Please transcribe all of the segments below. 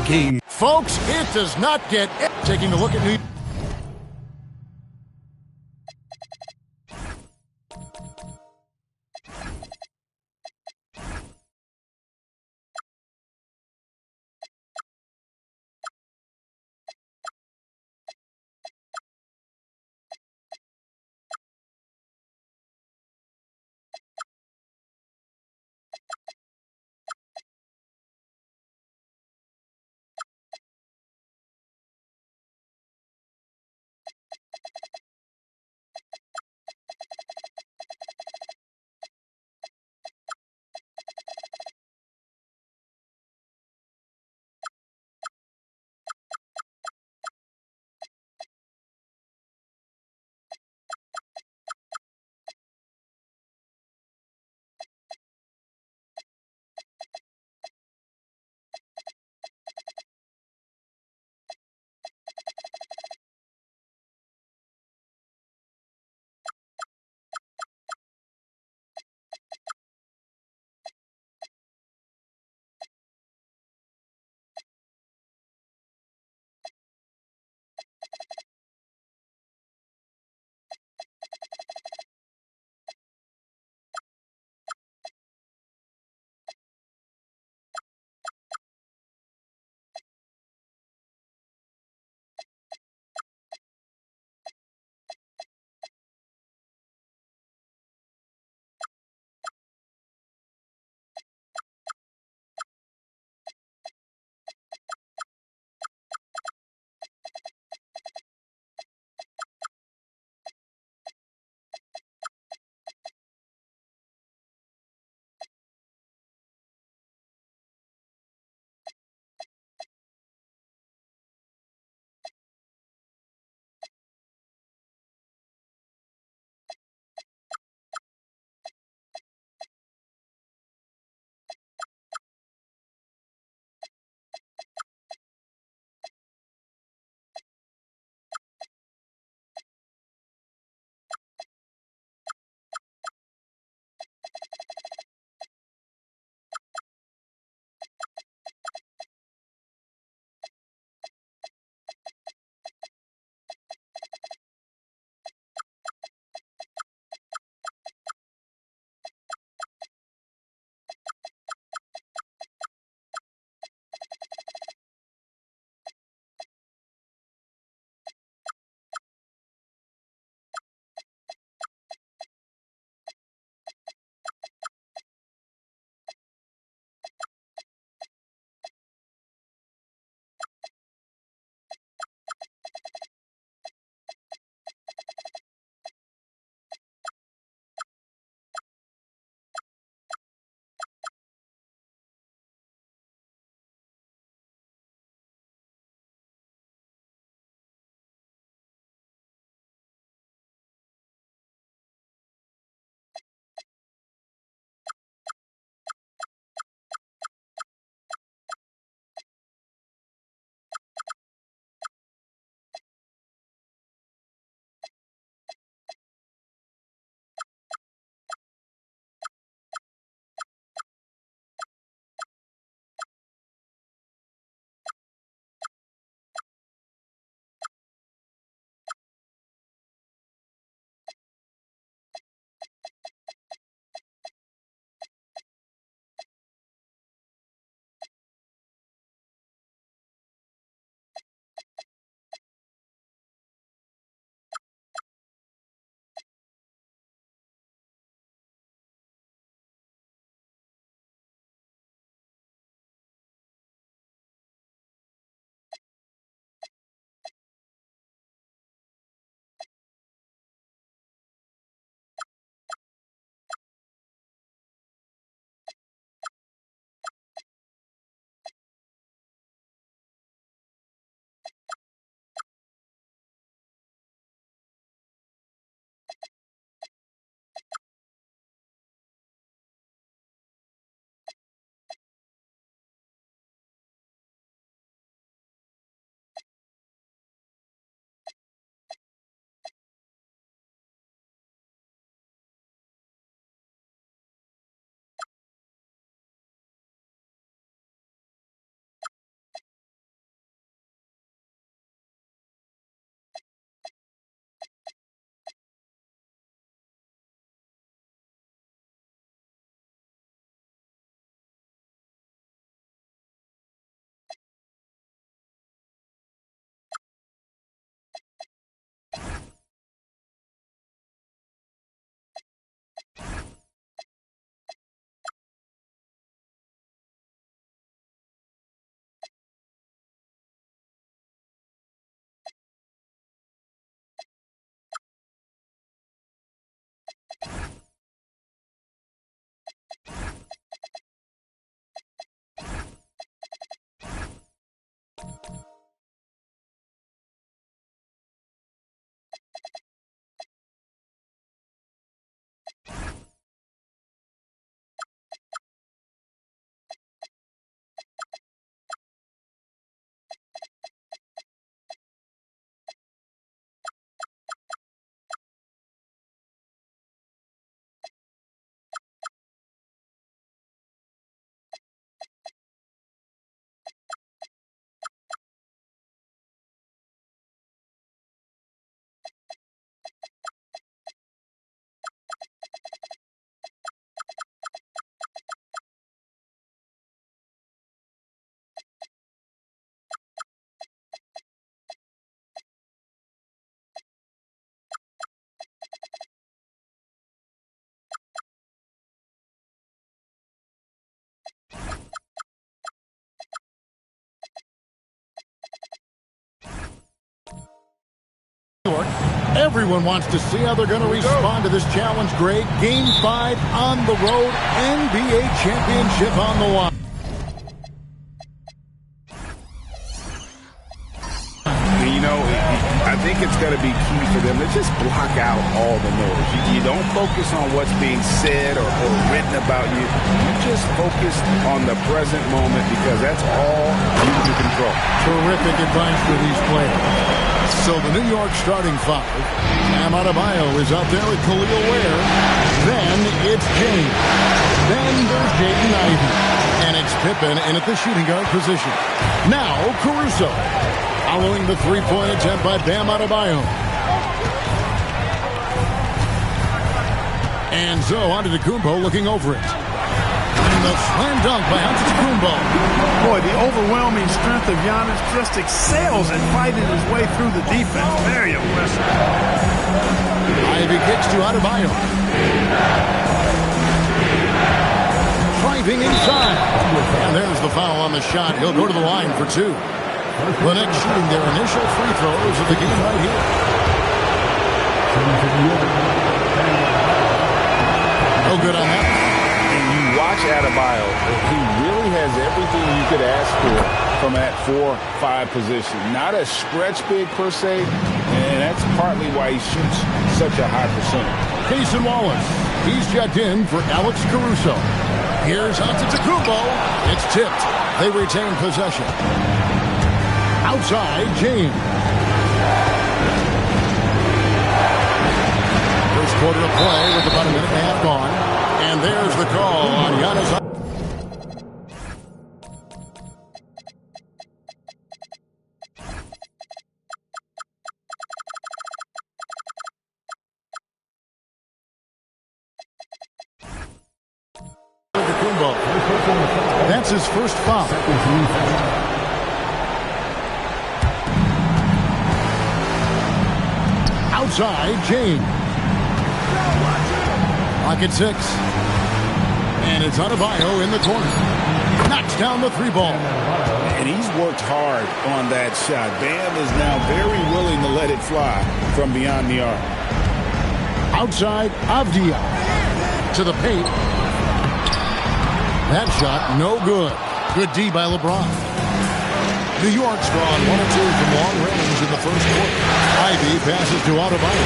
game. Folks, it does not get taking a look at New York. Everyone wants to see how they're going to respond to this challenge, Greg. Game 5 on the road, NBA championship on the line. You know, I think it's going to be key for them to just block out all the noise. You don't focus on what's being said or written about you. You just focus on the present moment because that's all you can control. Terrific advice for these players. So the New York starting five. Bam Adebayo is out there with Khalil Ware. Then it's James. Then there's Jaden Ivey. And it's Pippen in at the shooting guard position. Now Caruso. Following the three-point attempt by Bam Adebayo. And Zo Antetokounmpo looking over it. And the slam dunk by Antetokounmpo. Boy, the overwhelming strength of Giannis just excels at fighting his way through the defense. Very impressive. Ivey kicks to Adebayo. Driving inside. And there's the foul on the shot. He'll go to the line for two. The Knicks shooting their initial free throws of the game right here. No good on that. And you watch Adebayo. He really has everything you could ask for from that 4-5 position. Not a stretch big per se, and that's partly why he shoots such a high percentage. Cason Wallace. He's checked in for Alex Caruso. Here's Antetokounmpo. It's tipped. They retain possession. Outside, James. First quarter of play with about a minute and a half gone. And there's the call on Giannis. That's his first foul. Outside, James. Pocket 6. And it's Adebayo in the corner. Knocks down the three ball. And he's worked hard on that shot. Bam is now very willing to let it fly from beyond the arc. Outside, Avdia. To the paint. That shot, no good. Good D by LeBron. New York's gone 1 of 2 from long range in the first quarter. Ivey passes to Adebayo.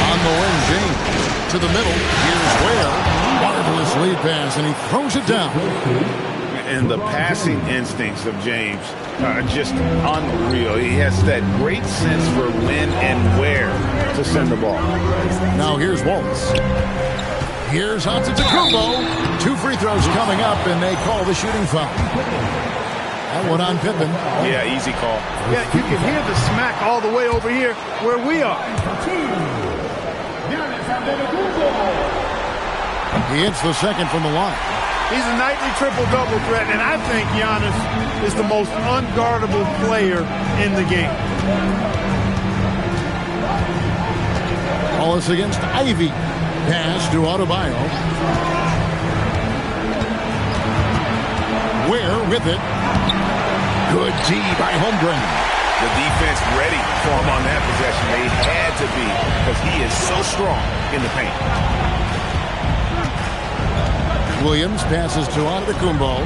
On the wing, James. To the middle. Here's Ware. Marvelous lead pass, and he throws it down. And the passing instincts of James are just unreal. He has that great sense for when and where to send the ball. Now here's Wallace. Here's Antetokounmpo. 2 free throws coming up, and they call the shooting foul. That one on Pippen. Yeah, easy call. Yeah, you can hear the smack all the way over here where we are. He hits the second from the line. He's a nightly triple-double threat, and I think Giannis is the most unguardable player in the game. Wallace against Ivey. Pass to Adebayo. Ware with it. Good D by Holmgren. The defense ready for him on that possession. They had to be because he is so strong in the paint. Williams passes to Antetokounmpo.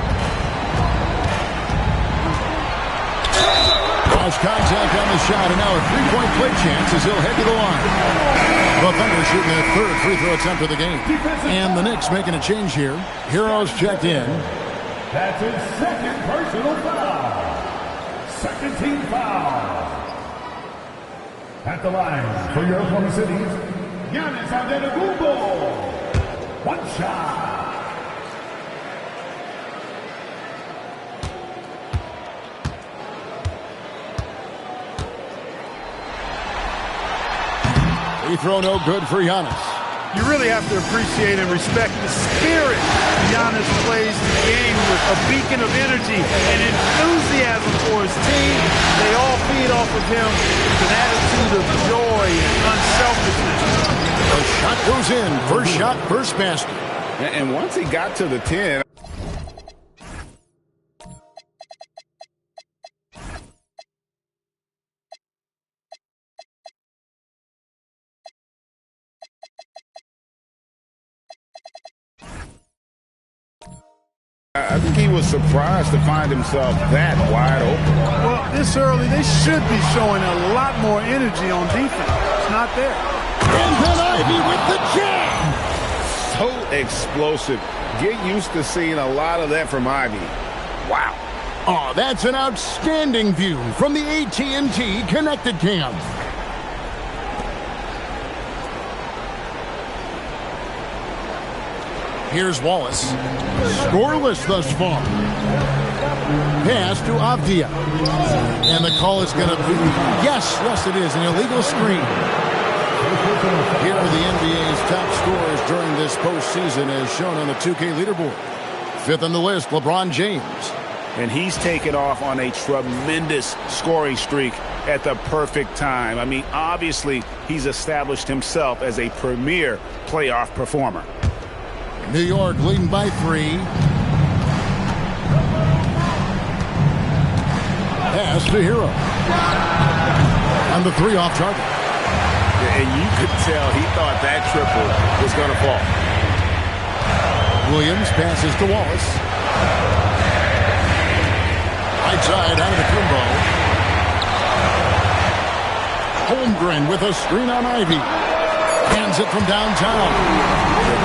Cross contact on the shot, and now a three-point play chance as he'll head to the line. The Thunder shooting their third free throw attempt of the game. And the Knicks making a change here. Heroes checked in. That's his second personal foul. Second team foul. At the line for your Oklahoma City's Giannis Antetokounmpo. One shot. Free throw no good for Giannis. You really have to appreciate and respect the spirit Giannis plays the game with. A beacon of energy and enthusiasm for his team. They all feed off of him with an attitude of joy and unselfishness. The shot goes in. First shot, first basket. And once he got to the 10, I think he was surprised to find himself that wide open. Well, this early, they should be showing a lot more energy on defense. It's not there. And then Ivy with the jam. So explosive. Get used to seeing a lot of that from Ivy. Wow. Oh, that's an outstanding view from the AT&T Connected Cam. Here's Wallace. Scoreless thus far. Pass to Avdia. And the call is going to be, yes, it is, an illegal screen. Here are the NBA's top scorers during this postseason as shown on the 2K leaderboard. Fifth on the list, LeBron James. And he's taken off on a tremendous scoring streak at the perfect time. I mean, obviously, he's established himself as a premier playoff performer. New York leading by 3. Pass to Hero. On the 3 off target. And you could tell he thought that triple was going to fall. Williams passes to Wallace. Right side out of the Kumbo. Holmgren with a screen on Ivy. Hands it from downtown.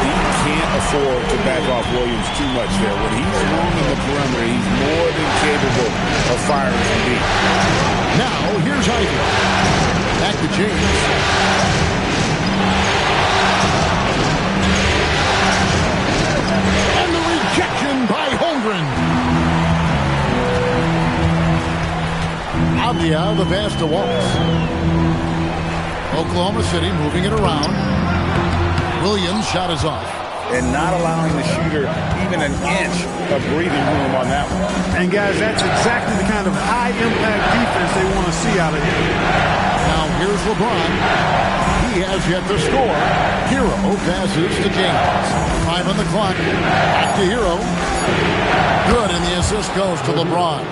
He can't afford to back off Williams too much there. When he's long in the perimeter, he's more than capable of firing from deep. Now, here's Ivy. Back to James. And the rejection by Holmgren. Avdia, the pass to Wallace. Oklahoma City moving it around. Williams' shot is off. And not allowing the shooter even an inch of breathing room on that one. And, guys, that's exactly the kind of high-impact defense they want to see out of him. Now, here's LeBron. He has yet to score. Hero passes to James. 5 on the clock. Back to Hero. Good, and the assist goes to LeBron.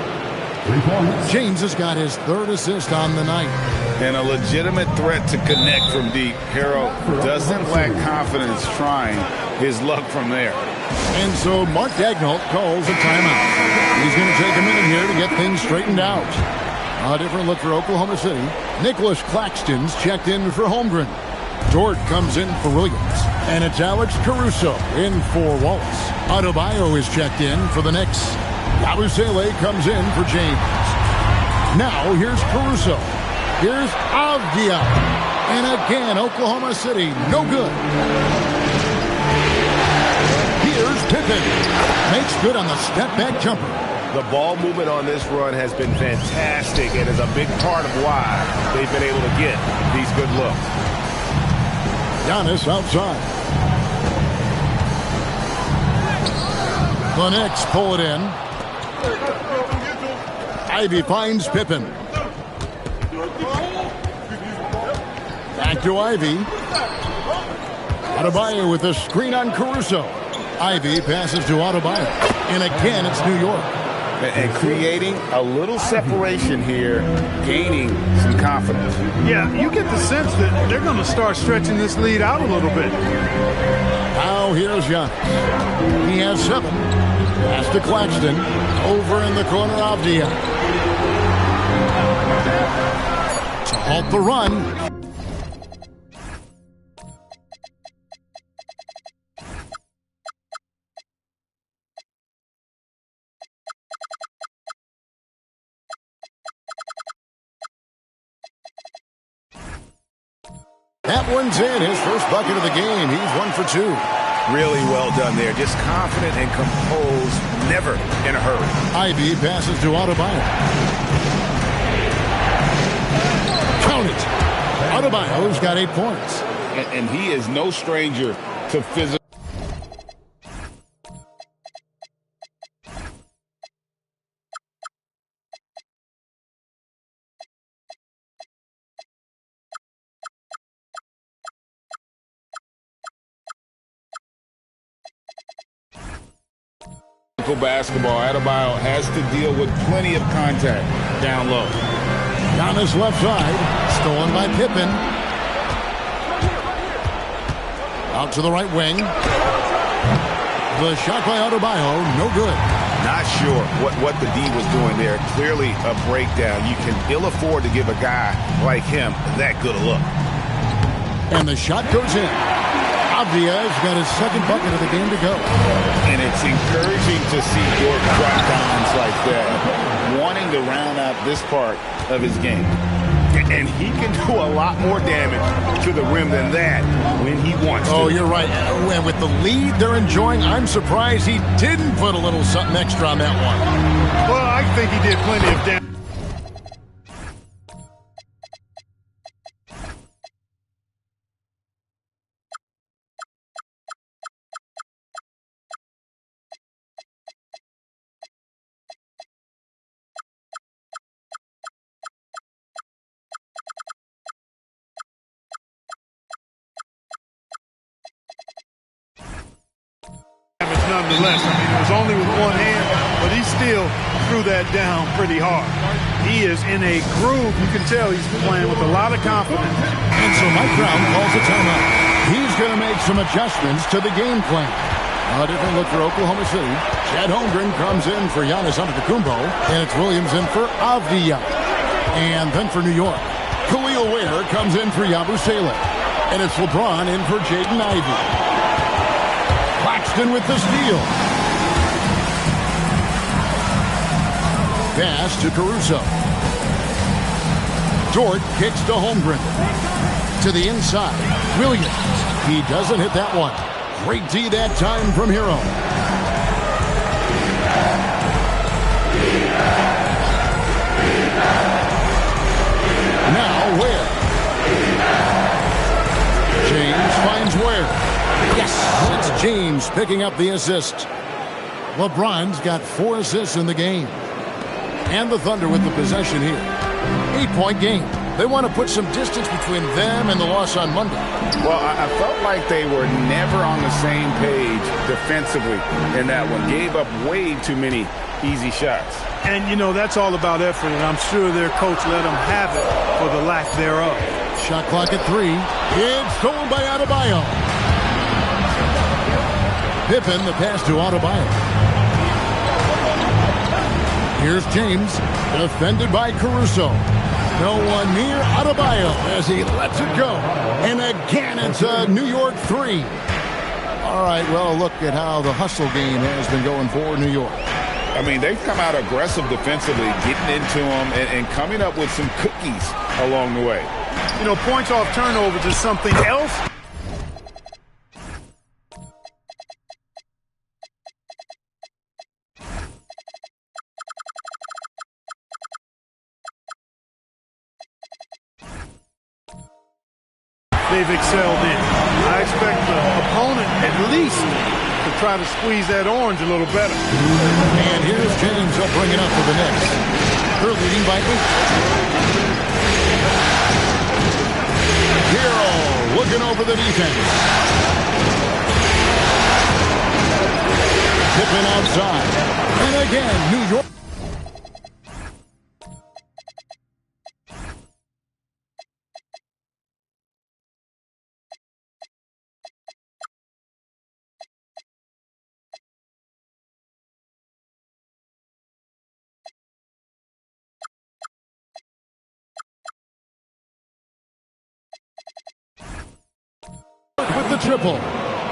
James has got his 3rd assist on the night. And a legitimate threat to connect from deep. Hero doesn't lack confidence trying his luck from there. And so Mark Daigneault calls a timeout. He's going to take a minute here to get things straightened out. A different look for Oklahoma City. Nicholas Claxton's checked in for Holmgren. Dort comes in for Williams. And it's Alex Caruso in for Wallace. Adebayo is checked in for the Knicks. Yabusele comes in for James. Now here's Caruso. Here's Avdia. And again, Oklahoma City, no good. Here's Pippen. Makes good on the step-back jumper. The ball movement on this run has been fantastic and is a big part of why they've been able to get these good looks. Giannis outside. The Knicks pull it in. Ivy finds Pippen. Back to Ivy. Adebayo with a screen on Caruso. Ivy passes to Adebayo. And again, it's New York. And creating a little separation here, gaining some confidence. Yeah, you get the sense that they're going to start stretching this lead out a little bit. Now here's Giannis. He has 7. Pass to Claxton. Over in the corner, Avdia. To halt the run. That one's in. His first bucket of the game. He's 1 for 2. Really well done there. Just confident and composed. Never in a hurry. Ivy passes to Adebayo. Count it. Adebayo's got 8 points. And he is no stranger to physical. Basketball. Adebayo has to deal with plenty of contact down low. Giannis left side. Stolen by Pippen. Out to the right wing. The shot by Adebayo, no good. Not sure what the D was doing there. Clearly a breakdown. You can ill afford to give a guy like him that good a look. And the shot goes in. Avdia's got his second bucket of the game to go. And it's encouraging to see Dort drop dimes like that, wanting to round out this part of his game. And he can do a lot more damage to the rim than that when he wants to. Oh, you're right. And with the lead they're enjoying, I'm surprised he didn't put a little something extra on that one. Well, I think he did plenty of damage. Nonetheless, I mean, it was only with one hand, but he still threw that down pretty hard. He is in a groove. You can tell he's playing with a lot of confidence. And so Mike Brown calls a timeout. He's going to make some adjustments to the game plan. A different look for Oklahoma City. Chet Holmgren comes in for Giannis Antetokounmpo, and it's Williams in for Avdia. And then for New York, Khalil Ware comes in for Yabusele. And it's LeBron in for Jaden Ivey. Claxton with the steal. Pass to Caruso. Dort kicks to Holmgren. To the inside. Williams. He doesn't hit that one. Great D that time from Hero. Now Ware. James finds Ware. Yes, it's James picking up the assist. LeBron's got 4 assists in the game. And the Thunder with the possession here. 8-point game. They want to put some distance between them and the loss on Monday. Well, I felt like they were never on the same page defensively in that one. Gave up way too many easy shots. And, you know, that's all about effort, and I'm sure their coach let them have it for the lack thereof. Shot clock at 3. It's stolen by Adebayo. Pippen, the pass to Adebayo. Here's James, defended by Caruso. No one near Adebayo as he lets it go. And again, it's a New York 3. All right, well, look at how the hustle game has been going for New York. I mean, they've come out aggressive defensively, getting into them and coming up with some cookies along the way. You know, points off turnovers is something else. They've excelled in. I expect the opponent at least to try to squeeze that orange a little better. And here's James. He'll bring it up for the Knicks. They're leading by 8. Hero looking over the defense. Pippen outside. And again, New York. With the triple.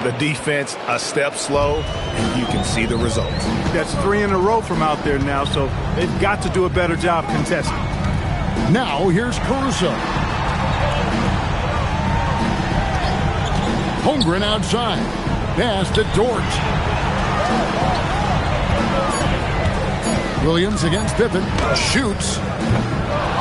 The defense a step slow, and you can see the results. That's 3 in a row from out there now, so they've got to do a better job contesting. Now here's Caruso. Holmgren outside. Pass to Dort. Williams against Pippen. Shoots.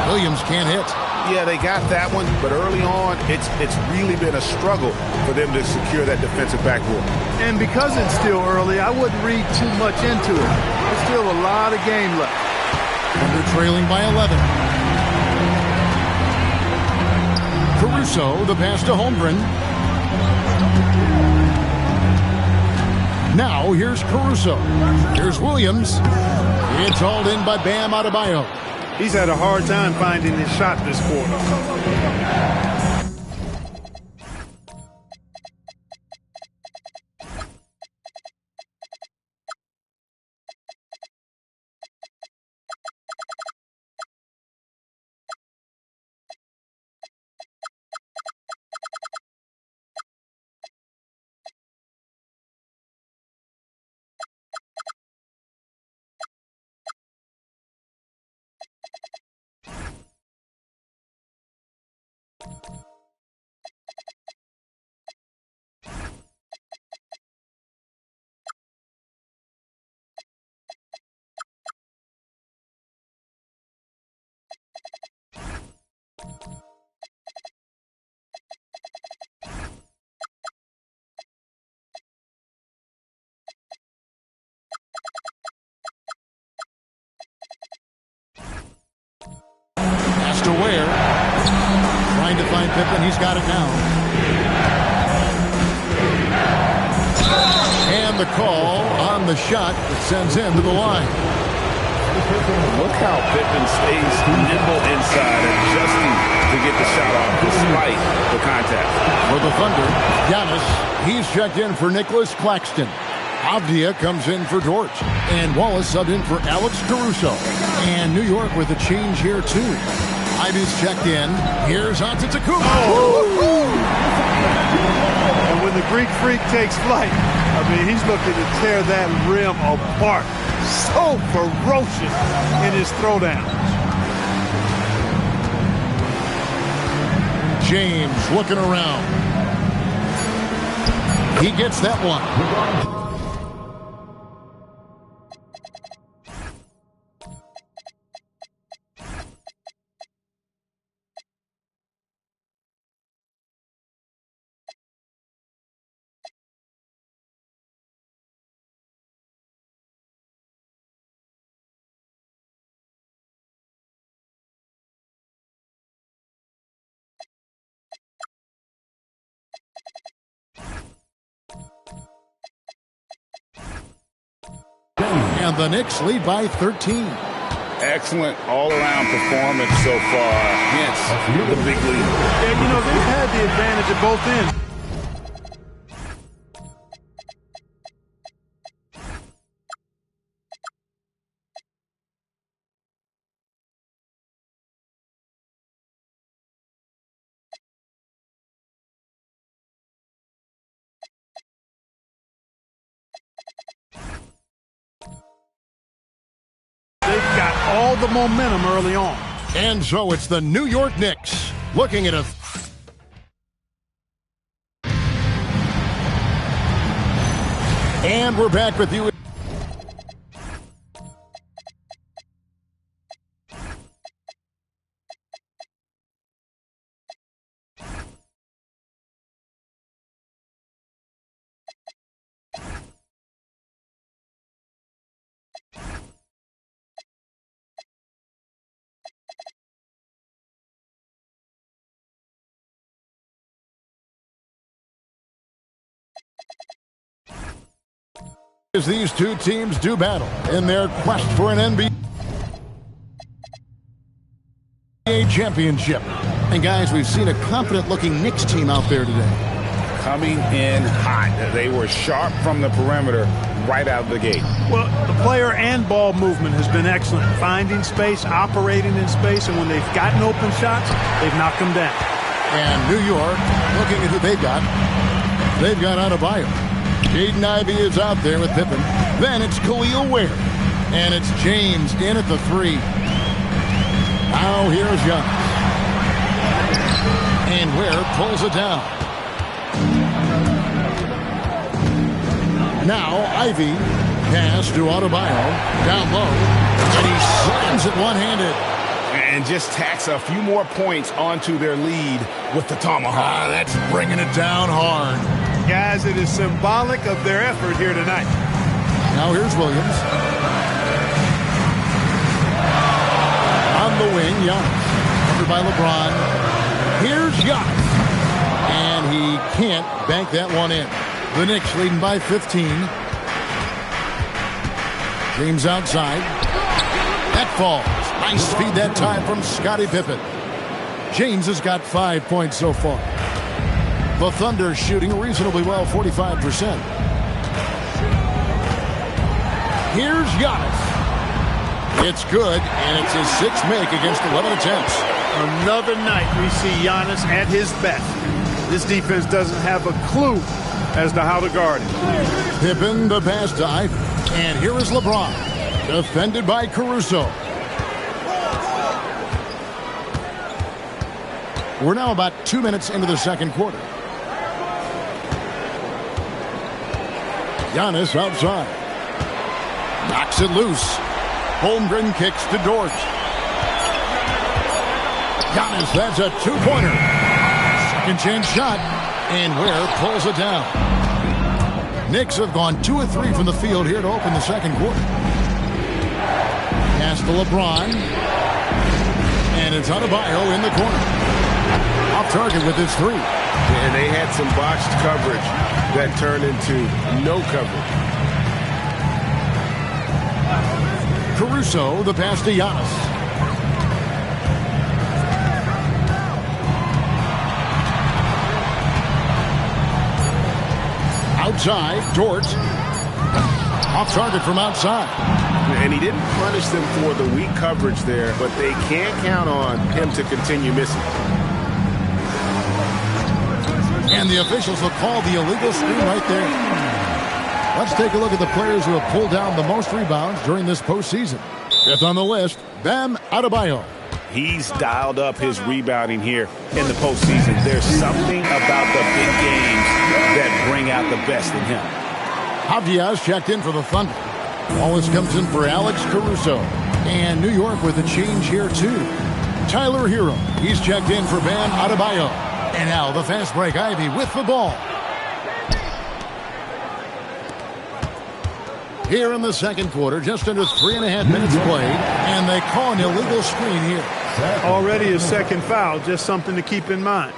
Williams can't hit. Yeah, they got that one, but early on, it's really been a struggle for them to secure that defensive backboard. And because it's still early, I wouldn't read too much into it. There's still a lot of game left. Thunder trailing by 11. Caruso, the pass to Holmgren. Now here's Caruso. Here's Williams. It's hauled in by Bam Adebayo. He's had a hard time finding his shot this quarter. Pass to Ware. Trying to find Pippen. He's got it now. And the call on the shot that sends him to the line. Look how Pippen stays nimble inside, adjusting to get the shot off despite the contact. For the Thunder, Giannis, he's checked in for Nicholas Claxton. Avdia comes in for Dort. And Wallace subbed in for Alex Caruso. And New York with a change here, too. Ivy's checked in. Here's Antetokounmpo. And when the Greek Freak takes flight, I mean, he's looking to tear that rim apart. So ferocious in his throwdowns. James looking around. He gets that one. And the Knicks lead by 13. Excellent all-around performance so far. Hence, the big lead. Yeah, you know, they've had the advantage at both ends. They've got all the momentum early on. And so it's the New York Knicks looking at a... And we're back with you. As these two teams do battle in their quest for an NBA championship. And guys, we've seen a confident-looking Knicks team out there today. Coming in hot. They were sharp from the perimeter right out of the gate. Well, the player and ball movement has been excellent. Finding space, operating in space, and when they've gotten open shots, they've knocked them down. And New York, looking at who they've got Adebayo. Jaden Ivey is out there with Pippen. Then it's Khalil Ware. And it's James in at the three. Now here's Giannis. And Ware pulls it down. Now Ivey. Pass to Adebayo. Down low. And he slams it one-handed. And just tacks a few more points onto their lead with the tomahawk. That's bringing it down hard. Guys, it is symbolic of their effort here tonight. Now here's Williams. On the wing, Giannis. Covered by LeBron. Here's Giannis. And he can't bank that one in. The Knicks leading by 15. James outside. That falls. Nice feed that time from Scottie Pippen. James has got 5 points so far. The Thunder shooting reasonably well, 45%. Here's Giannis. It's good, and it's his sixth make against 11 attempts. Another night we see Giannis at his best. This defense doesn't have a clue as to how to guard him. Pippen the pass to Ivey. And here is LeBron. Defended by We're now about 2 minutes into the second quarter. Giannis outside. Knocks it loose. Holmgren kicks to Dort. Giannis, that's a two-pointer. Second chance shot. And Ware pulls it down. Knicks have gone 2 of 3 from the field here to open the second quarter. Pass to LeBron. And it's Adebayo in the corner. Off target with his three. And they had some botched coverage that turned into no coverage. Caruso, the pass to Giannis. Outside, Dort. Off target from outside. And he didn't punish them for the weak coverage there, but they can't count on him to continue missing. And the officials will call the illegal screen right there. Let's take a look at the players who have pulled down the most rebounds during this postseason. Fifth on the list, Bam Adebayo. He's dialed up his rebounding here in the postseason. There's something about the big games that bring out the best in him. Diaz checked in for the Thunder. Wallace comes in for Alex Caruso. And New York with a change here, too. Tyler Hero, he's checked in for Bam Adebayo. And now the fast break, Ivy with the ball. Here in the second quarter, just under 3.5 minutes played, and they call an illegal screen here. Already a second foul, just something to keep in mind.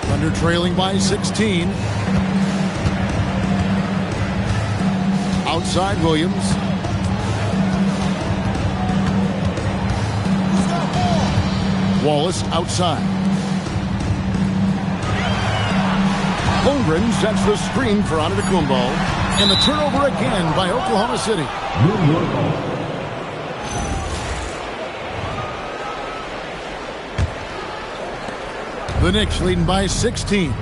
Thunder trailing by 16. Outside Williams. Wallace outside. Holmgren sets the screen for Antetokounmpo. And the turnover again by Oklahoma City. The Knicks leading by 16.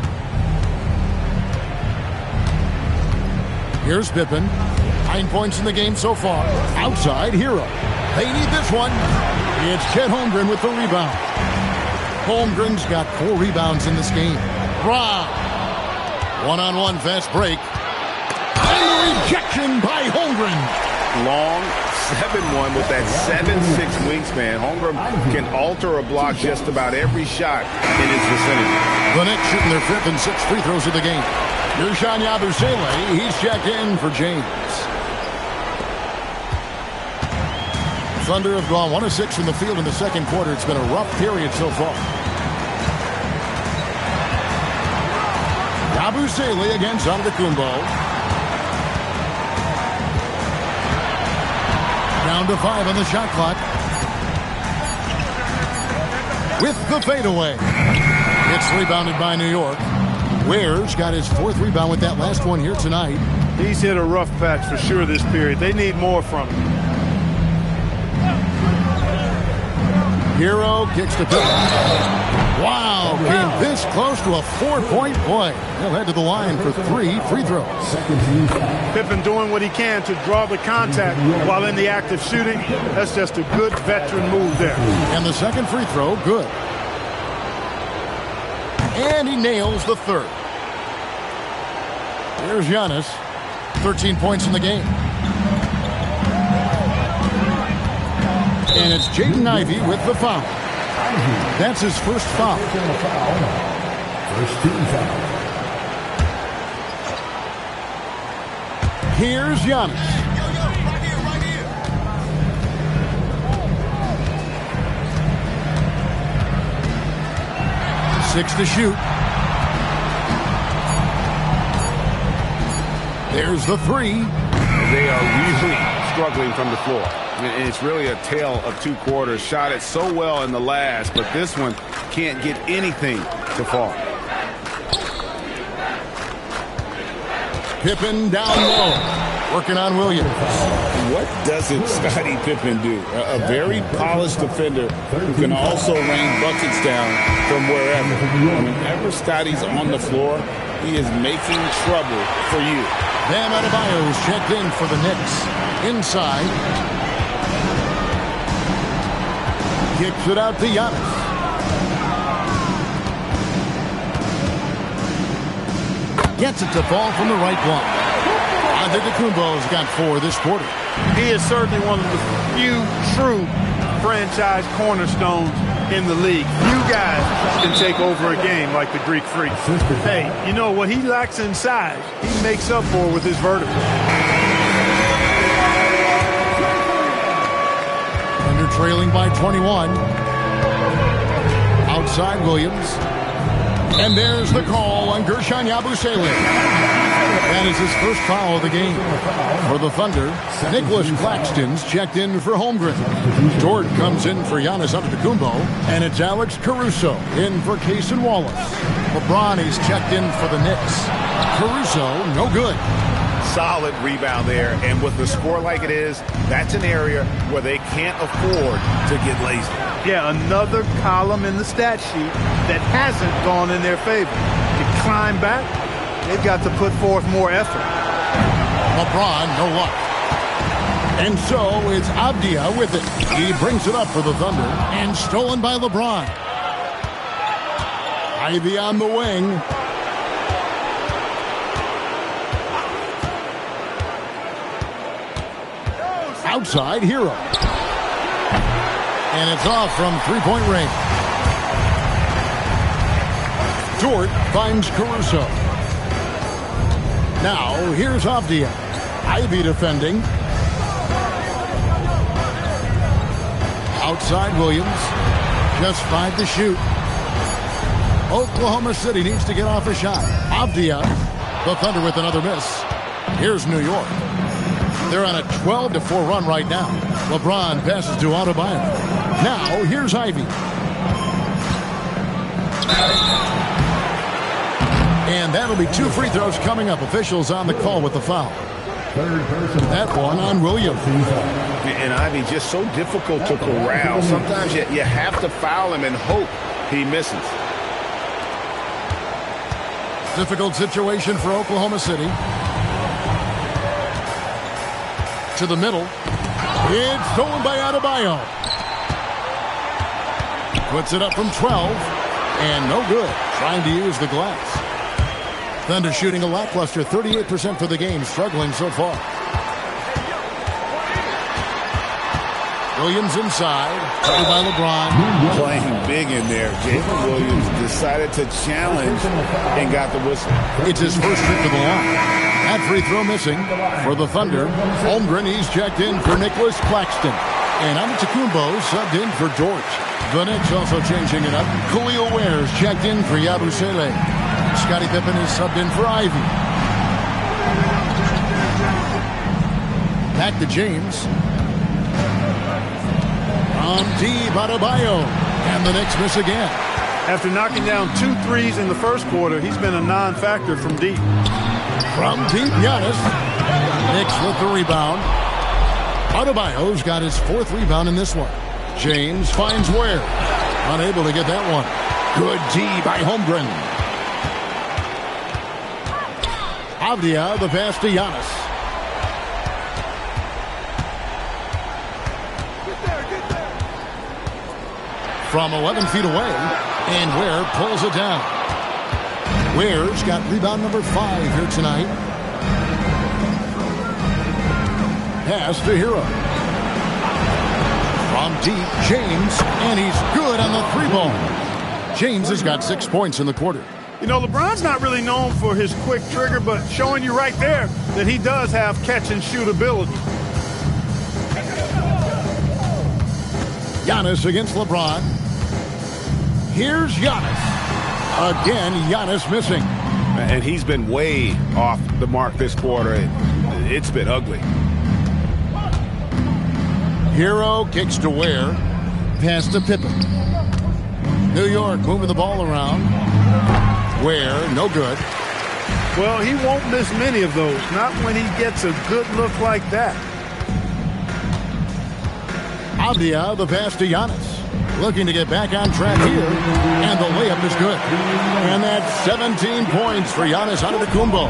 Here's Pippen. 9 points in the game so far. Outside, Hero. They need this one. It's Chet Holmgren with the rebound. Holmgren's got 4 rebounds in this game. Brown. One-on-one fast break. And the rejection by Holmgren. Long 7-1 with that 7'6" wingspan. Holmgren can alter a block just about every shot in his vicinity. The Knicks shooting their 5th and 6th free throws of the game. Ersan Yabusele, he's checked in for James. Thunder have gone 1 of 6 from the field in the second quarter. It's been a rough period so far. Yabusele against Antetokounmpo. Down to 5 on the shot clock. With the fadeaway. It's rebounded by New York. Ware's got his 4th rebound with that last one here tonight. He's hit a rough patch for sure this period. They need more from him. Hero kicks to Pippen. Wow, came this close to a 4-point play. He'll head to the line for 3 free throws. Pippen doing what he can to draw the contact while in the act of shooting. That's just a good veteran move there. And the second free throw, good. And he nails the 3rd. Here's Giannis. 13 points in the game. And it's Jaden Ivey with the foul. That's his first foul. First team foul. Here's Giannis. Six to shoot. There's the 3. They are really struggling from the floor. And it's really a tale of 2 quarters. Shot it so well in the last, but this one can't get anything to fall. Pippen down low. Working on Williams. What doesn't Scottie Pippen do? A very polished defender who can also rain buckets down from wherever. Whenever Scottie's on the floor, he is making trouble for you. Bam Adebayo is checked in for the Knicks. Inside. Kicks it out to Giannis. Gets it to fall from the right block. Antetokounmpo's got 4 this quarter. He is certainly one of the few true franchise cornerstones in the league. Few guys can take over a game like the Greek Freak. Hey, you know what he lacks in size, he makes up for with his vertical. Thunder trailing by 21. Outside Williams. And there's the call on Guerschon Yabusele. That is his first foul of the game. For the Thunder, Nicholas Claxton's checked in for Holmgren. Dort comes in for Giannis Antetokounmpo. And it's Alex Caruso in for Cason Wallace. LeBron is checked in for the Knicks. Caruso, no good. Solid rebound there, and with the score like it is, that's an area where they can't afford to get lazy. Yeah, another column in the stat sheet that hasn't gone in their favor. To climb back, they've got to put forth more effort. LeBron, no luck. And so it's Avdia with it. He brings it up for the Thunder, and stolen by LeBron. Ivy on the wing. Outside, Hero. And it's off from three-point range. Dort finds Caruso. Now, here's Avdia. Ivy defending. Outside Williams. Just 5 to shoot. Oklahoma City needs to get off a shot. Avdia. The Thunder with another miss. Here's New York. They're on a 12-4 run right now. LeBron passes to Adebayo. Now, here's Ivy. And that'll be 2 free throws coming up. Officials on the call with the foul. That one on Williams. And Ivy just so difficult to corral. Sometimes you have to foul him and hope he misses. Difficult situation for Oklahoma City. To the middle. It's stolen by Adebayo. Puts it up from 12. And no good. Trying to use the glass. Thunder shooting a lackluster 38% for the game. Struggling so far. Williams inside. Covered by LeBron. Playing big in there. Jalen Williams decided to challenge and got the whistle. It's his first trip to the line. That free throw missing for the Thunder. Holmgren, he's checked in for Nicholas Claxton. And Antetokounmpo subbed in for Dort. The Knicks also changing it up. Khalil Ware's checked in for Yabusele. Scottie Pippen is subbed in for Ivy. Back to James. On deep, Adebayo. And the Knicks miss again. After knocking down 2 threes in the first quarter, he's been a non-factor from deep. From deep, Giannis. Knicks with the rebound. Adebayo's got his 4th rebound in this one. James finds Ware. Unable to get that one. Good D by Holmgren. Avdia, the pass to Giannis. From 11 feet away. And Ware pulls it down. Ware's got rebound number 5 here tonight. Pass to Hero. From deep, James, and he's good on the 3-ball. James has got 6 points in the quarter. You know, LeBron's not really known for his quick trigger, but showing you right there that he does have catch-and-shoot ability. Giannis against LeBron. Here's Giannis. Again, Giannis missing. And he's been way off the mark this quarter. It's been ugly. Hero kicks to Ware. Pass to Pippen. New York moving the ball around. Ware, no good. Well, he won't miss many of those. Not when he gets a good look like that. Avdia, the pass to Giannis. Looking to get back on track here. And the layup is good. And that's 17 points for Giannis Antetokounmpo.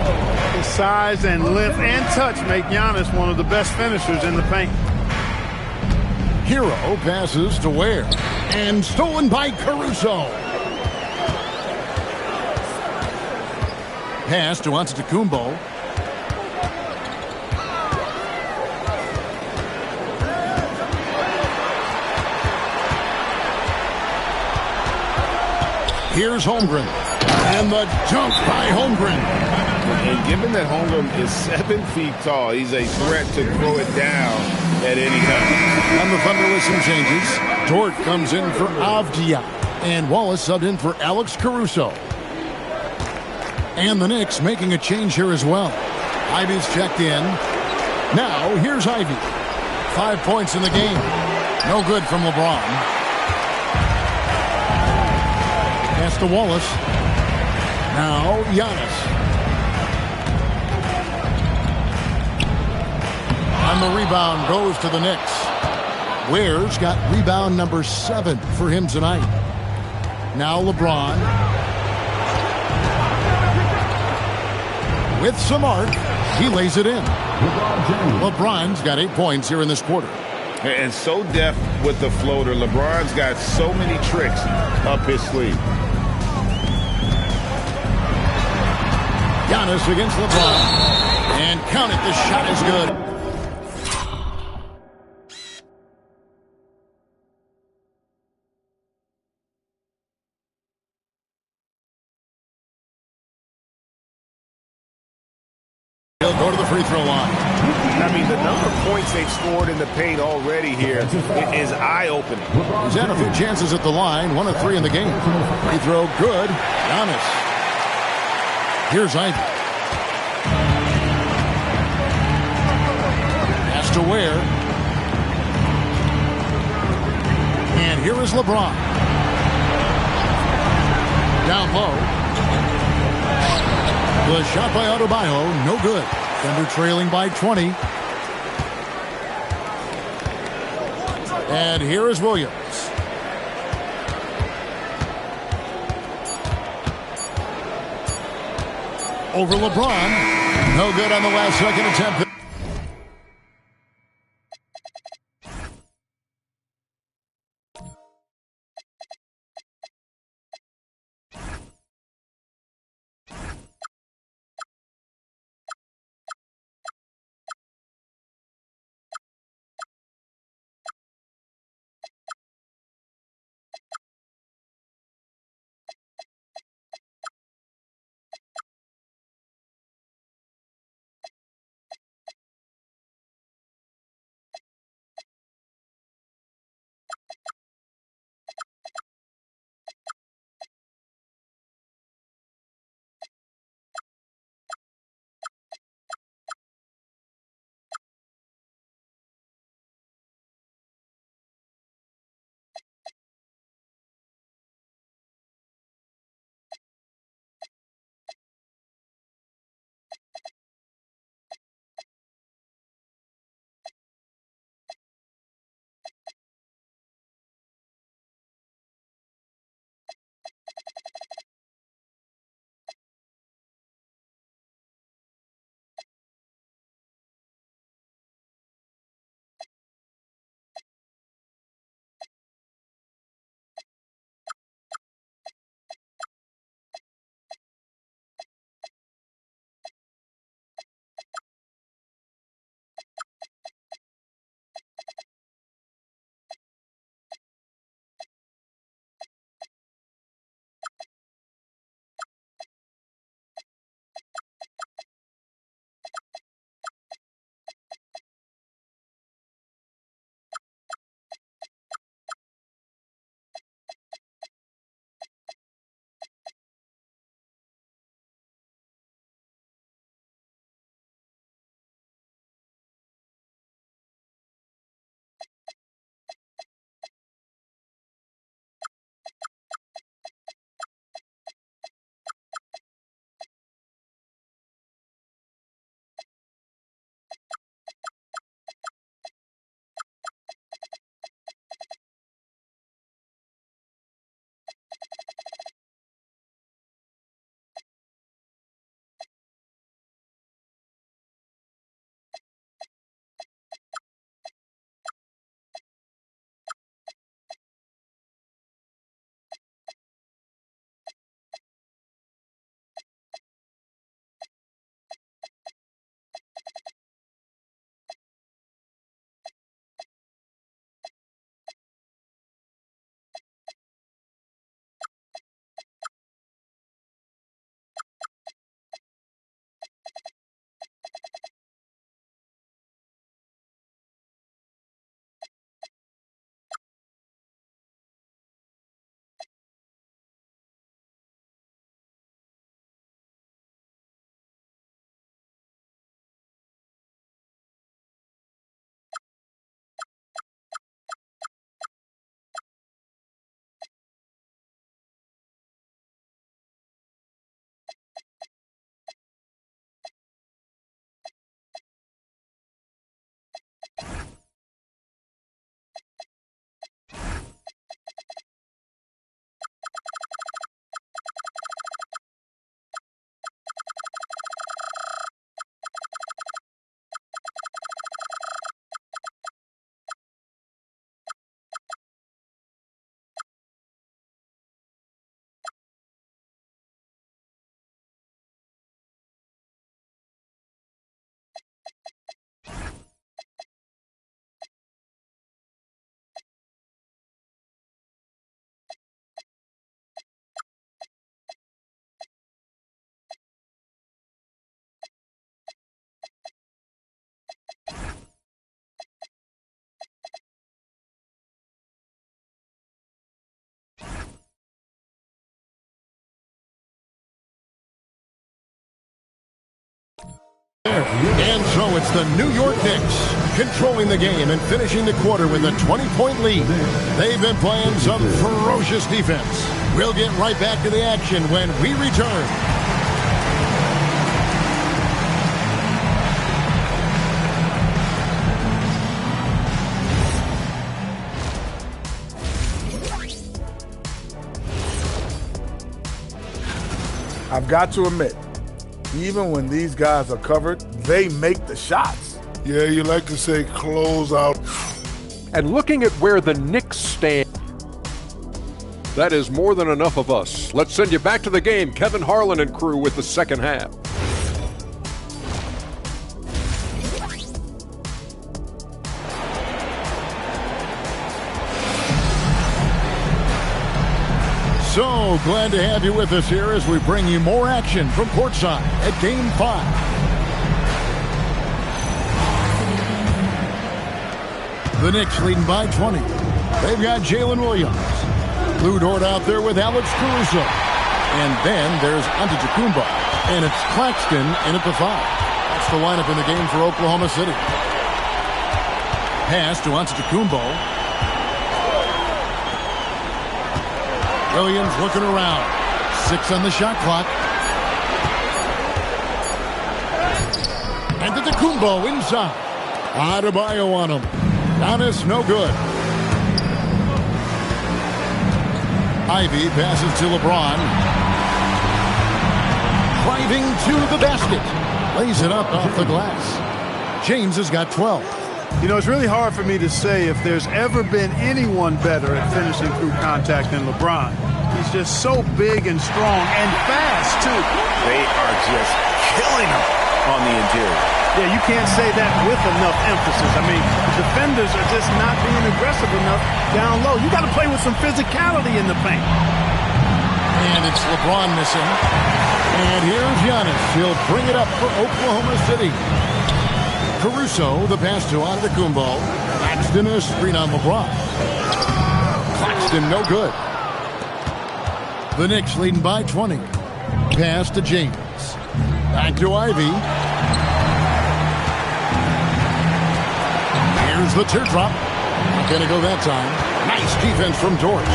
His size and length and touch make Giannis one of the best finishers in the paint. Hero passes to Ware. And stolen by Caruso. Pass to Antetokounmpo. Here's Holmgren. And the dunk by Holmgren. And given that Holmgren is 7 feet tall, he's a threat to throw it down at any time. And the Thunder with some changes. Dort comes in for Avdia. And Wallace subbed in for Alex Caruso. And the Knicks making a change here as well. Ivy's checked in. Now, here's Ivy. 5 points in the game. No good from LeBron. Pass to Wallace. Now, Giannis. And the rebound goes to the Knicks. Ware's got rebound number 7 for him tonight. Now LeBron. With some arc, he lays it in. LeBron's got 8 points here in this quarter. And so deft with the floater. LeBron's got so many tricks up his sleeve. Giannis against LeBron. And count it, the shot is good. He'll go to the free throw line. I mean, the number of points they've scored in the paint already here is eye-opening. He's had a few chances at the line. 1 of 3 in the game. Free throw good. Giannis. Here's Ivy. Pass to Ware. And here is LeBron. Down low. The shot by Adebayo, no good. Thunder trailing by 20. And here is Williams. Over LeBron. No good on the last second attempt. And so it's the New York Knicks controlling the game and finishing the quarter with a 20-point lead. They've been playing some ferocious defense. We'll get right back to the action when we return. I've got to admit, even when these guys are covered, they make the shots. Yeah, you like to say close out. And looking at where the Knicks stand, that is more than enough of us. Let's send you back to the game. Kevin Harlan and crew with the second half. So glad to have you with us here as we bring you more action from courtside at Game 5. The Knicks leading by 20. They've got Jalen Williams. Lou Dort out there with Alex Caruso. And then there's Antetokounmpo. And it's Claxton in at the 5. That's the lineup in the game for Oklahoma City. Pass to Antetokounmpo. Williams looking around. 6 on the shot clock. And Antetokounmpo inside. Adebayo on him. Giannis no good. Ivy passes to LeBron. Driving to the basket. Lays it up off the glass. James has got 12. You know, it's really hard for me to say if there's ever been anyone better at finishing through contact than LeBron. He's just so big and strong and fast, too. They are just killing him on the interior. Yeah, you can't say that with enough emphasis. I mean, defenders are just not being aggressive enough down low. You got to play with some physicality in the paint. And it's LeBron missing. And here's Giannis. He'll bring it up for Oklahoma City. Caruso, the pass to Antetokounmpo. Claxton a screen on LeBron. Claxton no good. The Knicks leading by 20. Pass to James. Back to Ivy. Here's the teardrop. Not going to go that time. Nice defense from Dort.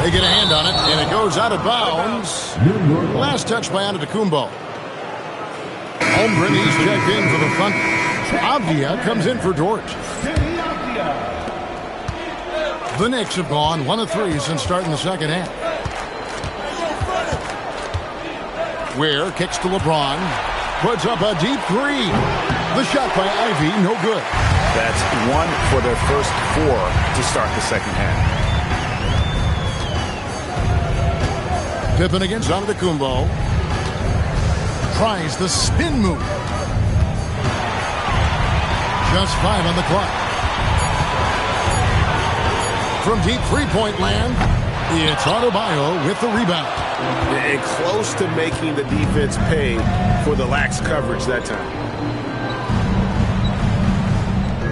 They get a hand on it, and it goes out of bounds. Last touch by Antetokounmpo. Holmgren, he's checked in for the Thunder. Avdia comes in for Dort. The Knicks have gone 1 of 3 since starting the second half. Ware kicks to LeBron. Puts up a deep 3. The shot by Ivy, no good. That's 1 for their first 4 to start the second half. Pippen against Antetokounmpo. Tries the spin move. Just 5 on the clock. From deep three-point land, it's Adebayo with the rebound. And close to making the defense pay for the lax coverage that time.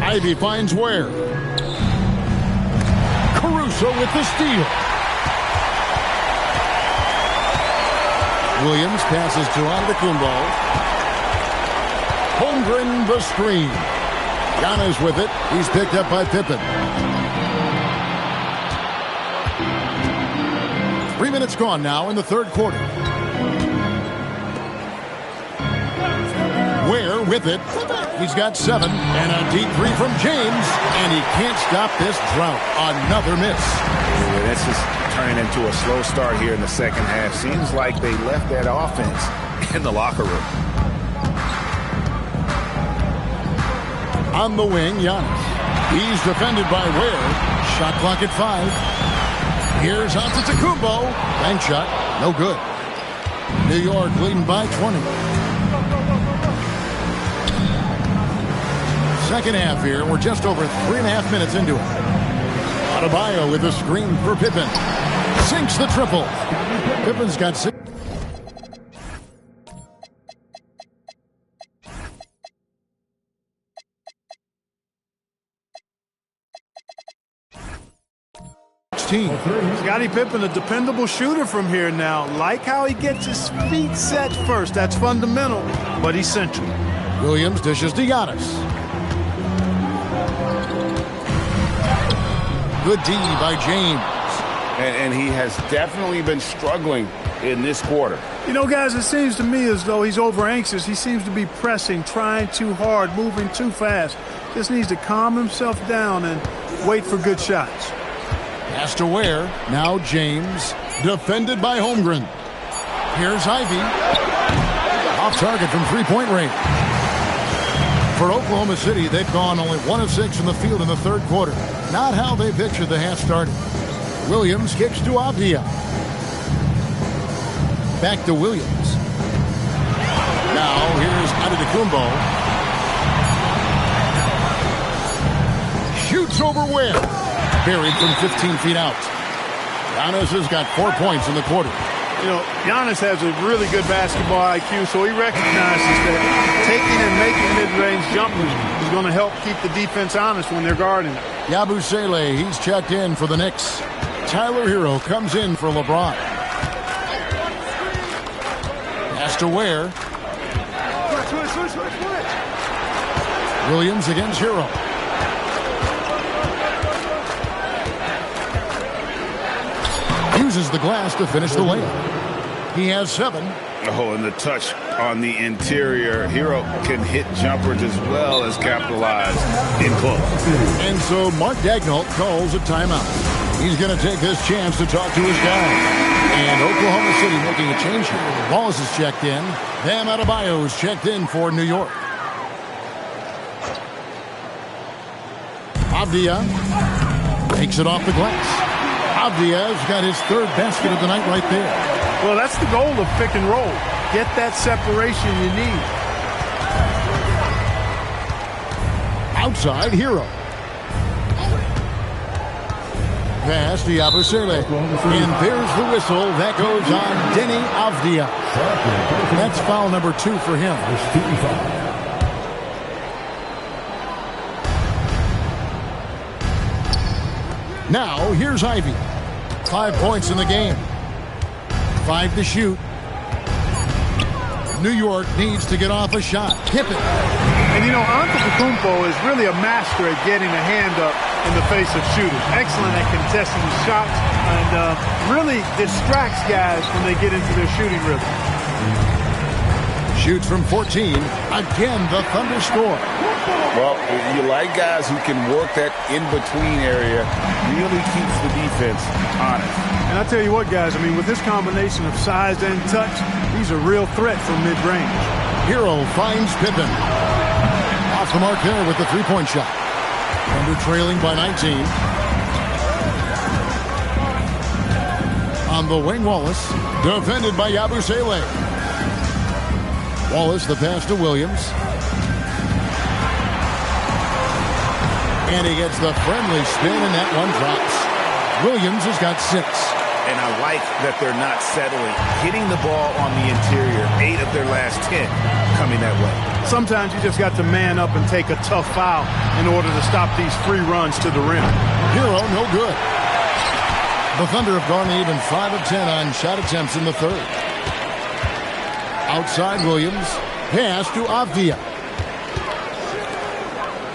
Ivy finds Ware. Caruso with the steal. Williams passes to Antetokounmpo. Holmgren the screen. Giannis with it. He's picked up by Pippen. 3 minutes gone now in the third quarter. Ware with it. He's got 7. And a deep 3 from James. And he can't stop this drought. Another miss. Yeah, this is turning into a slow start here in the second half. Seems like they left that offense in the locker room. On the wing, Giannis. He's defended by Ware. Shot clock at 5. Here's Antetokounmpo. Bank shot. No good. New York leading by 20. Second half here. We're just over 3.5 minutes into it. Adebayo with a screen for Pippen. Sinks the triple. Pippen's got 6. 15. Scottie Pippen, a dependable shooter from here now. Like how he gets his feet set first. That's fundamental, but essential. Williams dishes to Giannis. Good D by James. And he has definitely been struggling in this quarter. You know, guys, it seems to me as though he's over anxious. He seems to be pressing, trying too hard, moving too fast. Just needs to calm himself down and wait for good shots. Pass to Ware. Now James. Defended by Holmgren. Here's Ivy. Off target from three-point range. For Oklahoma City, they've gone only 1 of 6 in the field in the third quarter. Not how they pictured the half started. Williams kicks to Avdia. Back to Williams. Now here's Antetokounmpo. Shoots over Ware. Buried from 15 feet out. Giannis has got 4 points in the quarter. You know, Giannis has a really good basketball IQ, so he recognizes that taking and making mid-range jumpers is going to help keep the defense honest when they're guarding him. Yabusele, he's checked in for the Knicks. Tyler Hero comes in for LeBron. Pass to Ware. Williams against Hero. Uses the glass to finish the layup. He has 7. Oh, and the touch on the interior. Hero can hit jumpers as well as capitalize in close. And so Mark Daigneault calls a timeout. He's going to take this chance to talk to his guys. And Oklahoma City making a change here. Wallace is checked in. Bam Adebayo is checked in for New York. Avdia takes it off the glass. Avdia's got his 3rd basket of the night right there. Well, that's the goal of pick and roll. Get that separation you need. Outside, Hero. Pass to Yabusele. And there's the whistle. That goes on Denny Avdia. That's foul number 2 for him. Now, here's Ivy. 5 points in the game. 5 to shoot. New York needs to get off a shot. Pippen. And, you know, Antetokounmpo is really a master at getting a hand up in the face of shooters. Excellent at contesting the shots and really distracts guys when they get into their shooting rhythm. Shoots from 14. Again, the Thunder score. Well, you like guys who can work that in-between area. Really keeps the defense honest. And I tell you what, guys, I mean, with this combination of size and touch, he's a real threat from mid-range. Hero finds Pippen. Off the mark there with the three-point shot. Thunder trailing by 19. On the wing, Wallace. Defended by Yabusele. Wallace, the pass to Williams. And he gets the friendly spin, and that one drops. Williams has got 6. And I like that they're not settling. Hitting the ball on the interior, 8 of their last 10 coming that way. Sometimes you just got to man up and take a tough foul in order to stop these free runs to the rim. Hero, no good. The Thunder have gone even 5 of 10 on shot attempts in the third. Outside Williams. Pass to Avdia.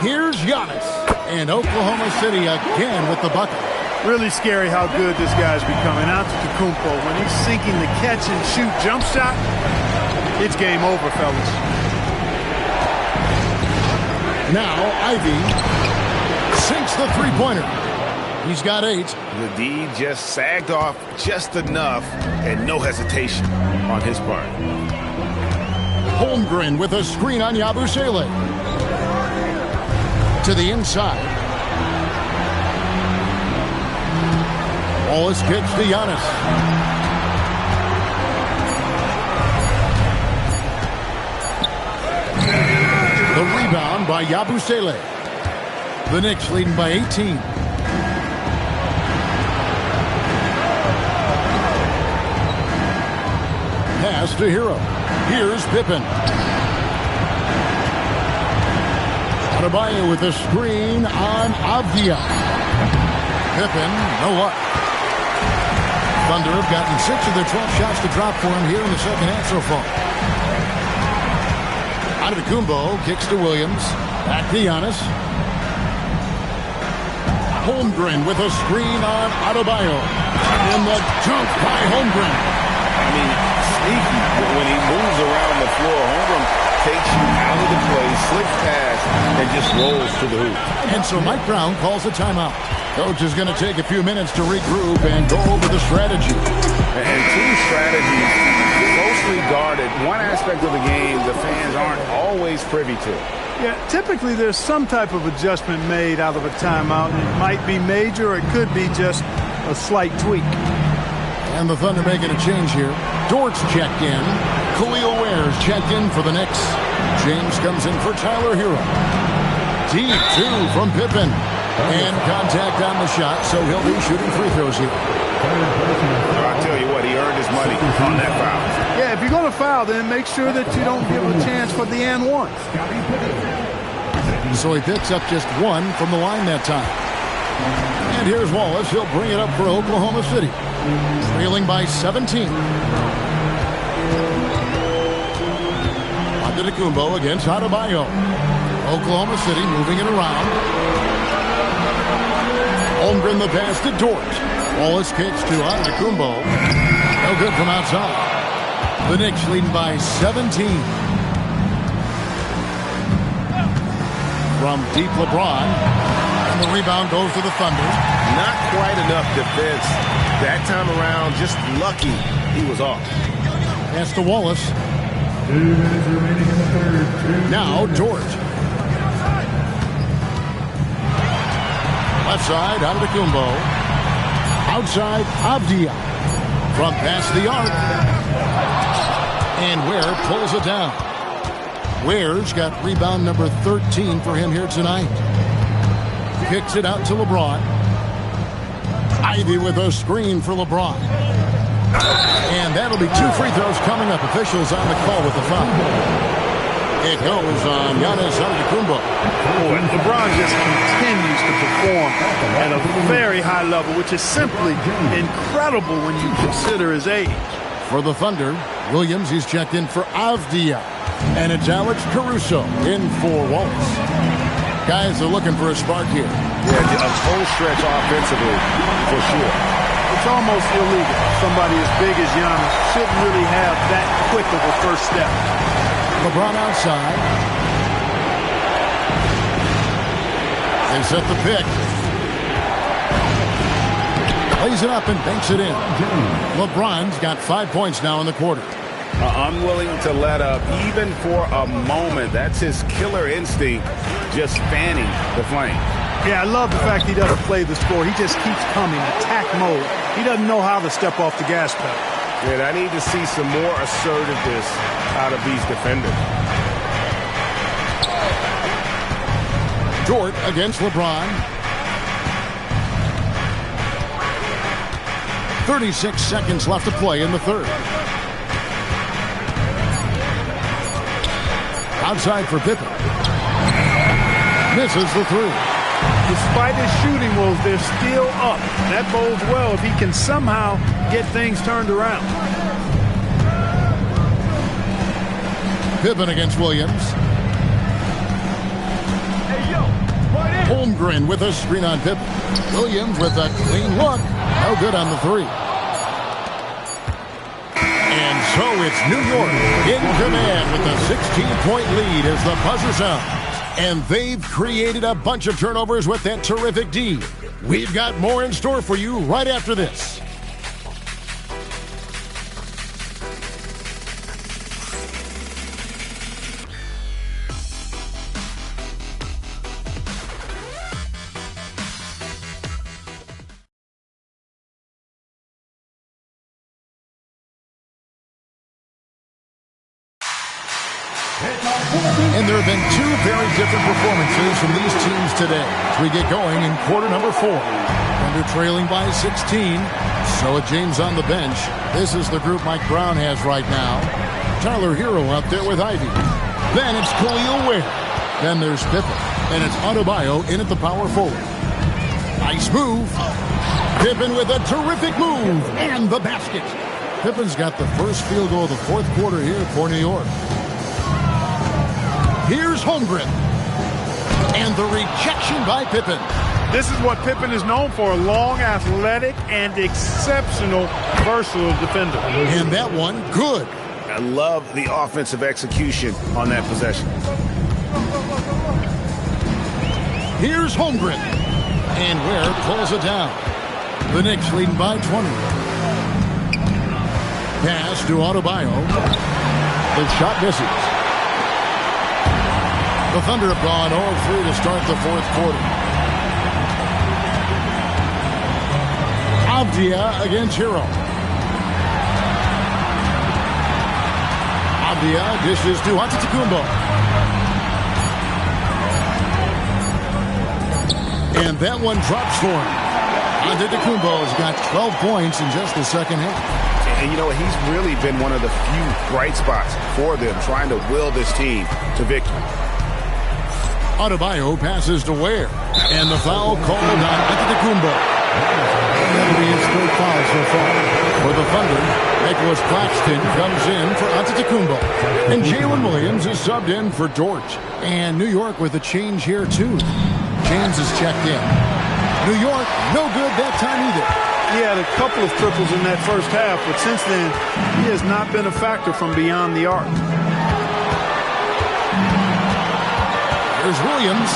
Here's Giannis. And Oklahoma City again with the bucket. Really scary how good this guy's becoming. Antetokounmpo, when he's sinking the catch and shoot jump shot, it's game over, fellas. Now Ivy sinks the three-pointer. He's got 8. The D just sagged off just enough and no hesitation on his part. Holmgren with a screen on Yabusele. To the inside. Wallace kicks to Giannis. The rebound by Yabusele. The Knicks leading by 18. Pass to Hero. Here's Pippen. Adebayo with a screen on Avdia. Pippen, no luck. Thunder have gotten 6 of their 12 shots to drop for him here in the second half so far. Antetokounmpo kicks to Williams. Back to Giannis. Holmgren with a screen on Adebayo. And the dunk by Holmgren. I mean, sneaky. When he moves around the floor, Holmgren takes you out of the play, slips past, and just rolls to the hoop. And so Mike Brown calls a timeout. Coach is going to take a few minutes to regroup and go over the strategy. And two strategies closely guarded. One aspect of the game the fans aren't always privy to. Yeah, typically there's some type of adjustment made out of a timeout. It might be major or it could be just a slight tweak. And the Thunder making a change here. Dort's checked in. Khalil Ware's checked in for the Knicks. James comes in for Tyler Hero. Deep 2 from Pippen. And contact on the shot, so he'll be shooting free throws here. I'll tell you what, he earned his money on that foul. Yeah, if you're going to foul, then make sure that you don't give a chance for the and one. So he picks up just 1 from the line that time. And here's Wallace. He'll bring it up for Oklahoma City. Trailing by 17. Antetokounmpo against Adebayo. Oklahoma City moving it around. Holmgren the pass to Dort. Wallace kicks to Antetokounmpo. No good from outside. The Knicks leading by 17. From deep LeBron. And the rebound goes to the Thunder. Not quite enough defense. That time around, just lucky he was off. Pass to Wallace. 2 minutes remaining in the third. Now Dort. Left side, Antetokounmpo. Outside, Avdia. From past the arc. And Ware pulls it down. Ware's got rebound number 13 for him here tonight. Kicks it out to LeBron. Ivy with a screen for LeBron. And that'll be 2 free throws coming up. Officials on the call with the foul. It goes on Giannis Antetokounmpo. Boy, LeBron just continues to perform at a very high level, which is simply incredible when you consider his age. For the Thunder, Williams, he's checked in for Avdia. And it's Alex Caruso in for Wallace. Guys are looking for a spark here. Yeah, a full stretch offensively, for sure. It's almost illegal. Somebody as big as Giannis shouldn't really have that quick of a first step. LeBron outside. They set the pick. Lays it up and banks it in. LeBron's got 5 points now in the quarter. Unwilling to let up even for a moment. That's his killer instinct, just fanning the flame. Yeah, I love the fact he doesn't play the score. He just keeps coming, attack mode. He doesn't know how to step off the gas pedal. Yeah, I need to see some more assertiveness out of these defenders. Dort against LeBron. 36 seconds left to play in the third. Outside for Pippen. Misses the 3. Despite his shooting woes, they're still up. That bodes well if he can somehow get things turned around. Pippen against Williams. Holmgren with a screen on Pippen. Williams with a clean look. No good on the 3. And so it's New York in command with a 16-point lead as the buzzer sounds. And they've created a bunch of turnovers with that terrific D. We've got more in store for you right after this. And there have been 2 very different performances from these teams today as we get going in quarter number 4. Thunder trailing by 16. So at James on the bench. This is the group Mike Brown has right now. Tyler Hero out there with Ivy. Then it's Khalil Ware. Then there's Pippen. And it's Adebayo in at the power forward. Nice move. Pippen with a terrific move. And the basket. Pippen's got the first field goal of the fourth quarter here for New York. Here's Holmgren. And the rejection by Pippen. This is what Pippen is known for, a long, athletic, and exceptional versatile defender. And that one, good. I love the offensive execution on that possession. Here's Holmgren. And Ware pulls it down. The Knicks leading by 20. Pass to Adebayo. The shot misses. The Thunder have gone 0-3 to start the fourth quarter. Avdia against Hero. Avdia dishes to Antetokounmpo. And that one drops for him. Antetokounmpo has got 12 points in just the second half. And you know, he's really been one of the few bright spots for them, trying to will this team to victory. Adebayo passes to Ware. And the foul called on Antetokounmpo. That'll be his third foul so far. For the Thunder, Nicholas Claxton comes in for Antetokounmpo. And Jalen Williams is subbed in for Dort. And New York with a change here, too. James is checked in. New York, no good that time either. He had a couple of triples in that first half, but since then, he has not been a factor from beyond the arc. There's Williams.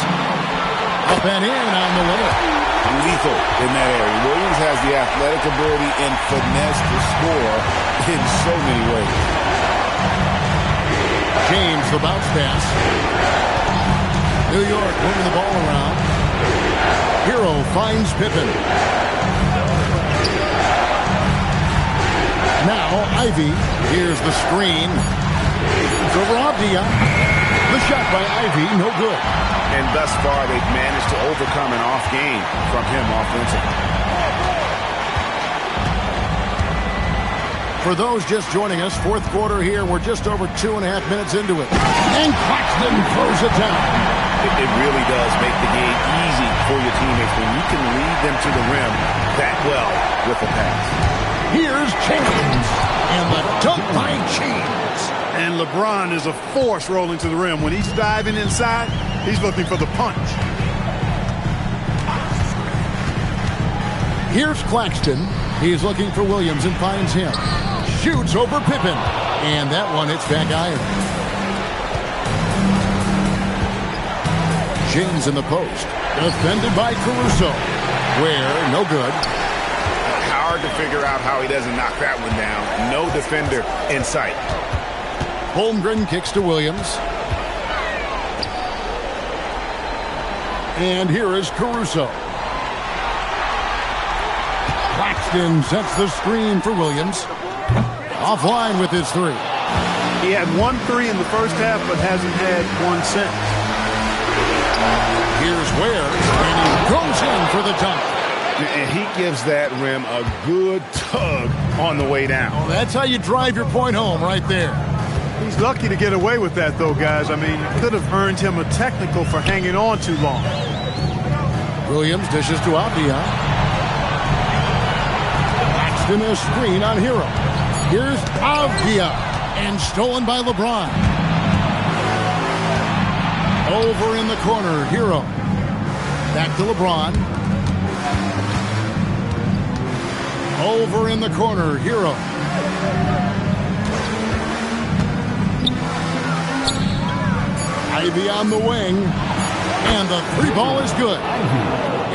Up and in on the layup. Lethal in that area. Williams has the athletic ability and finesse to score in so many ways. James, the bounce pass. New York moving the ball around. Hero finds Pippen. Now Ivy. Here's the screen. Over Avdia. The shot by Ivy, no good. And thus far, they've managed to overcome an off game from him offensively. For those just joining us, fourth quarter here. We're just over 2.5 minutes into it. And Claxton throws it down. It really does make the game easy for your teammates when you can lead them to the rim that well with a pass. Here's James. And the dunk by James. And LeBron is a force rolling to the rim. When he's diving inside, he's looking for the punch. Here's Claxton. He's looking for Williams and finds him. Shoots over Pippen. And that one hits back iron. James in the post. Defended by Caruso. Ware, no good. Hard to figure out how he doesn't knock that one down. No defender in sight. Holmgren kicks to Williams. And here is Caruso. Claxton sets the screen for Williams. Offline with his three. He had 1 3 in the first half, but hasn't had one since. Here's Ware, and he goes in for the dunk. And he gives that rim a good tug on the way down. Well, that's how you drive your point home right there. He's lucky to get away with that, though, guys. I mean, it could have earned him a technical for hanging on too long. Williams dishes to Avdia. Claxton a screen on Hero. Here's Avdia. And stolen by LeBron. Over in the corner, Hero. Back to LeBron. Over in the corner, Hero. Ivy on the wing. And the three ball is good.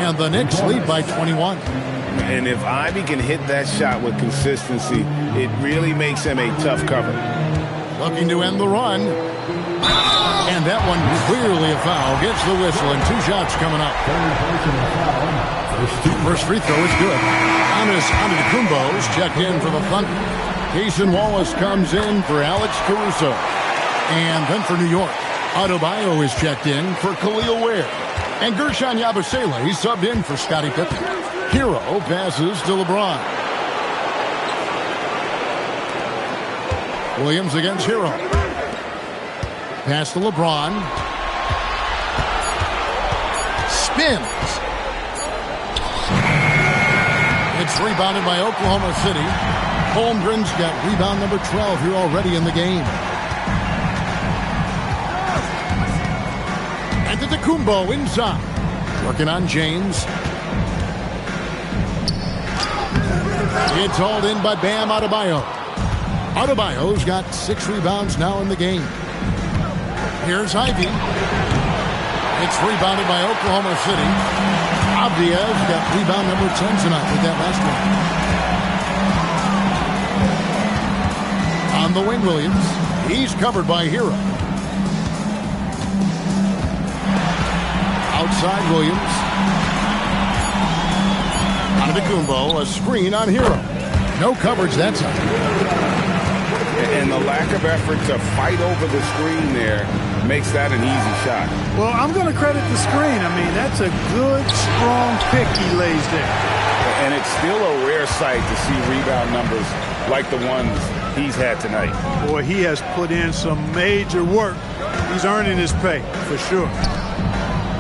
And the Knicks lead by 21. And if Ivy can hit that shot with consistency, it really makes him a tough cover. Looking to end the run. And that one clearly a foul. Gets the whistle and 2 shots coming up. First free throw is good. Giannis Antetokounmpo is checked in for the Thunder. Cason Wallace comes in for Alex Caruso. And then for New York, Adebayo is checked in for Khalil Ware. And Gershon Yabusele, he's subbed in for Scottie Pippen. Hero passes to LeBron. Williams against Hero. Pass to LeBron. Spins. It's rebounded by Oklahoma City. Holmgren's got rebound number 12 here already in the game. Antetokounmpo inside. Working on James. It's hauled in by Bam Adebayo. Adebayo's got 6 rebounds now in the game. Here's Ivy. It's rebounded by Oklahoma City. Avdia's got rebound number 10 tonight with that last one. On the wing, Williams. He's covered by Hero. Outside Williams. Antetokounmpo, a screen on Hero. No coverage that time. And the lack of effort to fight over the screen there makes that an easy shot. Well, I'm going to credit the screen. I mean, that's a good, strong pick he lays there. And it's still a rare sight to see rebound numbers like the ones he's had tonight. Boy, he has put in some major work. He's earning his pay, for sure.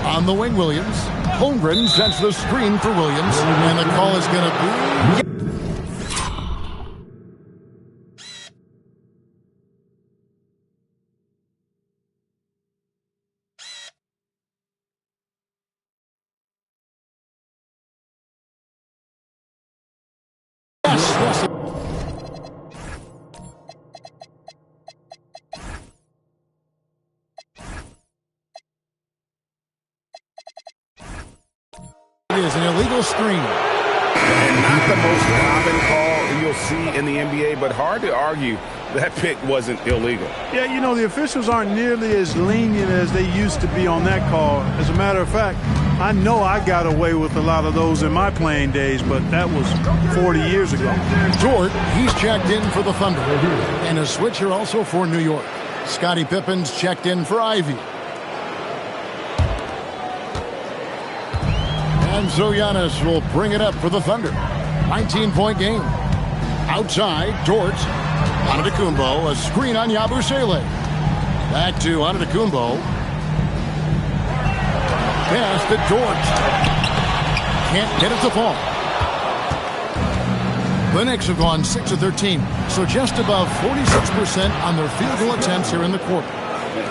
On the wing, Williams. Holmgren sends the screen for Williams, and the call is going to be... Yes. It is an illegal screen. And not the most common call you'll see in the NBA, but hard to argue that pick wasn't illegal. Yeah, you know, the officials aren't nearly as lenient as they used to be on that call. As a matter of fact, I know I got away with a lot of those in my playing days, but that was 40 years ago. Dort, he's checked in for the Thunder. And a switcher also for New York. Scottie Pippen's checked in for Ivy. And so Giannis will bring it up for the Thunder. 19-point game. Outside, Dort. Antetokounmpo, a screen on Yabusele. Back to Antetokounmpo. Pass to Dort. Can't get it to fall. The Knicks have gone 6 of 13, so just above 46% on their field goal attempts here in the quarter.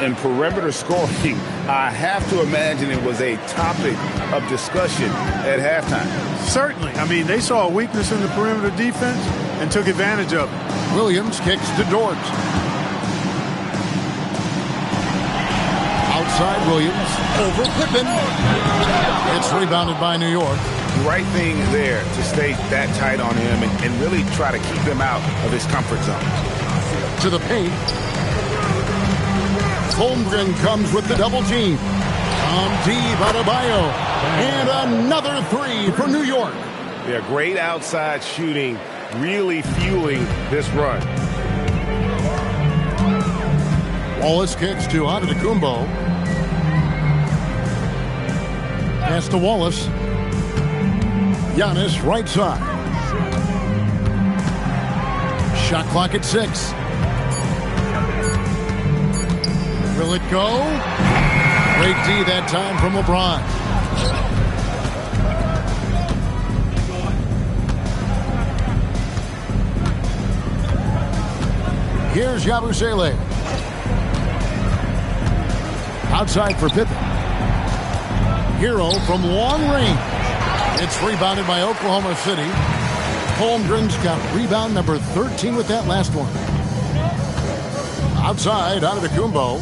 And perimeter scoring, I have to imagine it was a topic of discussion at halftime. Certainly. I mean, they saw a weakness in the perimeter defense and took advantage of it. Williams kicks to Dort. Outside Williams, over Pippen. It's rebounded by New York. Right thing there to stay that tight on him and really try to keep him out of his comfort zone. To the paint. Holmgren comes with the double team. Deep Adebayo. And another three for New York. Yeah, great outside shooting, really fueling this run. Wallace kicks to Antetokounmpo. Pass to Wallace. Giannis right side. Shot clock at 6. Will it go? Great D that time from LeBron. Here's Yabusele. Outside for Pippen. Hero from long range. It's rebounded by Oklahoma City. Holmgren's got rebound number 13 with that last one. Outside, Antetokounmpo.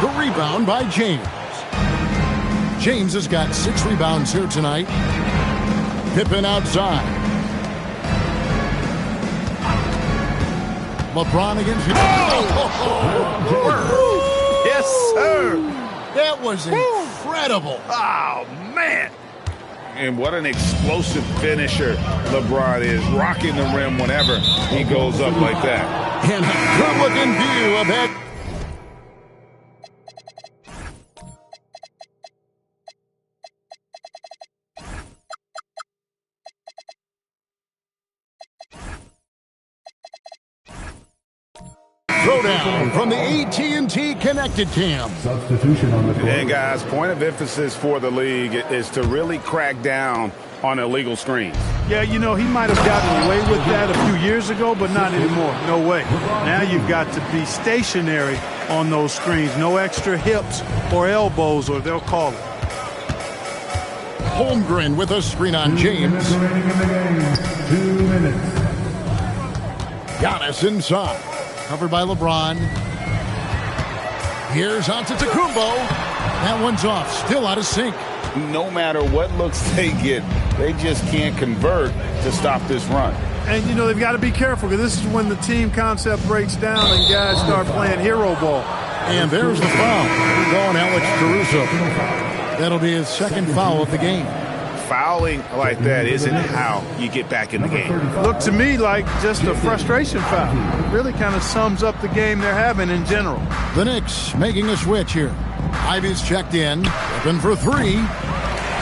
The rebound by James. James has got 6 rebounds here tonight. Pippen outside. LeBron against him. Yes, sir. That was incredible. Oh, man. And what an explosive finisher LeBron is, rocking the rim whenever he goes up like that. And a good-looking view of that. Throwdown from the AT&T Connected Cam. Substitution on the court. And guys, point of emphasis for the league is to really crack down on illegal screens. Yeah, you know, he might have gotten away with that a few years ago, but not anymore. No way. Now you've got to be stationary on those screens. No extra hips or elbows, or they'll call it. Holmgren with a screen on James. 2 minutes remaining in the game. 2 minutes. Giannis inside. Covered by LeBron. Here's Antetokounmpo. That one's off. Still out of sync. No matter what looks they get, they just can't convert to stop this run. And, you know, they've got to be careful because this is when the team concept breaks down and guys start playing hero ball. And there's the foul. Going Alex Caruso. That'll be his second foul of the game. Fouling like that isn't how you get back in the game. Looked to me like just a frustration foul. It really kind of sums up the game they're having in general. The Knicks making a switch here. Ivy's checked in. Looking for three.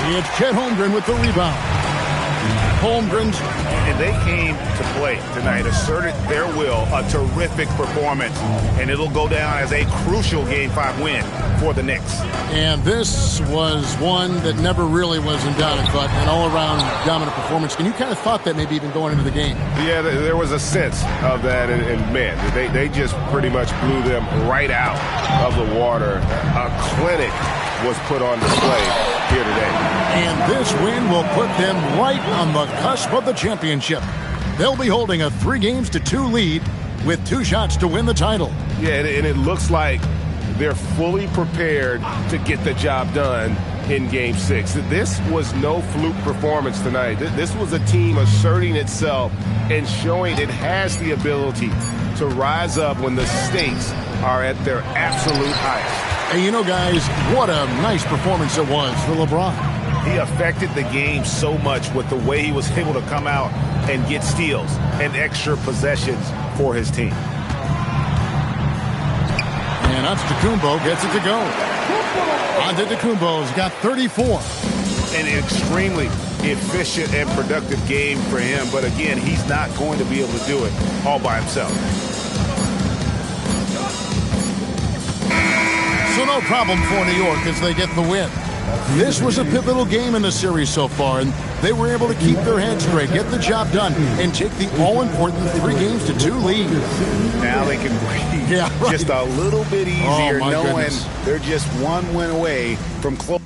It's Chet Holmgren with the rebound. Holmgren's. And they came to play tonight, asserted their will, a terrific performance, and it'll go down as a crucial Game 5 win for the Knicks. And this was one that never really was in doubt, but an all-around dominant performance. And you kind of thought that maybe even going into the game. Yeah, there was a sense of that, and man, they just pretty much blew them right out of the water. A clinic was put on display here today. And this win will put them right on the cusp of the championship. They'll be holding a 3-2 lead with 2 shots to win the title. Yeah, and it looks like they're fully prepared to get the job done in Game 6. This was no fluke performance tonight. This was a team asserting itself and showing it has the ability to rise up when the stakes are at their absolute highest. And you know, guys, what a nice performance it was for LeBron. He affected the game so much with the way he was able to come out and get steals and extra possessions for his team. And Antetokounmpo gets it to go. Antetokounmpo's got 34. An extremely efficient and productive game for him, but again, he's not going to be able to do it all by himself. So no problem for New York as they get the win. This was a pivotal game in the series so far, and they were able to keep their heads straight, get the job done, and take the all-important 3-2 lead. Now they can breathe just a little bit easier knowing they're just one win away from close.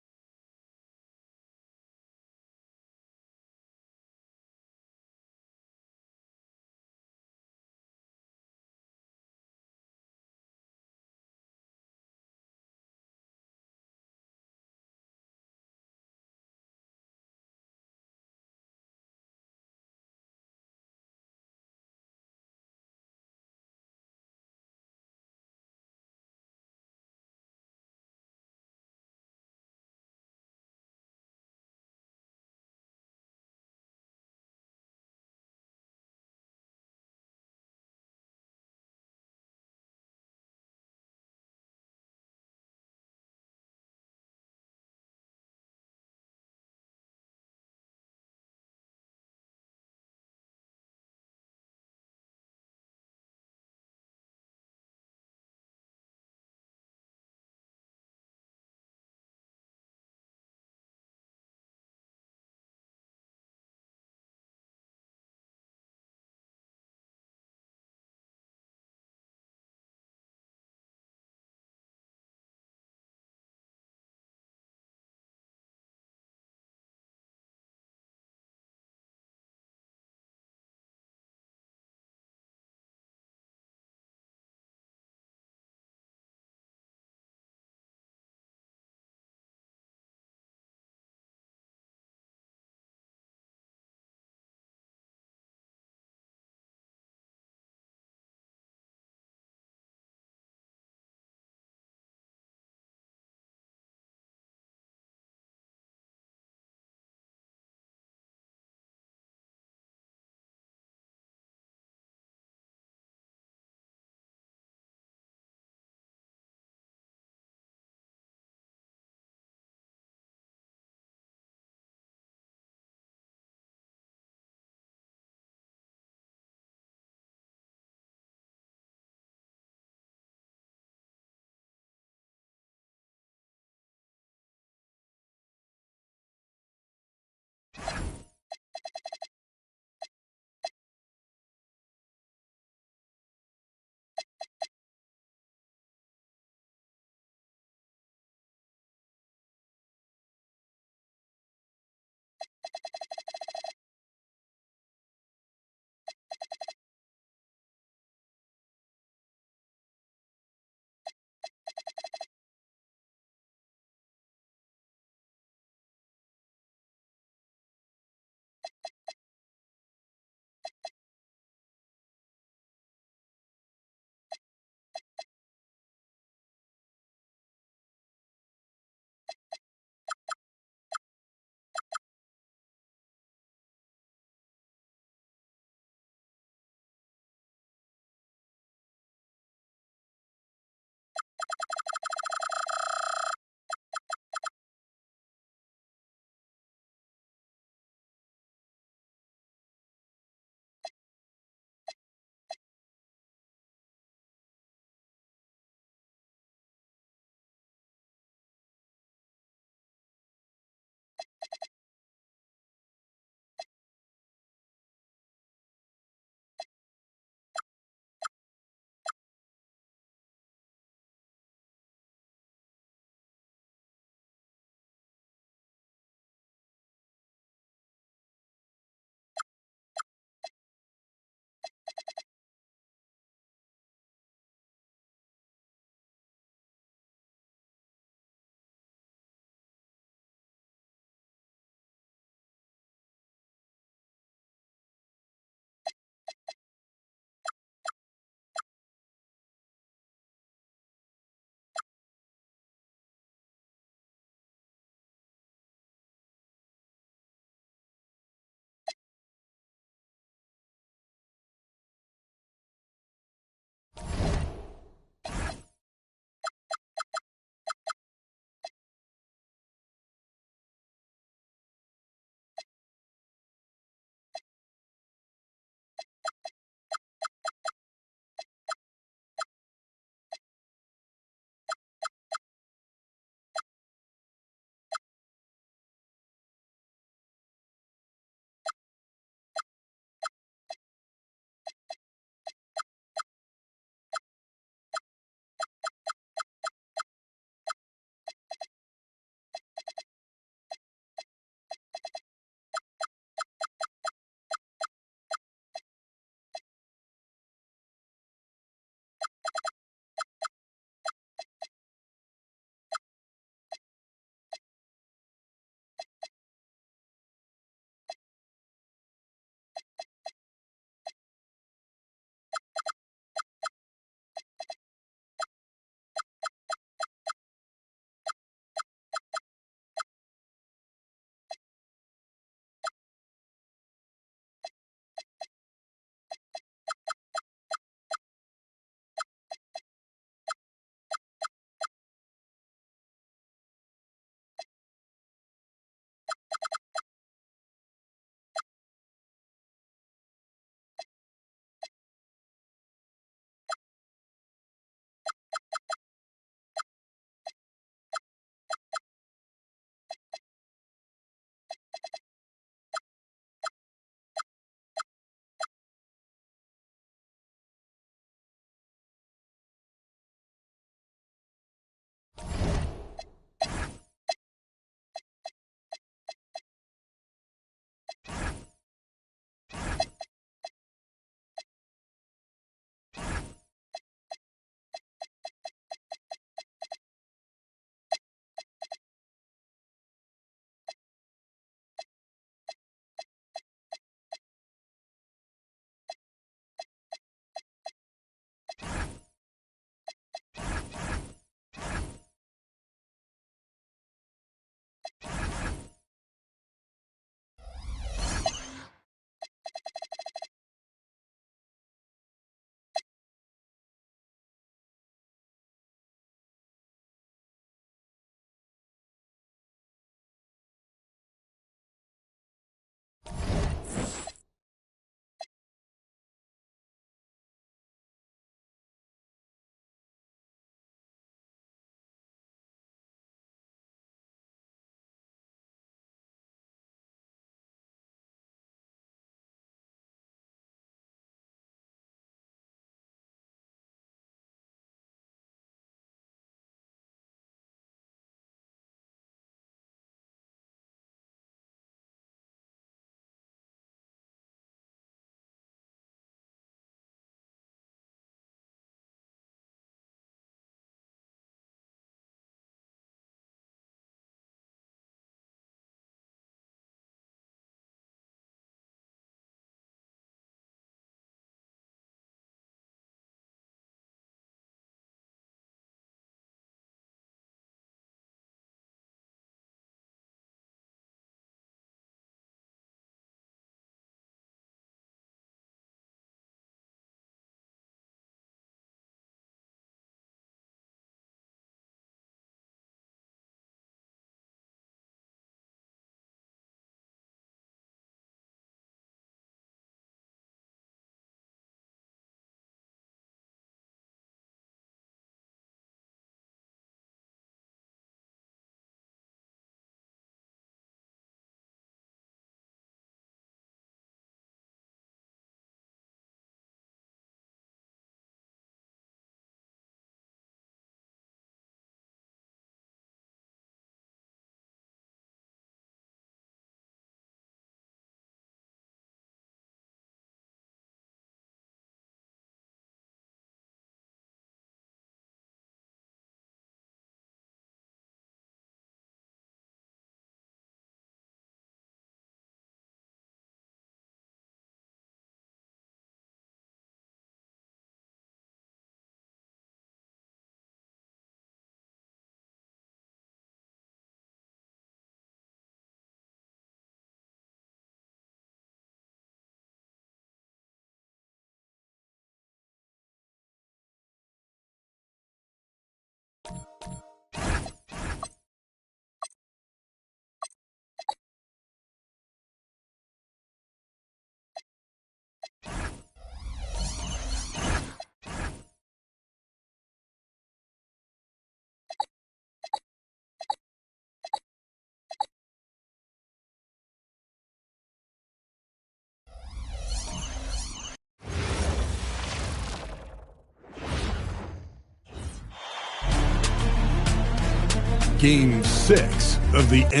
Game 6 of the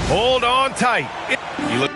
Hold on tight. You look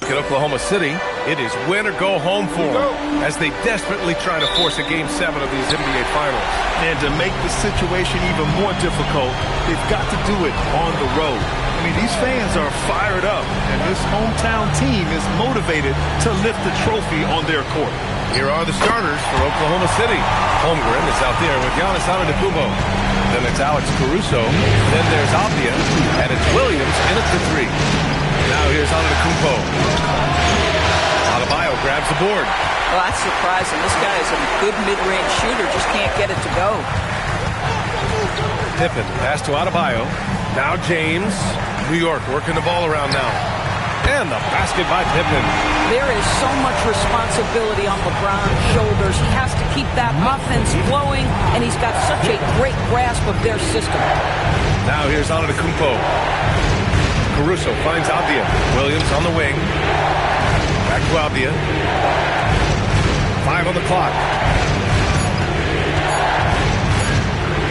At Oklahoma City, it is win or go home for them as they desperately try to force a Game 7 of these NBA Finals. And to make the situation even more difficult, they've got to do it on the road. I mean, these fans are fired up, and this hometown team is motivated to lift the trophy on their court. Here are the starters for Oklahoma City. Holmgren is out there with Giannis Antetokounmpo. Then it's Alex Caruso. Then there's Avdia, and it's Williams in at the 3. Now here's Antetokounmpo. Adebayo grabs the board. Well, that's surprising. This guy is a good mid-range shooter, just can't get it to go. Pippen, pass to Adebayo. Now James. New York working the ball around now. And the basket by Pippen. There is so much responsibility on LeBron's shoulders. He has to keep that offense flowing, and he's got such a great grasp of their system. Now here's Antetokounmpo. Caruso finds Avdia. Williams on the wing. Back to Avdia. 5 on the clock.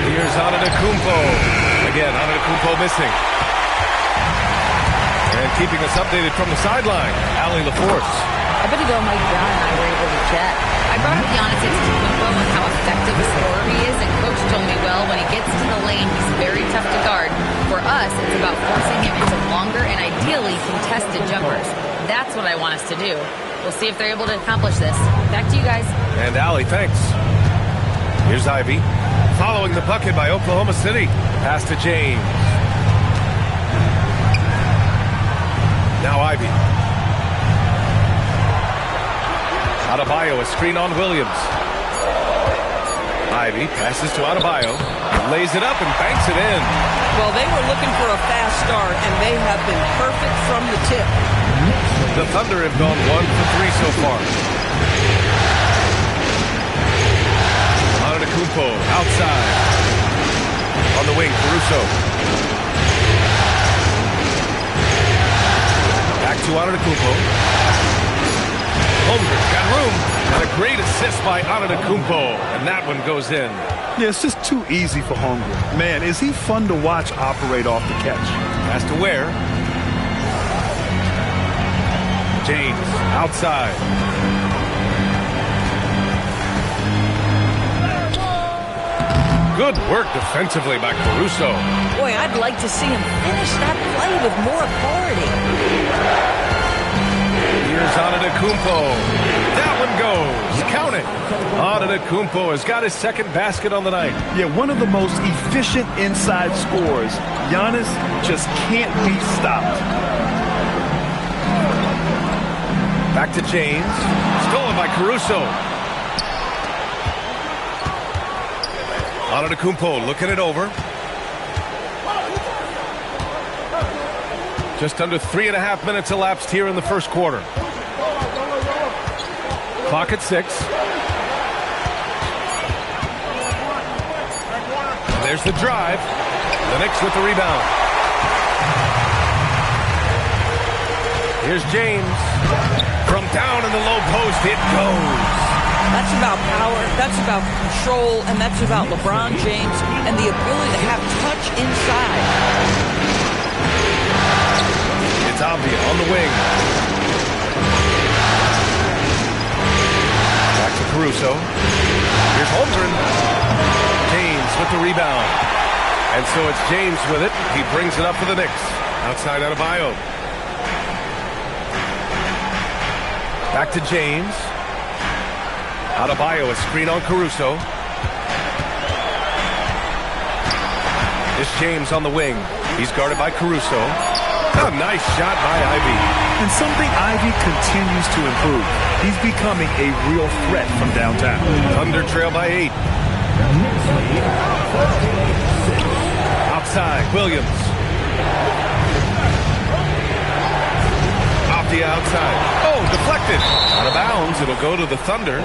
Here's Antetokounmpo. Again, Antetokounmpo missing. And keeping us updated from the sideline, Allie LaForce. A bit ago, Mike Brown and I were able to chat. I brought up Giannis Antetokounmpo and how effective a scorer he is, and Coach told me, well, when he gets to the lane, he's very tough to guard. For us, it's about forcing him into longer and ideally contested jumpers. That's what I want us to do. We'll see if they're able to accomplish this. Back to you guys. And Allie, thanks. Here's Ivy. Following the bucket by Oklahoma City. Pass to James. Now Ivy. Adebayo, a screen on Williams. Ivy passes to Adebayo, lays it up and banks it in. Well, they were looking for a fast start, and they have been perfect from the tip. The Thunder have gone 1 for 3 so far. Antetokounmpo outside. On the wing, Caruso. Back to Antetokounmpo. Holmgren got room. And a great assist by Antetokounmpo. And that one goes in. Yeah, it's just too easy for Holmgren. Man, is he fun to watch operate off the catch. Has to Ware. James outside. Good work defensively by Caruso. Boy, I'd like to see him finish that play with more authority. Here's Antetokounmpo. That one goes. Count it. Antetokounmpo has got his second basket on the night. Yeah, one of the most efficient inside scorers. Giannis just can't be stopped. Back to James. Stolen by Caruso. Antetokounmpo looking it over. Just under 3.5 minutes elapsed here in the first quarter. Clock at 6. There's the drive. The Knicks with the rebound. Here's James. From down in the low post, it goes. That's about power, that's about control, and that's about LeBron James and the ability to have touch inside. It's Avdia on the wing. Back to Caruso. Here's Holmgren. James with the rebound. And so it's James with it. He brings it up for the Knicks. Outside Adebayo. Back to James. Adebayo, a screen on Caruso. It's James on the wing. He's guarded by Caruso. A nice shot by Ivy. And something Ivy continues to improve. He's becoming a real threat from downtown. Thunder trail by 8. Outside, Williams. Avdia outside. Oh, deflected. Out of bounds. It'll go to the Thunder.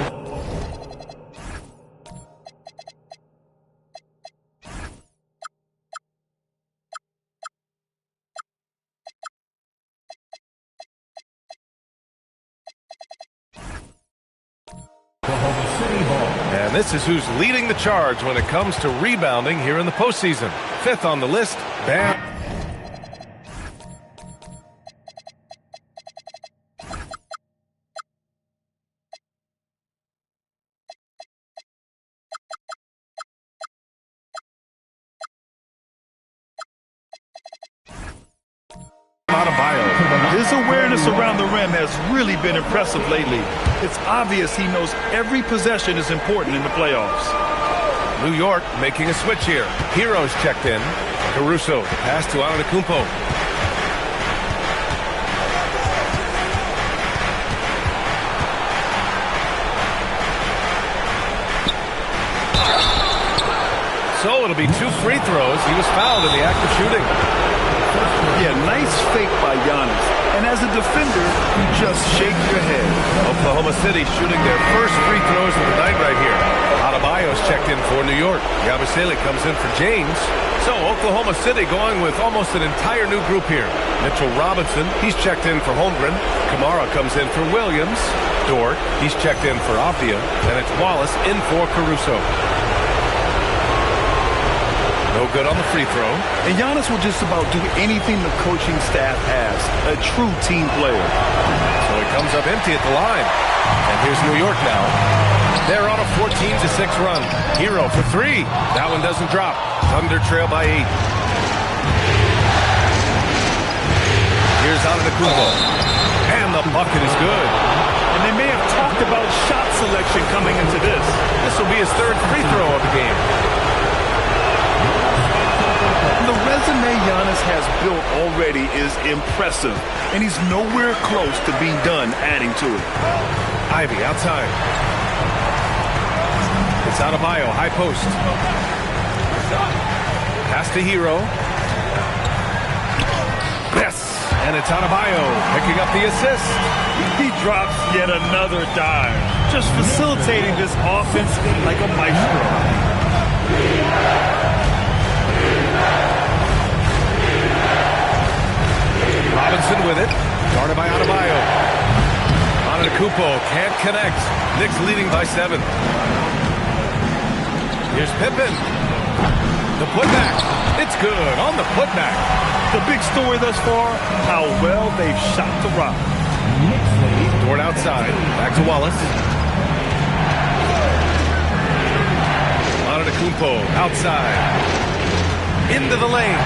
And this is who's leading the charge when it comes to rebounding here in the postseason. 5th on the list, Bam. His awareness around the rim has really been impressive lately. It's obvious he knows every possession is important in the playoffs. New York making a switch here. Heroes checked in. Caruso, pass to Antetokounmpo. So it'll be 2 free throws. He was fouled in the act of shooting. Yeah, nice fake by Giannis. And as a defender, you just shake your head. Oklahoma City shooting their first free throws of the night right here. Adebayo's checked in for New York. Yabusele comes in for James. So Oklahoma City going with almost an entire new group here. Mitchell Robinson, he's checked in for Holmgren. Kamara comes in for Williams. Dort, he's checked in for Avdia. And it's Wallace in for Caruso. No good on the free throw. And Giannis will just about do anything the coaching staff asks. A true team player. So he comes up empty at the line. And here's New York now. They're on a 14-6 run. Hero for 3. That one doesn't drop. Thunder trail by 8. Here's Antetokounmpo. And the bucket is good. And they may have talked about shot selection coming into this. This will be his 3rd free throw of the game. The resume Giannis has built already is impressive, and he's nowhere close to being done adding to it. Ivy outside. It's Adebayo, high post. Pass to Hero. Yes, and it's Adebayo picking up the assist. He drops yet another dive, just facilitating this offense like a maestro. Robinson with it. Guarded by Adebayo. Antetokounmpo can't connect. Knicks leading by 7. Here's Pippen. The putback. It's good on the putback. The big story thus far, how well they've shot the rock. Dort outside. Back to Wallace. Antetokounmpo outside. Into the lane.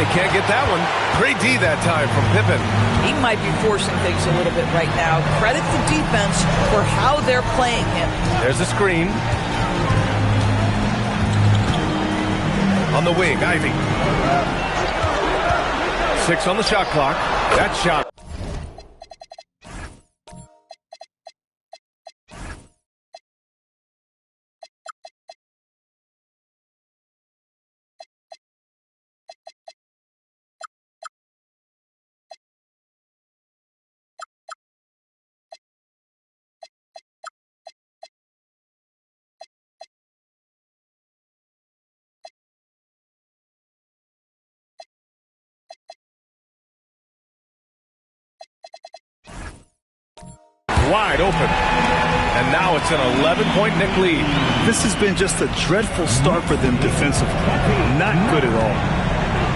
He can't get that one. Great D that time from Pippen. He might be forcing things a little bit right now. Credit the defense for how they're playing him. There's a screen. On the wing, Ivy. 6 on the shot clock. That shot. Wide open. And now it's an 11-point Knick lead. This has been just a dreadful start for them defensively. Not good at all.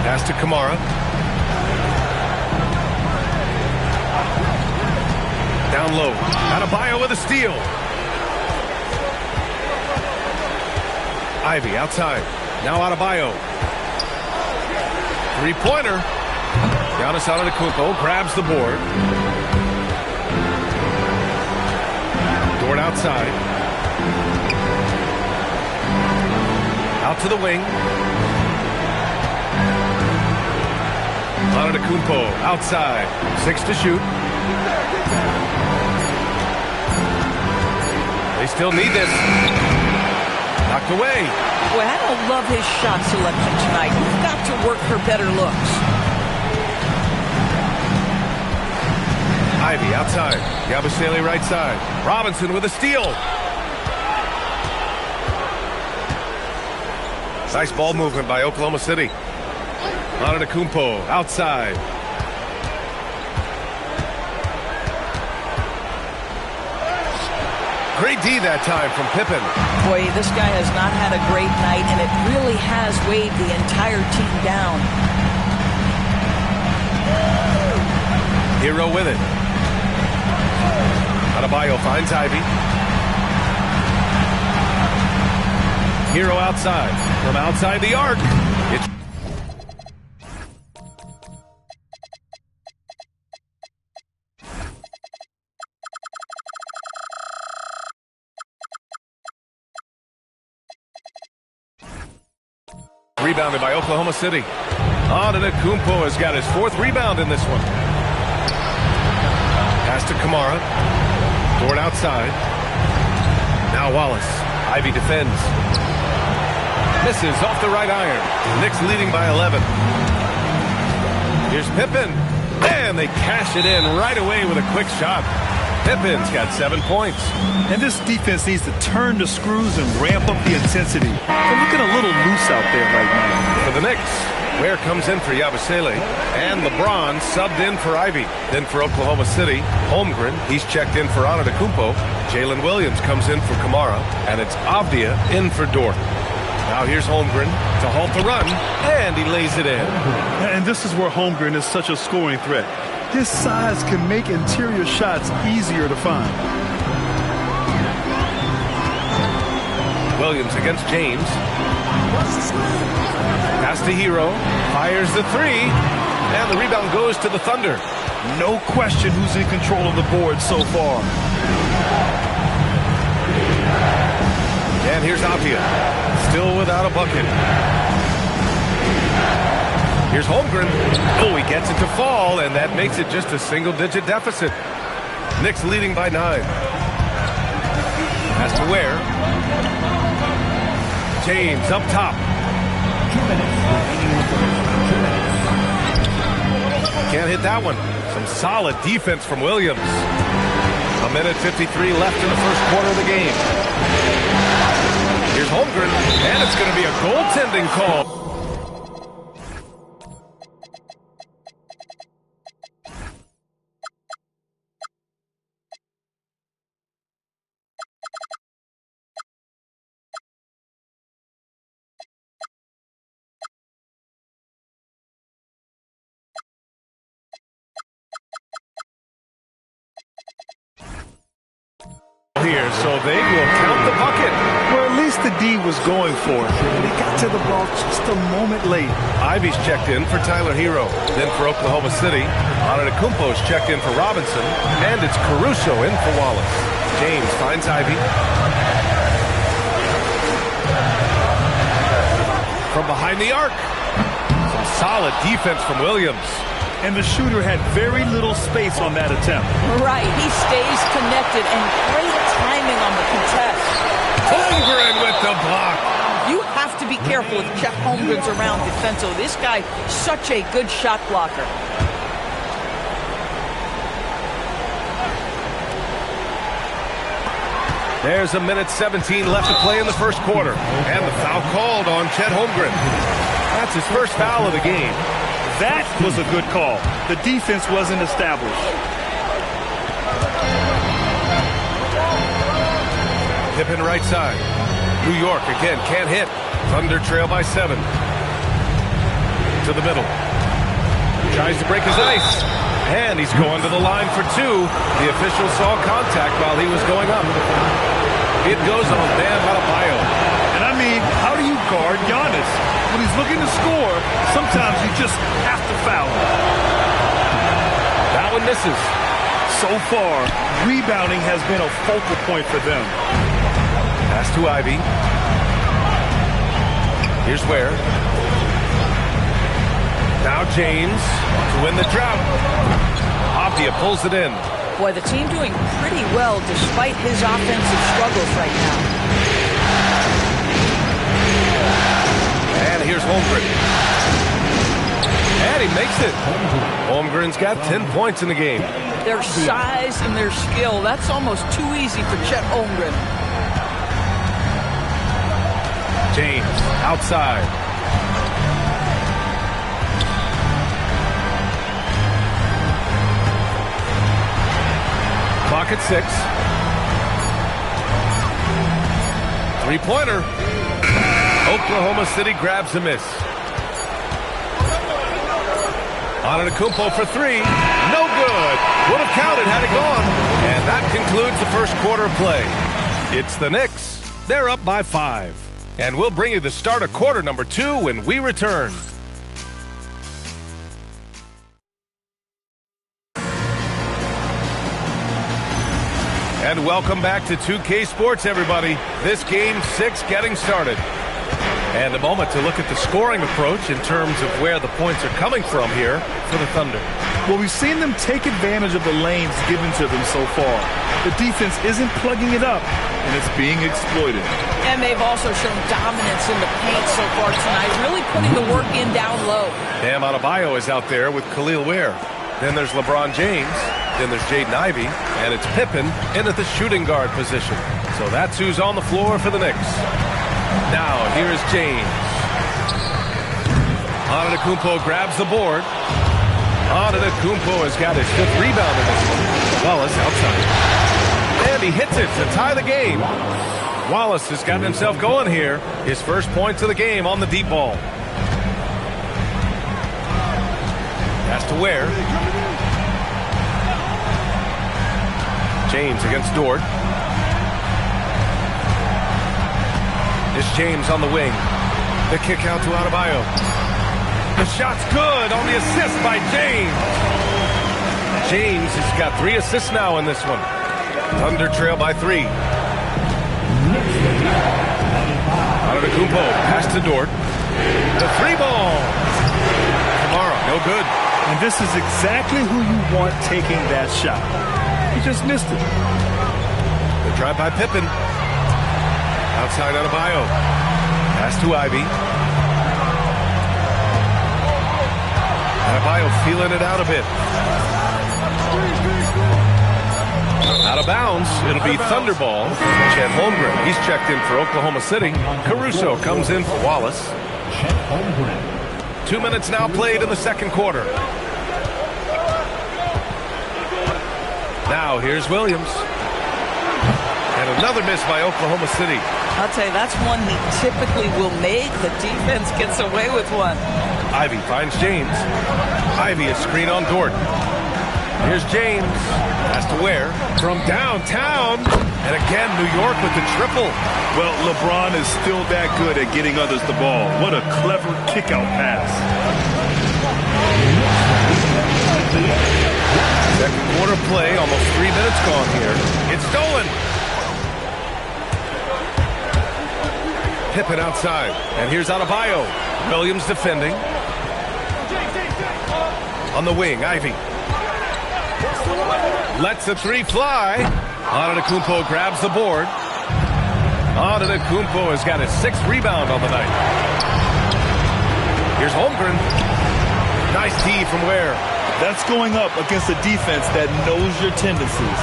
Pass to Kamara. Down low. Adebayo with a steal. Ivy outside. Now Adebayo. 3-pointer. Giannis Antetokounmpo grabs the board. Dort outside. Out to the wing. Antetokounmpo outside. 6 to shoot. They still need this. Knocked away. Boy, I don't love his shot selection tonight. He's got to work for better looks. Ivy outside. Yabusele right side. Robinson with a steal. Nice ball movement by Oklahoma City. Antetokounmpo outside. Great D that time from Pippen. Boy, this guy has not had a great night, and it really has weighed the entire team down. Hero with it. Adebayo finds Ivy. Hero outside. From outside the arc. It's rebounded by Oklahoma City. Antetokounmpo has got his 4th rebound in this one. Pass to Kamara. Dort outside. Now Wallace. Ivy defends. Misses off the right iron. Knicks leading by 11. Here's Pippen. And they cash it in right away with a quick shot. Pippen's got 7 points. And this defense needs to turn the screws and ramp up the intensity. They're looking a little loose out there right now. For the Knicks, Ware comes in for Yabusele. And LeBron subbed in for Ivy. Then for Oklahoma City, Holmgren. He's checked in for Antetokounmpo. Jalen Williams comes in for Kamara. And it's Avdia in for Dort. Now here's Holmgren to halt the run. And he lays it in. And this is where Holmgren is such a scoring threat. His size can make interior shots easier to find. Williams against James. Pass to Hero. Fires the 3. And the rebound goes to the Thunder. No question who's in control of the board so far. And here's Avdia. Still without a bucket. Here's Holmgren. Oh, he gets it to fall, and that makes it just a single-digit deficit. Knicks leading by 9. Pass to Ware. James up top. 2 minutes. Can't hit that one. Some solid defense from Williams. 1:53 left in the first quarter of the game. Here's Holmgren, and it's going to be a goaltending call. Here, so they will count the bucket. Well, at least the D was going for it. They got to the ball just a moment late. Ivy's checked in for Tyler Hero. Then for Oklahoma City, Antetokounmpo's checked in for Robinson. And it's Caruso in for Wallace. James finds Ivy. From behind the arc. Some solid defense from Williams. And the shooter had very little space on that attempt. Right, he stays connected and great timing on the contest. Holmgren with the block. You have to be careful if Chet Holmgren's around defensively. This guy, such a good shot blocker. There's 1:17 left to play in the first quarter. And the foul called on Chet Holmgren. That's his first foul of the game. That was a good call. The defense wasn't established. Pippen right side. New York again can't hit. Thunder trail by 7. To the middle. Tries to break his ice. And he's going to the line for 2. The official saw contact while he was going up. It goes on Bam Adebayo. And I mean, how do you guard Giannis? When he's looking to score, sometimes you just have to foul him. That one misses. So far, rebounding has been a focal point for them. Pass to Ivy. Here's Ware. Now James to win the drought. Avdia pulls it in. Boy, the team doing pretty well despite his offensive struggles right now. And here's Holmgren. And he makes it. Holmgren's got 10 points in the game. Their size and their skill, that's almost too easy for Chet Holmgren. James outside. Clock at 6. 3-pointer. Oklahoma City grabs a miss. Antetokounmpo for 3. No good. Would have counted had it gone. And that concludes the first quarter of play. It's the Knicks. They're up by 5. And we'll bring you the start of quarter number 2 when we return. And welcome back to 2K Sports, everybody. This game 6 getting started. And a moment to look at the scoring approach in terms of where the points are coming from here for the Thunder. Well, we've seen them take advantage of the lanes given to them so far. The defense isn't plugging it up, and it's being exploited. And they've also shown dominance in the paint so far tonight, really putting the work in down low. Bam Adebayo is out there with Khalil Ware. Then there's LeBron James. Then there's Jaden Ivey. And it's Pippen in at the shooting guard position. So that's who's on the floor for the Knicks. Now, here's James. Antetokounmpo grabs the board. Antetokounmpo has got his 5th rebound in this one. Wallace outside. And he hits it to tie the game. Wallace has gotten himself going here. His first points of the game on the deep ball. Pass to Ware. James against Dort. It's James on the wing. The kick out to Adebayo. The shot's good on the assist by James. James has got 3 assists now in this one. Thunder trail by 3. Antetokounmpo pass to Dort. The 3-ball. Tomorrow, no good. And this is exactly who you want taking that shot. He just missed it. The drive by Pippen. Outside Adebayo. Pass to Ivey. Adebayo feeling it out a bit. Out of bounds. It'll be Thunderball. Chet Holmgren. He's checked in for Oklahoma City. Caruso comes in for Wallace. Chet Holmgren. 2 minutes now played in the second quarter. Now here's Williams. And another miss by Oklahoma City. I'll tell you, that's one he typically will make. The defense gets away with one. Ivey finds James. Ivey is screen on Dort. Here's James. Pass to Ware. From downtown. And again, New York with the triple. Well, LeBron is still that good at getting others the ball. What a clever kick-out pass. Second quarter play, almost 3 minutes gone here. It's stolen. Pippen outside. And here's Adebayo. Williams defending. On the wing, Ivey. Lets the 3 fly. Antetokounmpo grabs the board. Antetokounmpo has got his 6th rebound on the night. Here's Holmgren. Nice D from Ware. That's going up against a defense that knows your tendencies.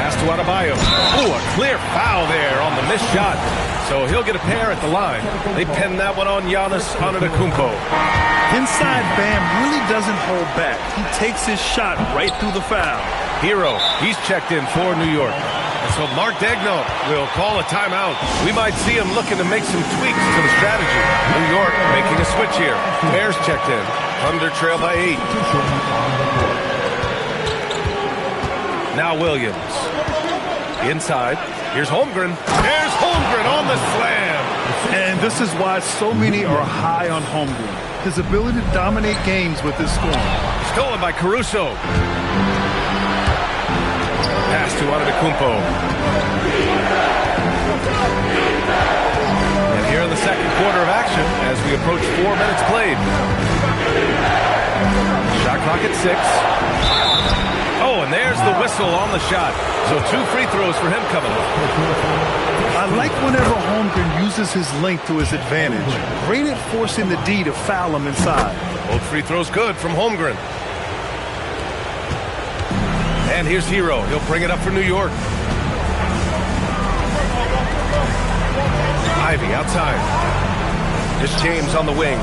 Pass to Adebayo. Ooh, a clear foul there on the missed shot. So he'll get a pair at the line. They pin that one on Giannis Antetokounmpo. Inside, Bam really doesn't hold back. He takes his shot right through the foul. Hero, he's checked in for New York. And so Mark Daigneault will call a timeout. We might see him looking to make some tweaks to the strategy. New York making a switch here. Bears checked in. Thunder trail by 8. Now Williams. Inside. Here's Holmgren. There's Holmgren on the slam. And this is why so many are high on Holmgren. His ability to dominate games with his scoring. Stolen by Caruso. Pass to Antetokounmpo. And here in the second quarter of action as we approach 4 minutes played. Shot clock at 6. Oh, and there's the whistle on the shot. So 2 free throws for him coming up. I like whenever Holmgren uses his length to his advantage. Great at forcing the D to foul him inside. Both free throws good from Holmgren. And here's Hero. He'll bring it up for New York. Ivey outside. Just James on the wing.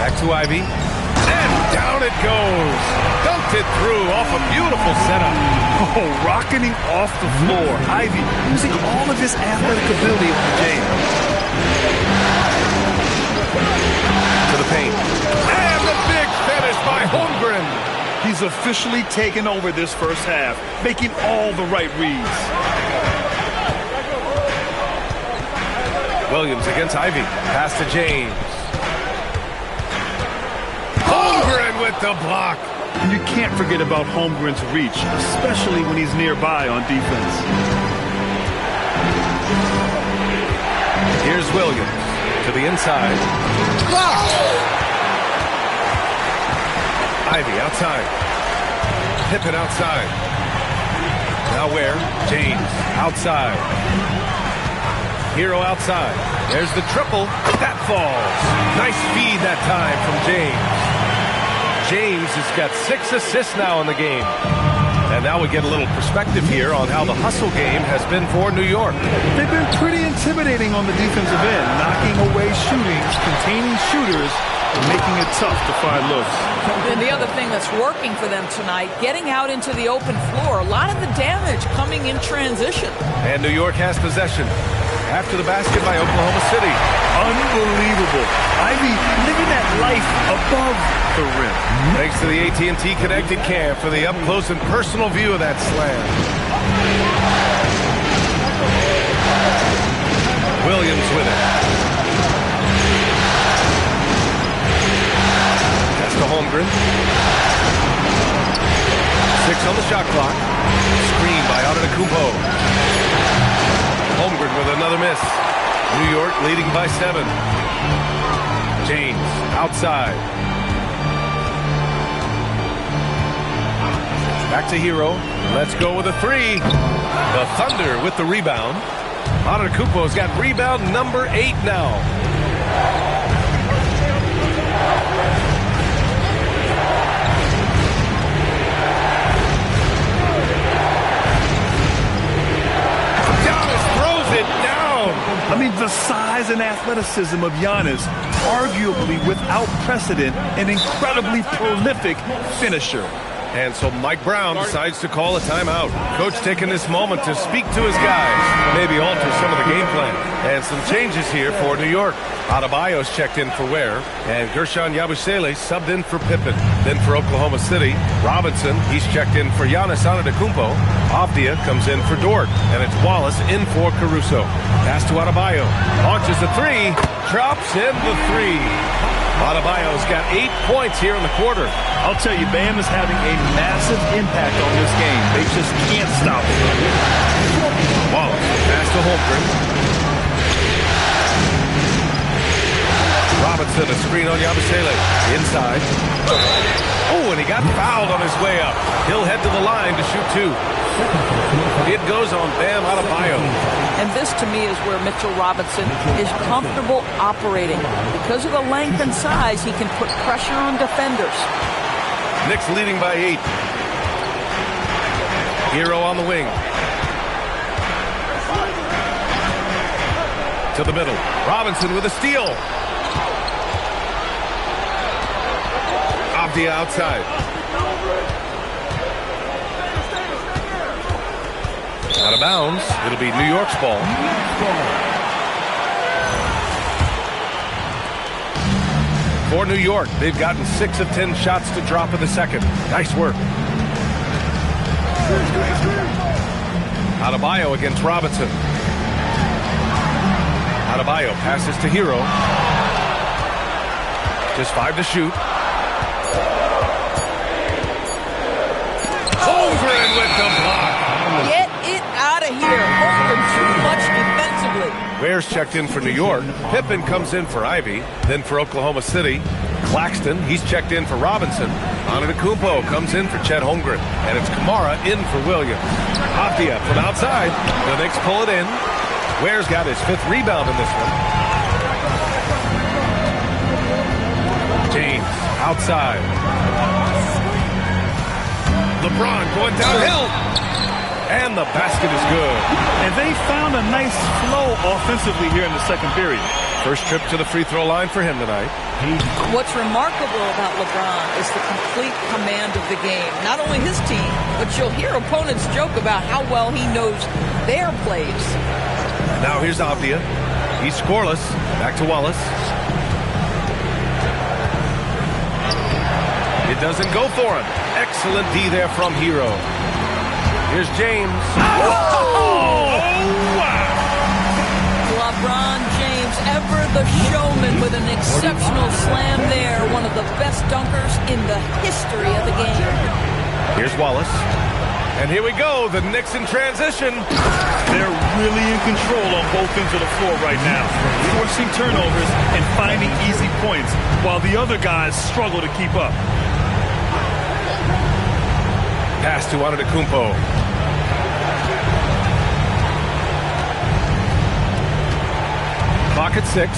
Back to Ivey. And down it goes. Dunked it through off a beautiful setup. Oh, rocketing off the floor. Ivey using all of his athletic ability on James. To the paint. And the big finish by Holmgren. He's officially taken over this first half, making all the right reads. Williams against Ivey. Pass to James. Holmgren with the block. And you can't forget about Holmgren's reach, especially when he's nearby on defense. Here's Williams. To the inside. Ivy outside. Pippen outside. Now where? James outside. Hero outside. There's the triple. That falls. Nice feed that time from James. James has got 6 assists now in the game. And now we get a little perspective here on how the hustle game has been for New York. They've been pretty intimidating on the defensive end, knocking away shootings, containing shooters, and making it tough to find looks. And the other thing that's working for them tonight, getting out into the open floor. A lot of the damage coming in transition. And New York has possession. After the basket by Oklahoma City. Unbelievable. Ivy living that life above the rim. Thanks to the AT&T Connected Cam for the up-close and personal view of that slam. Williams with it. That's to Holmgren. 6 on the shot clock. Screen by Antetokounmpo. Holmgren with another miss. New York leading by 7. James outside. Back to Hero. Let's go with a 3. The Thunder with the rebound. Antetokounmpo's got rebound number 8 now. I mean, the size and athleticism of Giannis, arguably without precedent, an incredibly prolific finisher. And so Mike Brown decides to call a timeout. Coach taking this moment to speak to his guys, maybe alter some of the game plan. And some changes here for New York. Adebayo's checked in for Ware, and Gershon Yabusele subbed in for Pippen. Then for Oklahoma City, Robinson, he's checked in for Giannis Antetokounmpo. Avdia comes in for Dort, and it's Wallace in for Caruso. Pass to Adebayo, launches the 3, drops in the 3. Adebayo's got 8 points here in the quarter. I'll tell you, Bam is having a massive impact on this game. They just can't stop it. Wallace, pass to Holmgren. Robinson, a screen on Yabusele. Inside. Oh, and he got fouled on his way up. He'll head to the line to shoot 2. It goes on Bam Adebayo. And this, to me, is where Mitchell Robinson is comfortable operating. Because of the length and size, he can put pressure on defenders. Knicks leading by 8. Hero on the wing. To the middle. Robinson with a steal. Avdia outside. Out of bounds. It'll be New York's ball. For New York, they've gotten 6 of 10 shots to drop in the second. Nice work. Adebayo against Robinson. Adebayo passes to Hero. Just 5 to shoot. Holmgren with the block. Get it out of here. Holmgren too much defensively. Ware's checked in for New York. Pippen comes in for Ivy. Then for Oklahoma City, Claxton, he's checked in for Robinson. Antetokounmpo comes in for Chet Holmgren. And it's Kamara in for Williams. Avdia from outside. The Knicks pull it in. Ware's got his 5th rebound in this one. James outside. LeBron going downhill. And the basket is good. And they found a nice flow offensively here in the second period. First trip to the free throw line for him tonight. What's remarkable about LeBron is the complete command of the game. Not only his team, but you'll hear opponents joke about how well he knows their plays. Now here's Avdia. He's scoreless. Back to Wallace. It doesn't go for him. Excellent D there from Hero. Here's James. Oh! Wow! LeBron James, ever the showman with an exceptional slam there. One of the best dunkers in the history of the game. Here's Wallace. And here we go, the Knicks in transition. They're really in control on both ends of the floor right now, forcing turnovers and finding easy points, while the other guys struggle to keep up. Pass to Antetokounmpo. Clock at 6.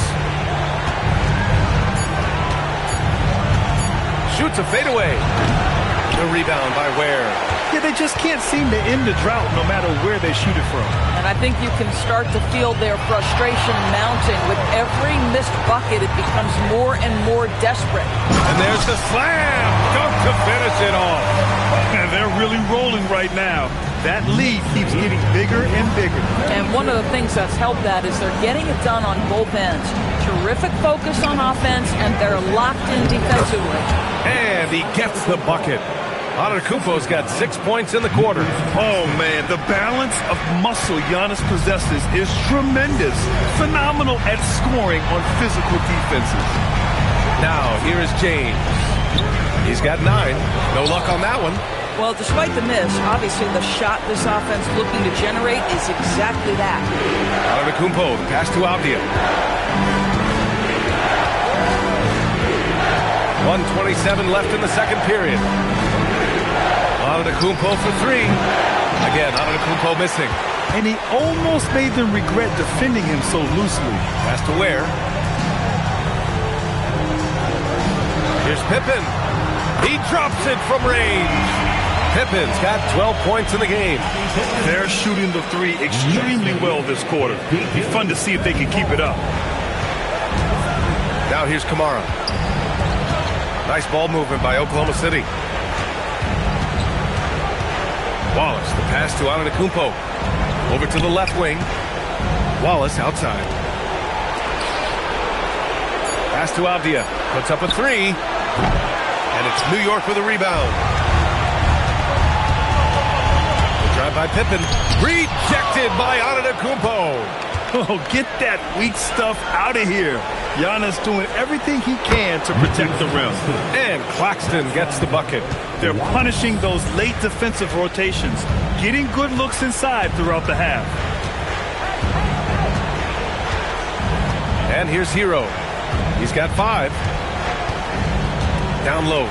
Shoots a fadeaway. The rebound by Ware. Yeah, they just can't seem to end the drought no matter where they shoot it from. And I think you can start to feel their frustration mounting. With every missed bucket, it becomes more and more desperate. And there's the slam. Dunk to finish it off. And they're really rolling right now. That lead keeps getting bigger and bigger. And one of the things that's helped that is they're getting it done on both ends. Terrific focus on offense, and they're locked in defensively. And he gets the bucket. Antetokounmpo's got 6 points in the quarter. Oh, man, the balance of muscle Giannis possesses is tremendous. Phenomenal at scoring on physical defenses. Now, here is James. He's got 9. No luck on that one. Well, despite the miss, obviously the shot this offense looking to generate is exactly that. Antetokounmpo, the pass to Avdia. 1:27 left in the second period. Antetokounmpo for 3. Again, Antetokounmpo missing. And he almost made them regret defending him so loosely. Pass to Ware. Here's Pippen. He drops it from range. Pippen's got 12 points in the game. They're shooting the 3 extremely well this quarter. Be fun to see if they can keep it up. Now here's Kamara. Nice ball movement by Oklahoma City. Wallace, the pass to Antetokounmpo. Over to the left wing. Wallace outside. Pass to Avdia. Puts up a 3. And it's New York with a rebound. The drive by Pippen. Rejected by Antetokounmpo. Oh, get that weak stuff out of here. Giannis doing everything he can to protect the rim. And Claxton gets the bucket. They're punishing those late defensive rotations, getting good looks inside throughout the half. And here's Hero. He's got 5. Down low.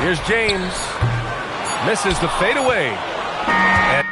Here's James. Misses the fadeaway. And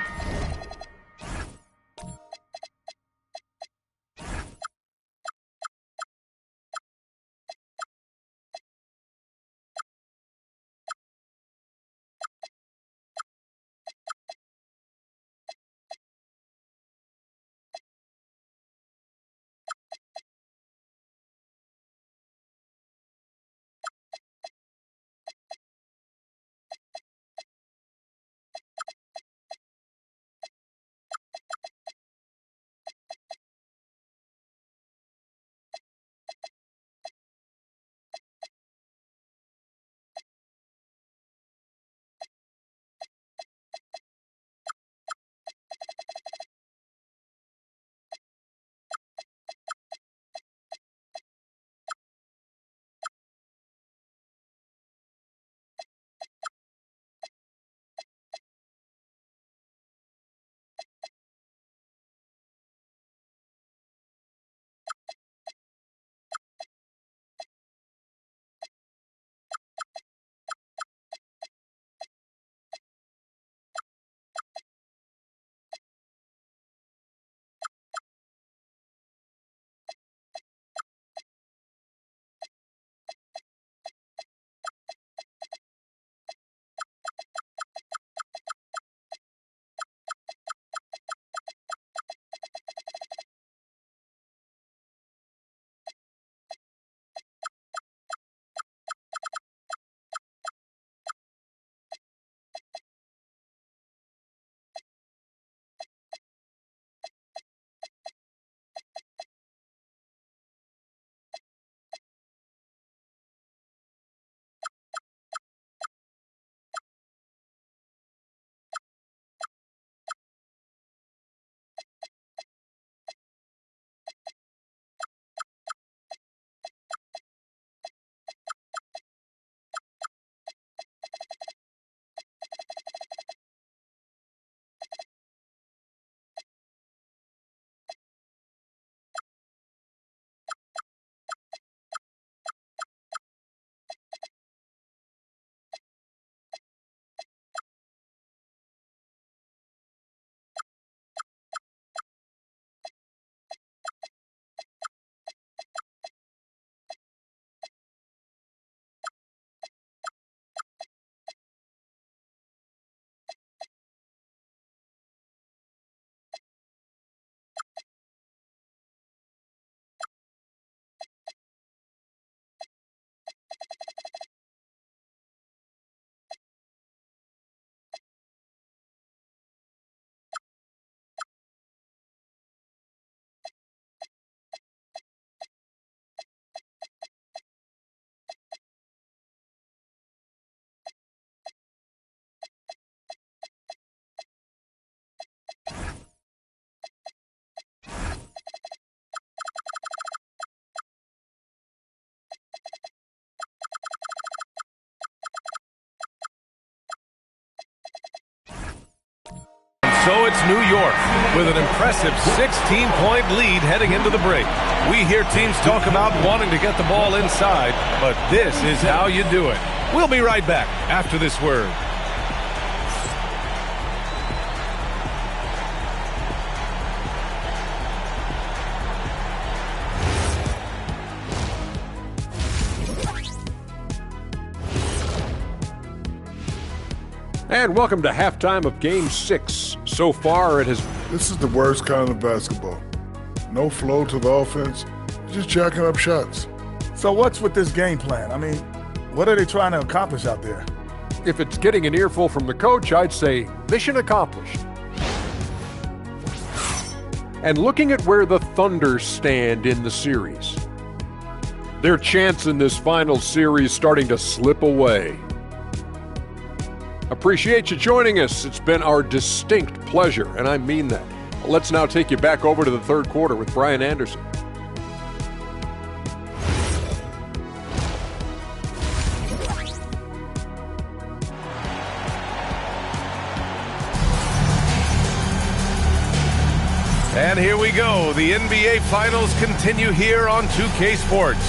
So it's New York with an impressive 16-point lead heading into the break. We hear teams talk about wanting to get the ball inside, but this is how you do it. We'll be right back after this word. And welcome to halftime of Game 6. So far, it has... This is the worst kind of basketball. No flow to the offense, just jacking up shots. So what's with this game plan? I mean, what are they trying to accomplish out there? If it's getting an earful from the coach, I'd say mission accomplished. And looking at where the Thunder stand in the series, their chance in this final series starting to slip away. Appreciate you joining us. It's been our distinct pleasure, and I mean that. Let's now take you back over to the third quarter with Brian Anderson. And here we go. The NBA Finals continue here on 2K Sports.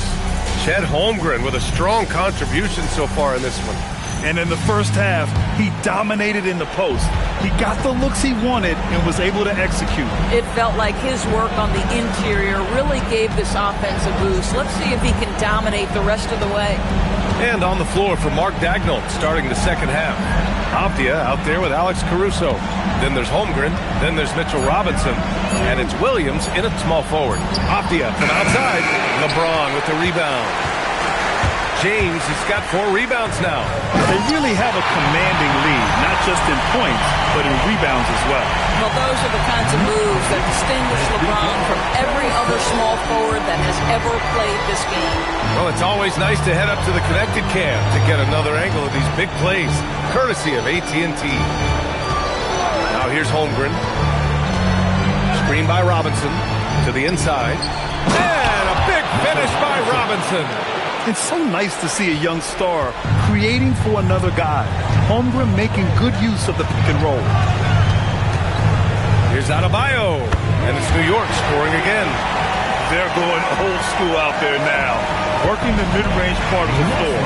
Chet Holmgren with a strong contribution so far in this one. And in the first half, he dominated in the post. He got the looks he wanted and was able to execute. It felt like his work on the interior really gave this offense a boost. Let's see if he can dominate the rest of the way. And on the floor for Mark Daigneault starting the second half. Avdia out there with Alex Caruso. Then there's Holmgren. Then there's Mitchell Robinson. And it's Williams in at small forward. Avdia from outside. LeBron with the rebound. James has got 4 rebounds now. They really have a commanding lead, not just in points, but in rebounds as well. Well, those are the kinds of moves that distinguish LeBron from every other small forward that has ever played this game. Well, it's always nice to head up to the connected cam to get another angle of these big plays, courtesy of AT&T. Now here's Holmgren. Screen by Robinson to the inside. And a big finish by Robinson. It's so nice to see a young star creating for another guy. Holmgren making good use of the pick and roll. Here's Adebayo, and it's New York scoring again. They're going old school out there now, working the mid-range part of the floor.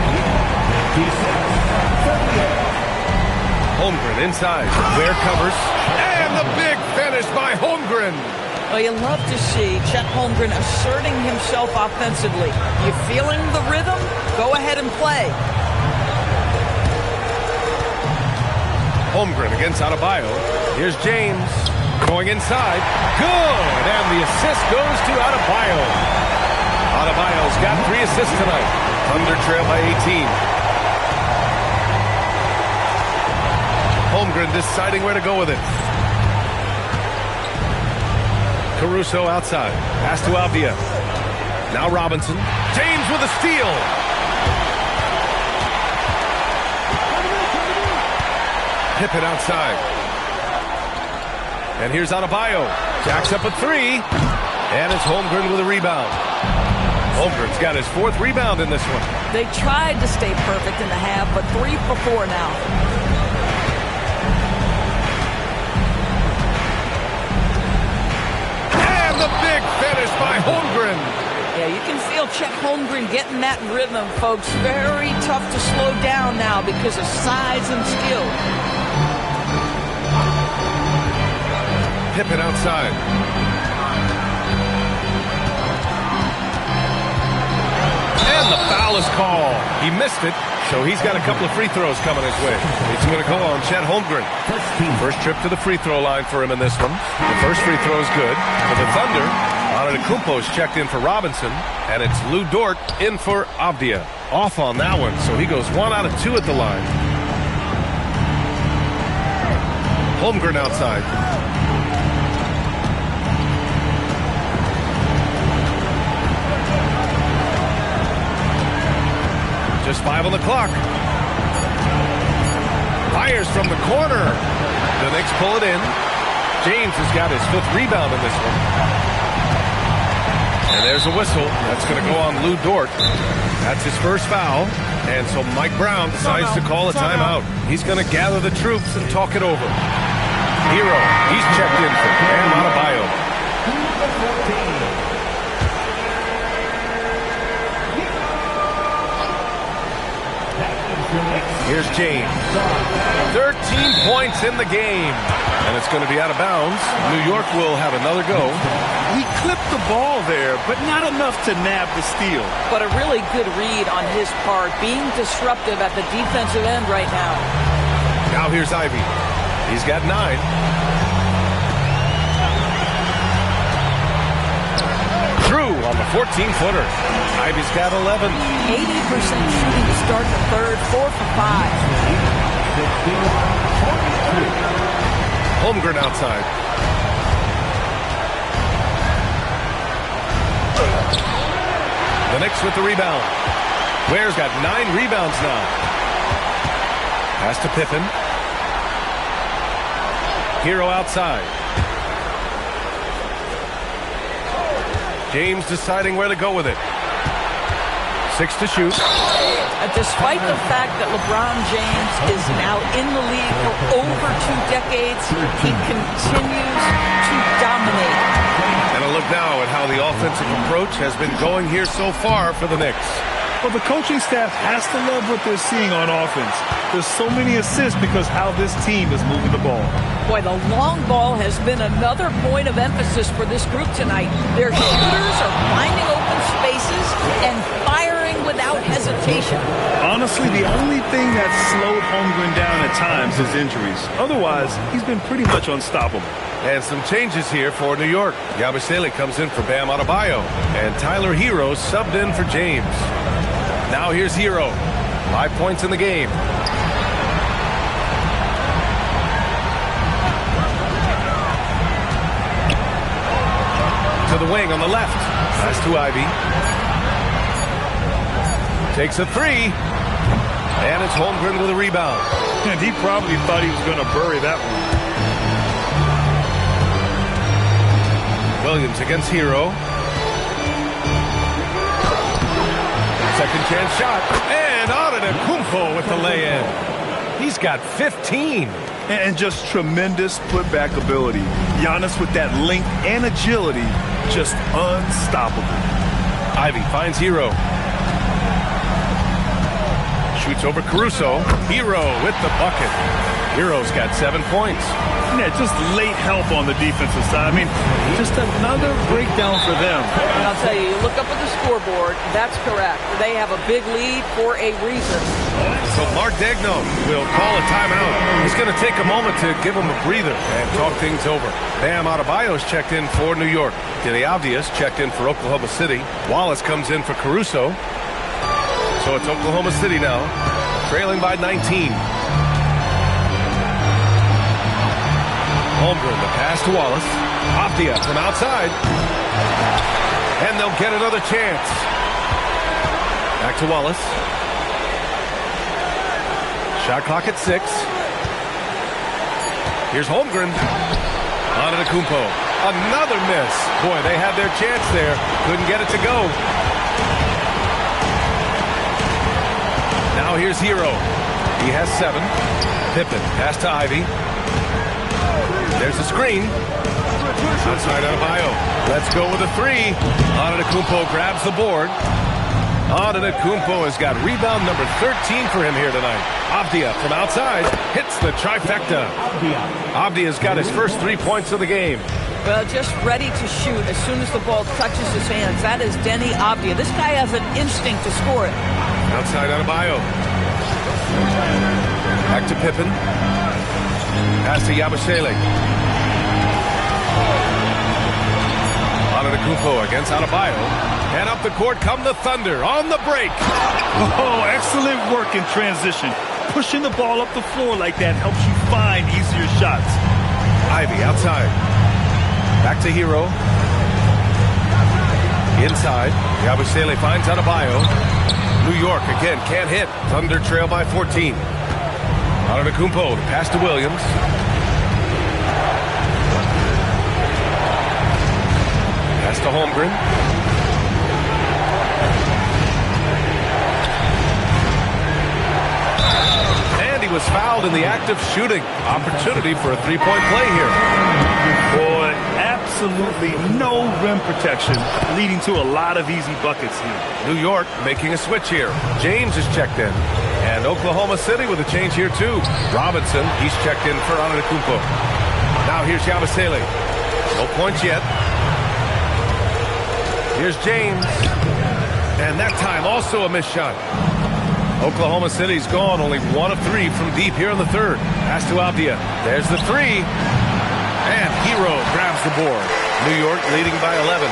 Holmgren inside, Ware covers, and the big finish by Holmgren. Well, you love to see Chet Holmgren asserting himself offensively. You feeling the rhythm? Go ahead and play. Holmgren against Adebayo. Here's James going inside. Good! And the assist goes to Adebayo. Adebayo's got 3 assists tonight. Thunder trail by 18. Holmgren deciding where to go with it. Caruso outside. Pass to Avdia. Now Robinson. James with a steal. Pippen outside. And here's Adebayo. Jacks up a 3. And it's Holmgren with a rebound. Holmgren's got his 4th rebound in this one. They tried to stay perfect in the half, but 3 for 4 now. The big finish by Holmgren. Yeah, you can feel Chet Holmgren getting that rhythm, folks. Very tough to slow down now because of size and skill. Pippen outside. And the foul is called. He missed it, so he's got a couple of free throws coming his way. It's going to go on Chet Holmgren. First trip to the free throw line for him in this one. The first free throw is good. For the Thunder, Antetokounmpo's checked in for Robinson, and it's Lou Dort in for Avdia. Off on that one, so he goes 1 out of 2 at the line. Holmgren outside. Just 5 on the clock. Fires from the corner. The Knicks pull it in. James has got his 5th rebound in this one. And there's a whistle. That's going to go on Lou Dort. That's his first foul. And so Mike Brown decides to call a timeout. He's going to gather the troops and talk it over. Hero, he's checked in for Bam Adebayo. Here's James. 13 points in the game. And it's going to be out of bounds. New York will have another go. He clipped the ball there, but not enough to nab the steal. But a really good read on his part, being disruptive at the defensive end right now. Now here's Ivy. He's got 9. Drew on the 14-footer. Ivy's got 11. 80% shooting to start the third, 4 for 5. Holmgren outside. The Knicks with the rebound. Ware's got 9 rebounds now. Pass to Pippen. Hero outside. James deciding where to go with it. 6 to shoot. Despite the fact that LeBron James is now in the league for over 2 decades, he continues to dominate. And a look now at how the offensive approach has been going here so far for the Knicks. Well, the coaching staff has to love what they're seeing on offense. There's so many assists because how this team is moving the ball. Boy, the long ball has been another point of emphasis for this group tonight. Their shooters are finding open spaces and firing without hesitation. Honestly, the only thing that slowed Holmgren down at times is injuries. Otherwise, he's been pretty much unstoppable. And some changes here for New York. Yabusele comes in for Bam Adebayo. And Tyler Hero subbed in for James. Now here's Hero. 5 points in the game. To the wing on the left. Pass to Ivy. Takes a 3. And it's Holmgren with a rebound. And he probably thought he was going to bury that one. Williams against Hero. Second chance shot. And Antetokounmpo with the lay-in. He's got 15. And just tremendous putback ability. Giannis with that length and agility, just unstoppable. Ivy finds Hero. Shoots over Caruso. Hero with the bucket. Hero's got 7 points. Yeah, just late help on the defensive side. I mean, just another breakdown for them. And I'll tell you, you look up at the scoreboard, that's correct. They have a big lead for a reason. So Mark Daigneault will call a timeout. He's going to take a moment to give him a breather and talk things over. Bam Adebayo's checked in for New York. Deni Avdija's checked in for Oklahoma City. Wallace comes in for Caruso. So it's Oklahoma City now, trailing by 19. Holmgren, the pass to Wallace. Avdija from outside. And they'll get another chance. Back to Wallace. Shot clock at 6. Here's Holmgren. Antetokounmpo. Another miss. Boy, they had their chance there. Couldn't get it to go. Now here's Hero. He has 7. Pippen. Pass to Ivy. There's the screen. Outside Adebayo. Let's go with a 3. Antetokounmpo grabs the board. Antetokounmpo has got rebound number 13 for him here tonight. Avdija from outside hits the trifecta. Avdija's got his first 3 points of the game. Well, just ready to shoot as soon as the ball touches his hands. That is Deni Avdija. This guy has an instinct to score it. Outside Adebayo. Back to Pippen. Pass to Yabusele. Antetokounmpo against Adebayo. And up the court come the Thunder on the break. Oh, excellent work in transition. Pushing the ball up the floor like that helps you find easier shots. Ivy outside. Back to Hero. Inside. Yabusele finds Adebayo. New York again can't hit. Thunder trail by 14. Antetokounmpo, pass to Williams. Pass to Holmgren. And he was fouled in the act of shooting. Opportunity for a three-point play here. Boy, absolutely no rim protection, leading to a lot of easy buckets here. New York making a switch here. James is checked in. And Oklahoma City with a change here too. Robinson, he's checked in for Antetokounmpo. Now here's Yabusele. No points yet. Here's James. And that time also a missed shot. Oklahoma City's gone only 1 of 3 from deep here in the third. Pass to Avdia. There's the three. And Hero grabs the board. New York leading by 11.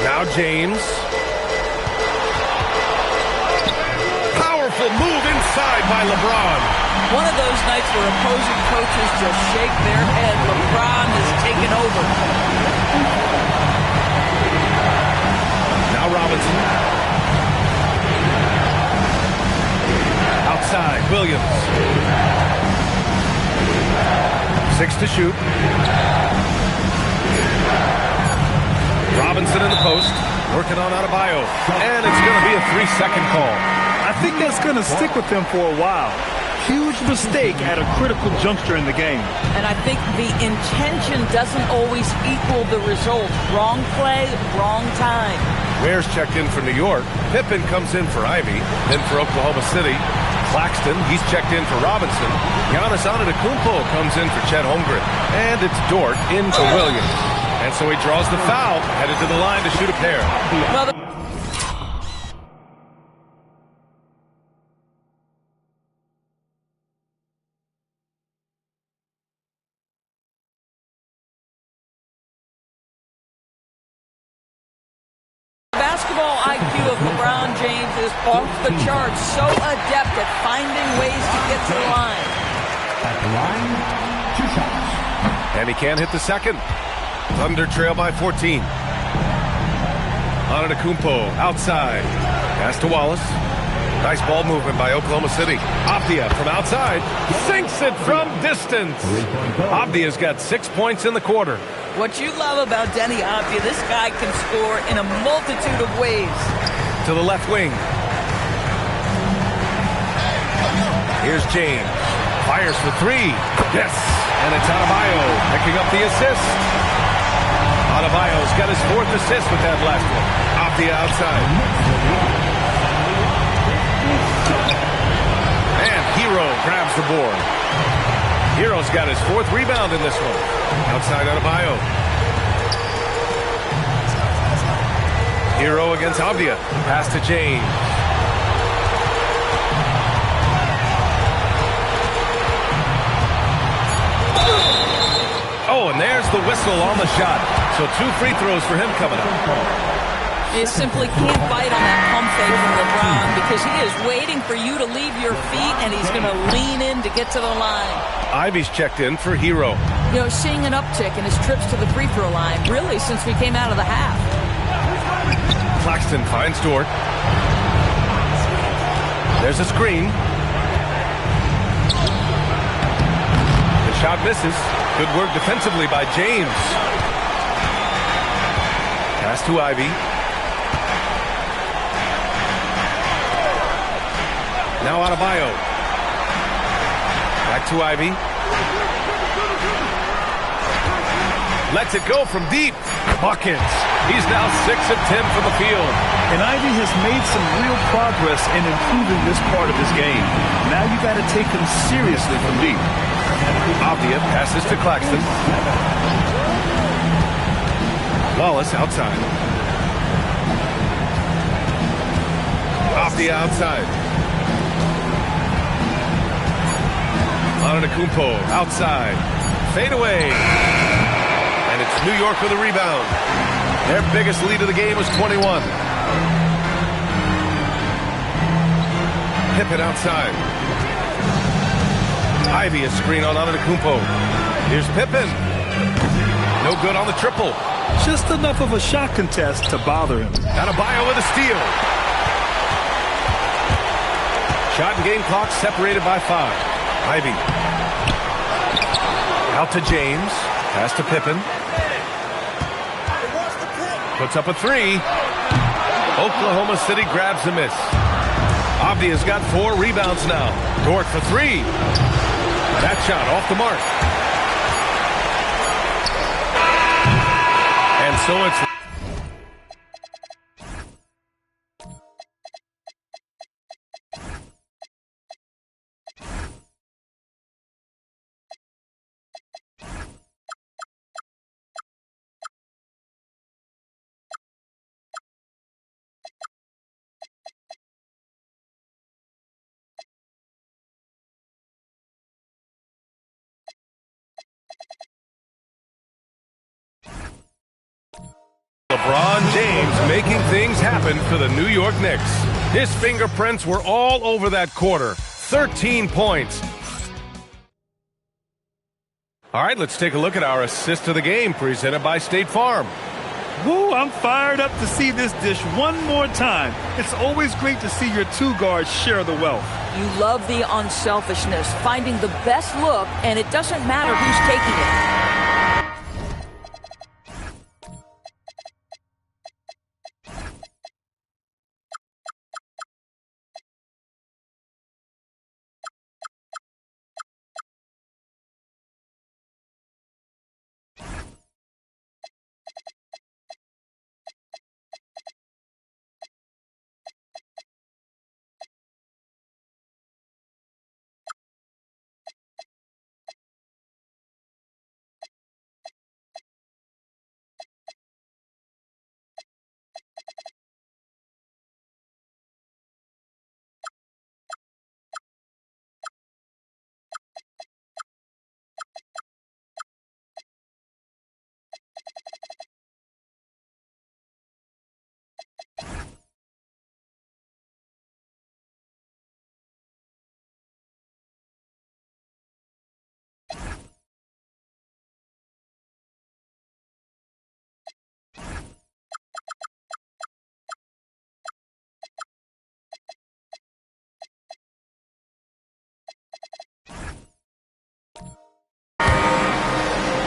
Now James. Powerful move inside by LeBron. One of those nights where opposing coaches just shake their head. LeBron is taking over. Now Robinson. Outside, Williams. 6 to shoot. Robinson in the post. Working on Adebayo. And it's going to be a 3-second call. I think that's going to stick with them for a while. Huge mistake at a critical juncture in the game. And I think the intention doesn't always equal the result. Wrong play, wrong time. Ware's checked in for New York. Pippen comes in for Ivy. Then for Oklahoma City. Claxton, he's checked in for Robinson. Giannis Antetokounmpo comes in for Chet Holmgren. And it's Dort in for Williams. And so he draws the foul, headed to the line to shoot a pair. Well, basketball IQ of LeBron James is off the charts. So adept at finding ways to get to the line. At the line, 2 shots. And he can't hit the second. Thunder trail by 14. Antetokounmpo outside. Pass to Wallace. Nice ball movement by Oklahoma City. Avdia from outside. Sinks it from distance. Avdia's got 6 points in the quarter. What you love about Deni Avdia, this guy can score in a multitude of ways. To the left wing. Here's James. Fires for 3. Yes. And it's Adebayo picking up the assist. Adebayo's got his 4th assist with that last one. Avdia outside. And Hero grabs the board. Hero's got his 4th rebound in this one. Outside Adebayo. Hero against Avdia. Pass to James. Oh, and there's the whistle on the shot. So 2 free throws for him coming up. You simply can't bite on that pump fake from LeBron because he is waiting for you to leave your feet, and he's going to lean in to get to the line. Ivy's checked in for Hero. You know, seeing an uptick in his trips to the free throw line, really, since we came out of the half. Claxton finds Dort. There's a screen. The shot misses. Good work defensively by James. Pass to Ivy. Now Adebayo. Back to Ivy. Lets it go from deep. Buckets. He's now 6 of 10 from the field. And Ivy has made some real progress in improving this part of his game. Now you got to take him seriously from deep. Avdia passes to Claxton. Wallace outside. Avdia outside. Antetokounmpo outside. Fade away. And it's New York with a rebound. Their biggest lead of the game was 21. Pippen outside. Ivy a screen on Antetokounmpo. Here's Pippen. No good on the triple. Just enough of a shot contest to bother him. Adebayo with a steal. Shot and game clock separated by 5. Ivy. Out to James. Pass to Pippen. Puts up a 3. Oklahoma City grabs the miss. Avdia's got 4 rebounds now. Dort for 3. That shot off the mark. And so it's LeBron James making things happen for the New York Knicks. His fingerprints were all over that quarter. 13 points. All right, let's take a look at our assist of the game presented by State Farm. Woo, I'm fired up to see this dish one more time. It's always great to see your 2 guards share the wealth. You love the unselfishness, finding the best look, and it doesn't matter who's taking it.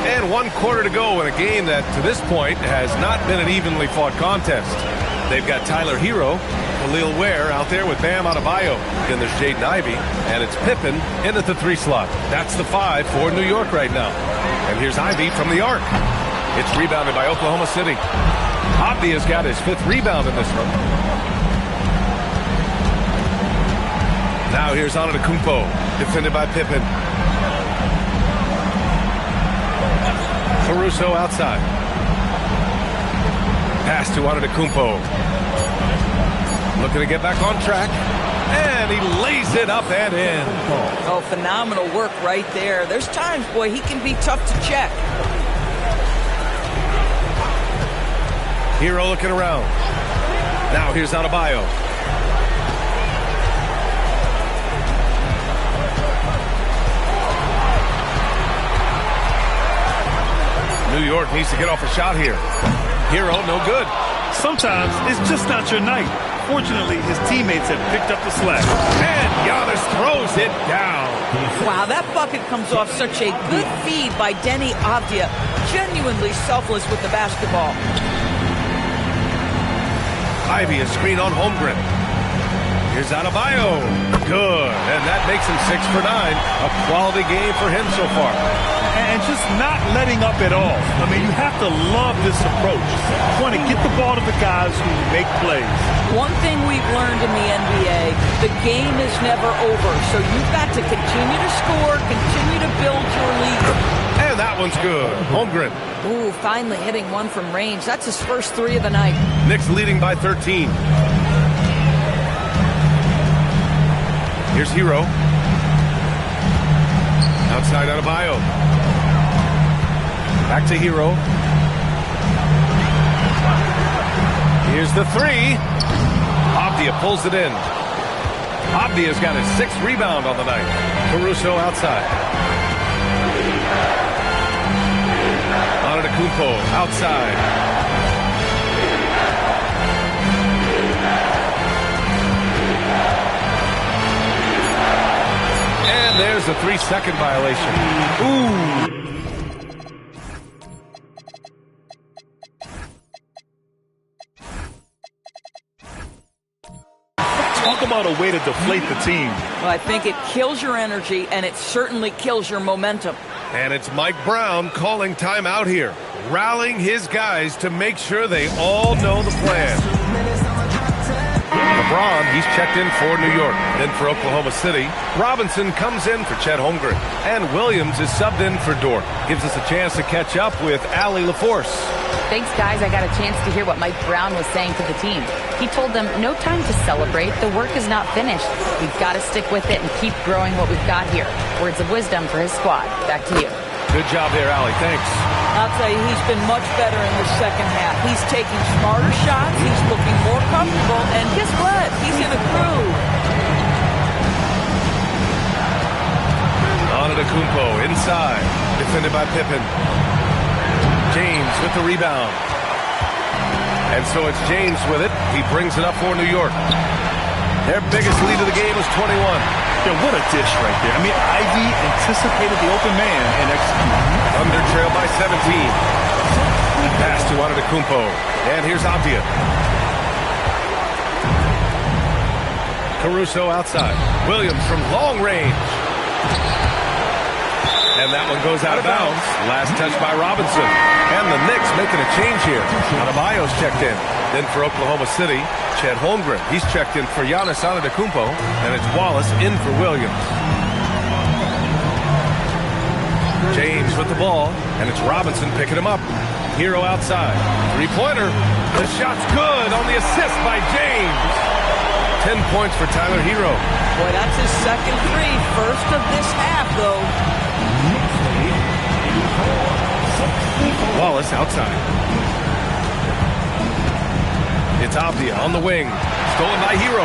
And 1 quarter to go in a game that, to this point, has not been an evenly fought contest. They've got Tyler Hero, Khalil Ware out there with Bam Adebayo. Then there's Jaden Ivey, and it's Pippen in at the 3 slot. That's the 5 for New York right now. And here's Ivey from the arc. It's rebounded by Oklahoma City. Avdia's got his 5th rebound in this one. Now here's Antetokounmpo, defended by Pippen. Caruso outside. Pass to Antetokounmpo. Looking to get back on track. And he lays it up and in. Oh, phenomenal work right there. There's times, boy, he can be tough to check. Hero looking around. Now here's Adebayo. New York needs to get off a shot here. Hero, no good. Sometimes it's just not your night. Fortunately, his teammates have picked up the slack. And Giannis throws it down. Wow, that bucket comes off such a good feed by Deni Avdija. Genuinely selfless with the basketball. Ivey, a screen on Holmgren. Here's Adebayo. Good. And that makes him 6 for 9. A quality game for him so far. And just not letting up at all. I mean, you have to love this approach. You want to get the ball to the guys who make plays. One thing we've learned in the NBA, the game is never over. So you've got to continue to score, continue to build your lead. And that one's good. Holmgren. Ooh, finally hitting one from range. That's his first 3 of the night. Knicks leading by 13. Here's Hero. Outside Adebayo. Back to Hero. Here's the 3. Avdija pulls it in. Avdija's got his 6th rebound on the night. Caruso outside. Antetokounmpo outside. And there's a 3-second violation. Ooh. Talk about a way to deflate the team. Well, I think it kills your energy, and it certainly kills your momentum. And it's Mike Brown calling timeout here, rallying his guys to make sure they all know the plan. LeBron, he's checked in for New York. Then for Oklahoma City, Robinson comes in for Chet Holmgren. And Williams is subbed in for Dort. Gives us a chance to catch up with Allie LaForce. Thanks, guys. I got a chance to hear what Mike Brown was saying to the team. He told them, no time to celebrate. The work is not finished. We've got to stick with it and keep growing what we've got here. Words of wisdom for his squad. Back to you. Good job there, Allie. Thanks. I'll tell you, he's been much better in the second half. He's taking smarter shots. He's looking more comfortable. And guess what? He's in a groove. Antetokounmpo inside. Defended by Pippen. James with the rebound. And so it's James with it. He brings it up for New York. Their biggest lead of the game was 21. Yeah, what a dish right there. I mean, Ivy anticipated the open man and executed. Thunder trail by 17. Pass to Antetokounmpo. And here's Avdia. Caruso outside. Williams from long range. And that one goes out of bounds. Last touch by Robinson. And the Knicks making a change here. Adebayo's checked in. Then for Oklahoma City, Chet Holmgren. He's checked in for Giannis Antetokounmpo. And it's Wallace in for Williams. James with the ball. And it's Robinson picking him up. Hero outside. Three-pointer. The shot's good on the assist by James. 10 points for Tyler Hero. Boy, that's his second three. First of this half, though. Wallace outside. It's Avdia on the wing. Stolen by Hero.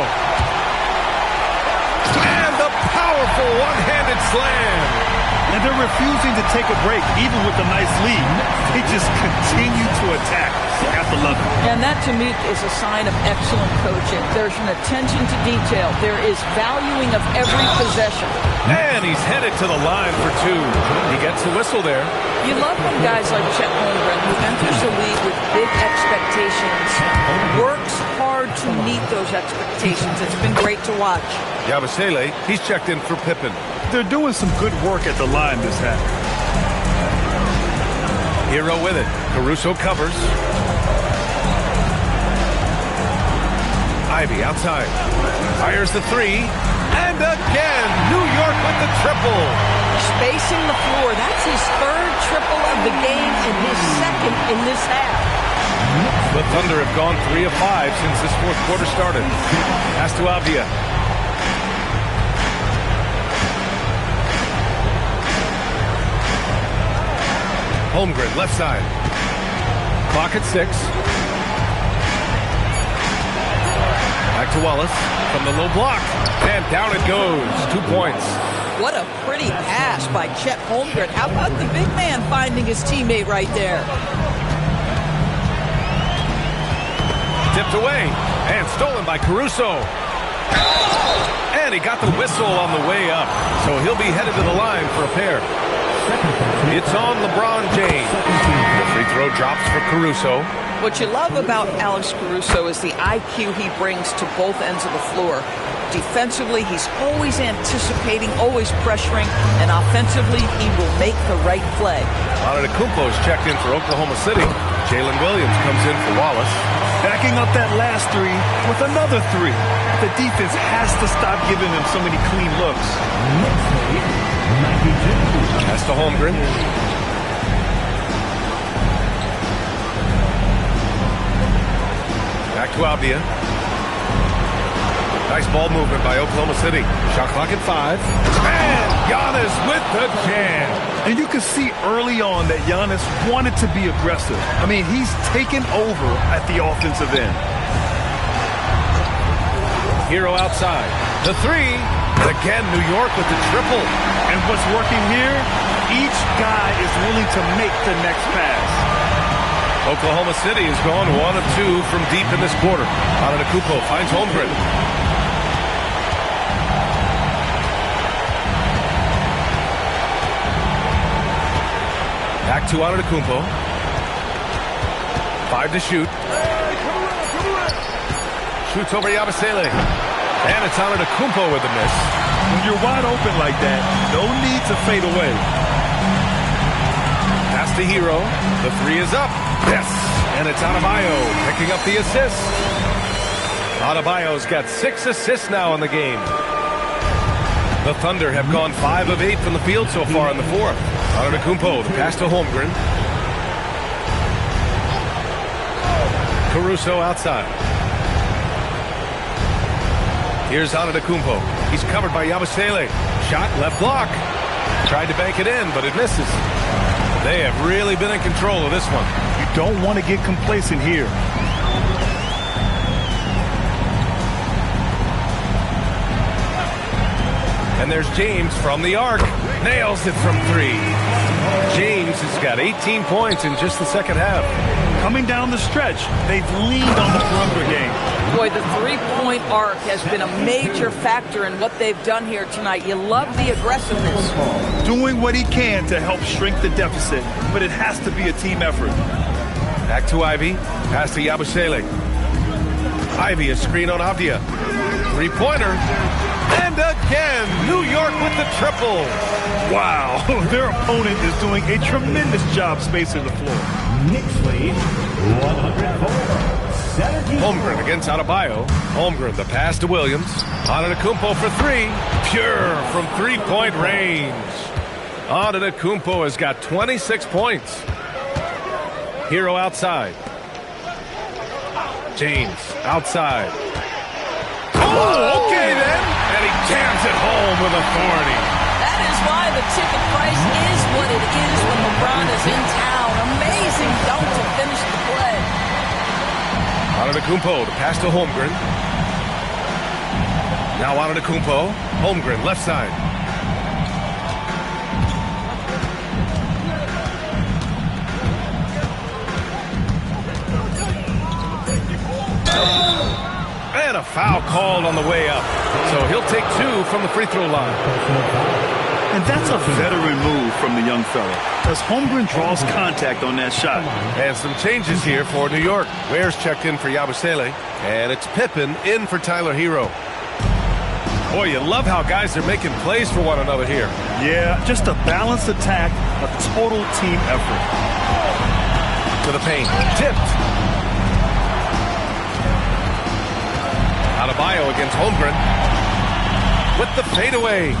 And the powerful one-handed slam. And they're refusing to take a break, even with a nice lead. They just continue to attack. Got to love it. And that, to me, is a sign of excellent coaching. There's an attention to detail. There is valuing of every possession. And he's headed to the line for two. He gets the whistle there. You love when guys like Chet Holmgren, who enters the league with big expectations, works hard to meet those expectations. It's been great to watch. Yabusele, he's checked in for Pippen. They're doing some good work at the line this half. Hero with it. Caruso covers. Ivy outside. Fires the three. And again, New York with the triple. Spacing the floor. That's his third triple of the game and his second in this half. The Thunder have gone 3 of 5 since this fourth quarter started. Pass to Avdia. Holmgren, left side. Clock at 6. Back to Wallace from the low block. And down it goes. 2 points. What a pretty pass by Chet Holmgren. How about the big man finding his teammate right there? Tipped away. And stolen by Caruso. And he got the whistle on the way up. So he'll be headed to the line for a pair. It's on LeBron James. The free throw drops for Caruso. What you love about Alex Caruso is the IQ he brings to both ends of the floor. Defensively, he's always anticipating, always pressuring, and offensively, he will make the right play. Antetokounmpo is checked in for Oklahoma City. Jalen Williams comes in for Wallace. Backing up that last three with another three. The defense has to stop giving them so many clean looks. Pass to Holmgren. Back to Avdia. Nice ball movement by Oklahoma City. Shot clock at 5. And Giannis with the jam. And you can see early on that Giannis wanted to be aggressive. I mean, he's taken over at the offensive end. Hero outside. The three. Again, New York with the triple. And what's working here, each guy is willing to make the next pass. Oklahoma City has gone 1 of 2 from deep in this quarter. Antetokounmpo finds Holmgren. Back to Antetokounmpo. 5 to shoot. Shoots over Yabusele. And it's Antetokounmpo with the miss. When you're wide open like that, no need to fade away. Pass to Hero. The three is up. Yes. And it's Adebayo picking up the assist. Adebayo's got 6 assists now in the game. The Thunder have gone 5 of 8 from the field so far in the fourth. Antetokounmpo, the pass to Holmgren. Caruso outside. Here's Antetokounmpo. He's covered by Yabusele. Shot, left block. Tried to bank it in, but it misses. They have really been in control of this one. You don't want to get complacent here. And there's James from the arc. Nails it from 3. James has got 18 points in just the second half. Coming down the stretch, they've leaned on the perimeter game. Boy, the three-point arc has been a major factor in what they've done here tonight. You love the aggressiveness. Doing what he can to help shrink the deficit, but it has to be a team effort. Back to Ivy. Pass to Yabusele. Ivy, a screen on Avdia. Three-pointer. And again, New York with the triple. Wow, their opponent is doing a tremendous job spacing the floor. Knicks lead 104-70. Holmgren against Adebayo. Holmgren, the pass to Williams. Antetokounmpo for 3. Pure from three-point range. Antetokounmpo has got 26 points. Hero outside. James outside. Oh, okay then. And he jams it home with authority. That is why the ticket price is what it is when LeBron is in town. Amazing dunk to finish the play. Antetokounmpo, the pass to Holmgren. Now Antetokounmpo. Holmgren, left side. And a foul called on the way up. So he'll take 2 from the free throw line. And that's a veteran move from the young fella, as Holmgren draws contact on that shot. And some changes here for New York. Ware's checked in for Yabusele, and it's Pippen in for Tyler Hero. Boy, you love how guys are making plays for one another here. Yeah, just a balanced attack, a total team effort. To the paint, tipped. Adebayo against Holmgren with the fadeaway.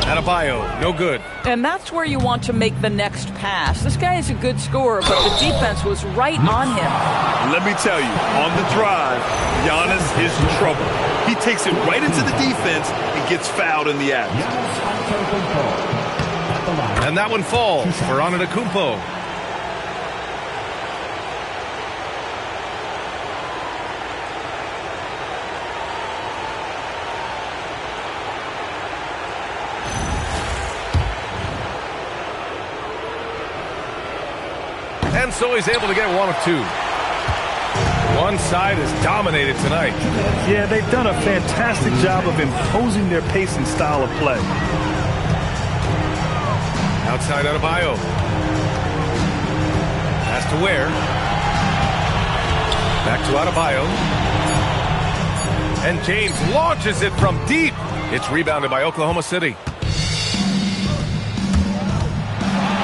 Adebayo, no good. And that's where you want to make the next pass. This guy is a good scorer, but the defense was right on him. Let me tell you, on the drive, Giannis is in trouble. He takes it right into the defense and gets fouled in the act. And that one falls for Antetokounmpo. And so he's able to get 1 of 2. One side is dominated tonight. Yeah, they've done a fantastic job of imposing their pace and style of play. Outside Adebayo. Pass to Ware. Back to Adebayo. And James launches it from deep. It's rebounded by Oklahoma City.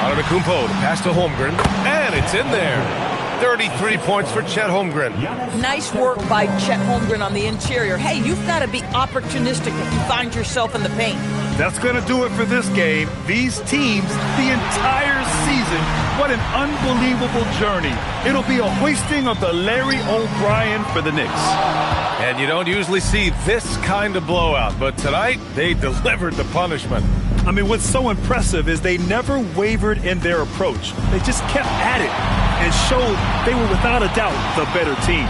Antetokounmpo, the pass to Holmgren, and it's in there. 33 points for Chet Holmgren. Nice work by Chet Holmgren on the interior. Hey, you've got to be opportunistic if you find yourself in the paint. That's going to do it for this game. These teams, the entire season, what an unbelievable journey. It'll be a hoisting of the Larry O'Brien for the Knicks. And you don't usually see this kind of blowout, but tonight they delivered the punishment. I mean, what's so impressive is they never wavered in their approach. They just kept at it and showed they were without a doubt the better team.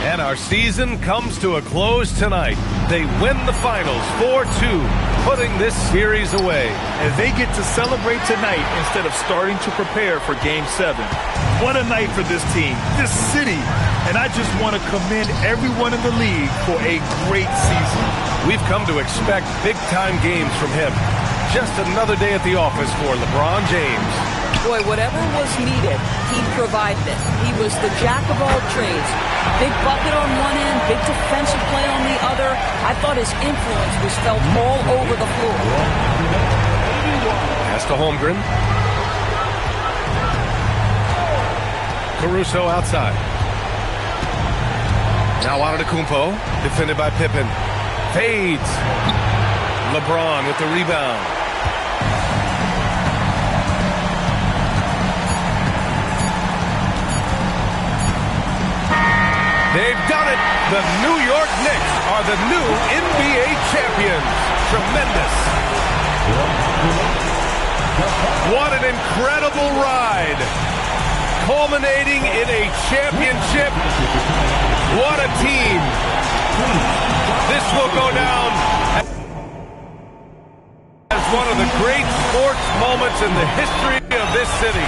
And our season comes to a close tonight. They win the finals 4-2, putting this series away. And they get to celebrate tonight instead of starting to prepare for Game 7. What a night for this team, this city. And I just want to commend everyone in the league for a great season. We've come to expect big-time games from him. Just another day at the office for LeBron James. Boy, whatever was needed, he provided it. He was the jack of all trades. Big bucket on one end, big defensive play on the other. I thought his influence was felt all over the floor. Pass to Holmgren. Caruso outside. Now Antetokounmpo, defended by Pippen. Fades. LeBron with the rebound. They've done it. The New York Knicks are the new NBA champions. Tremendous. What an incredible ride. Culminating in a championship. What a team. This will go down as one of the great sports moments in the history of this city.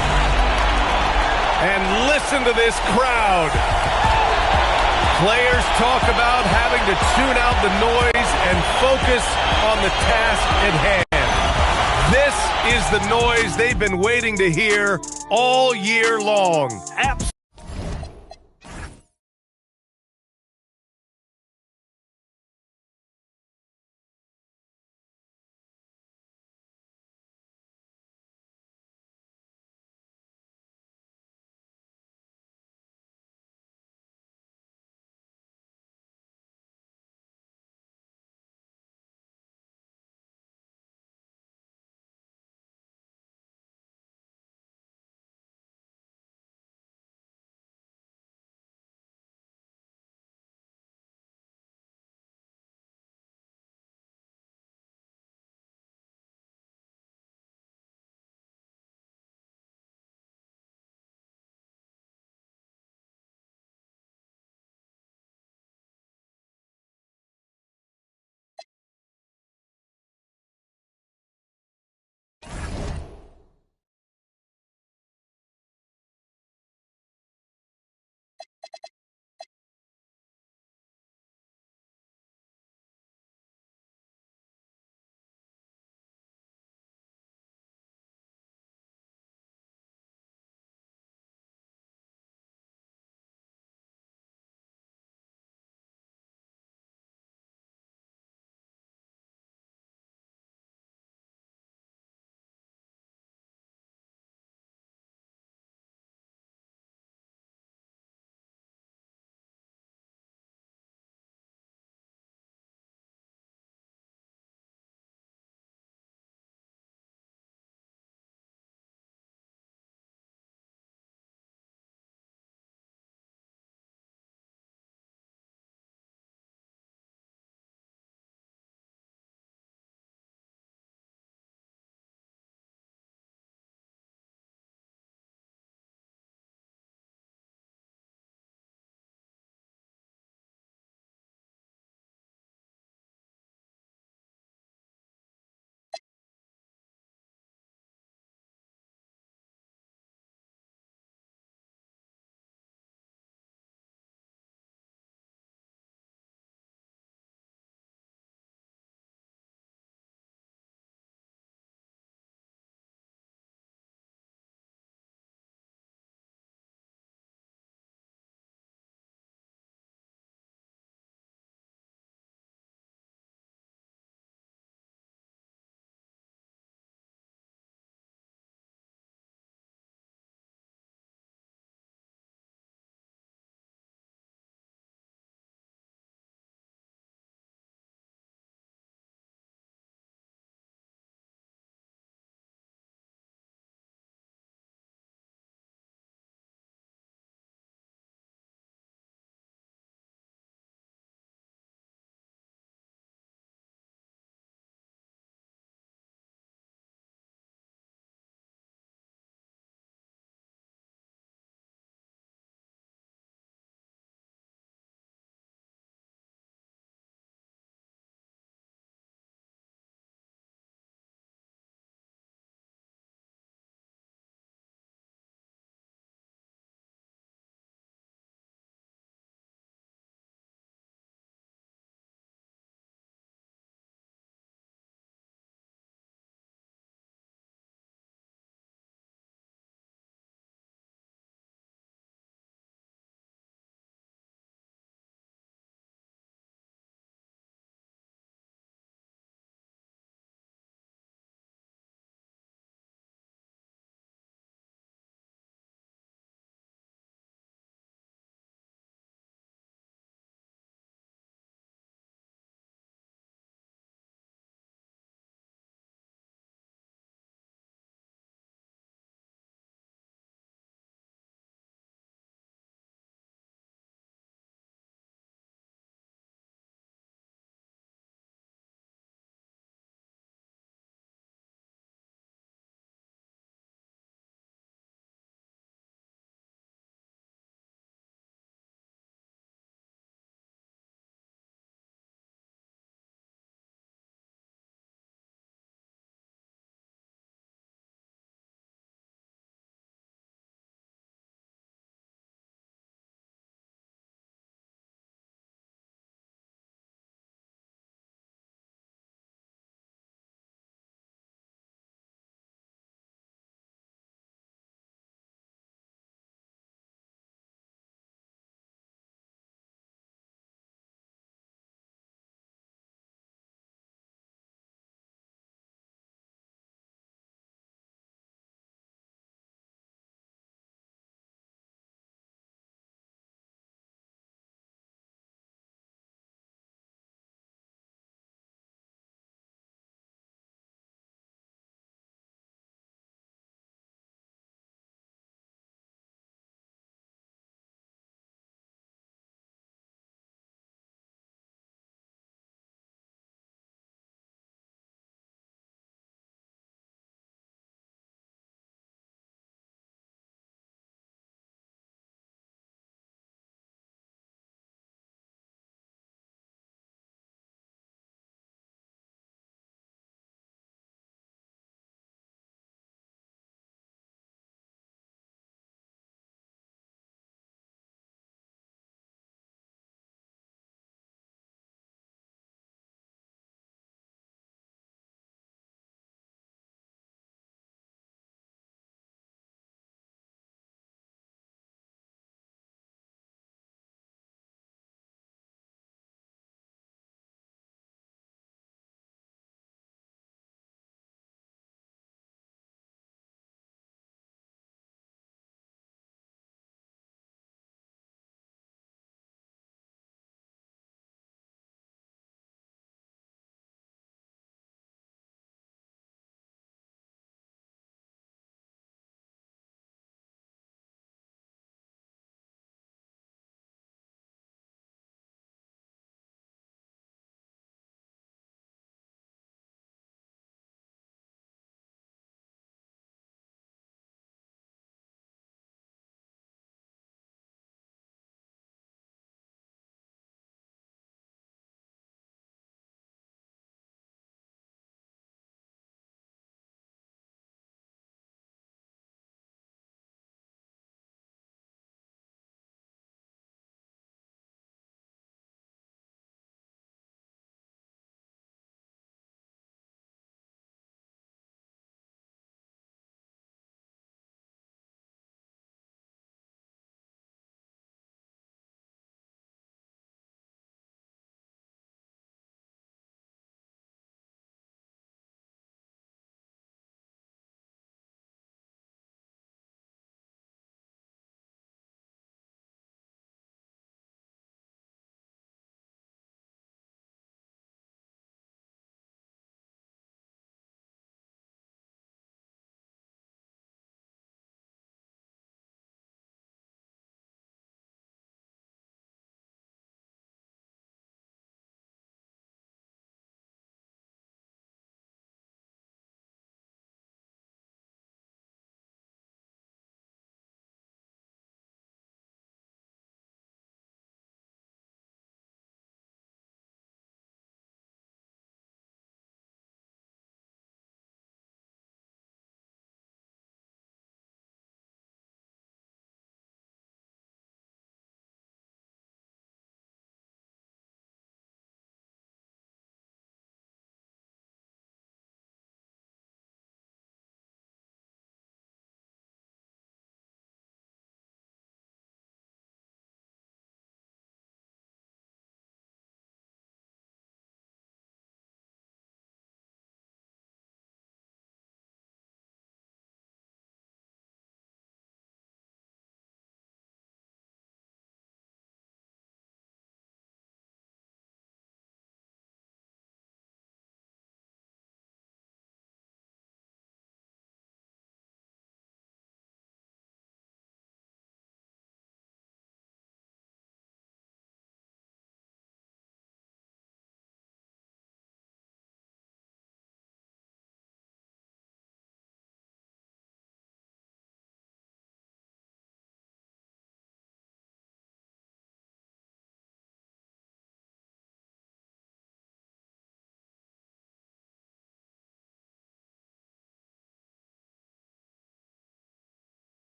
And listen to this crowd. Players talk about having to tune out the noise and focus on the task at hand. This is the noise they've been waiting to hear all year long. Absolutely.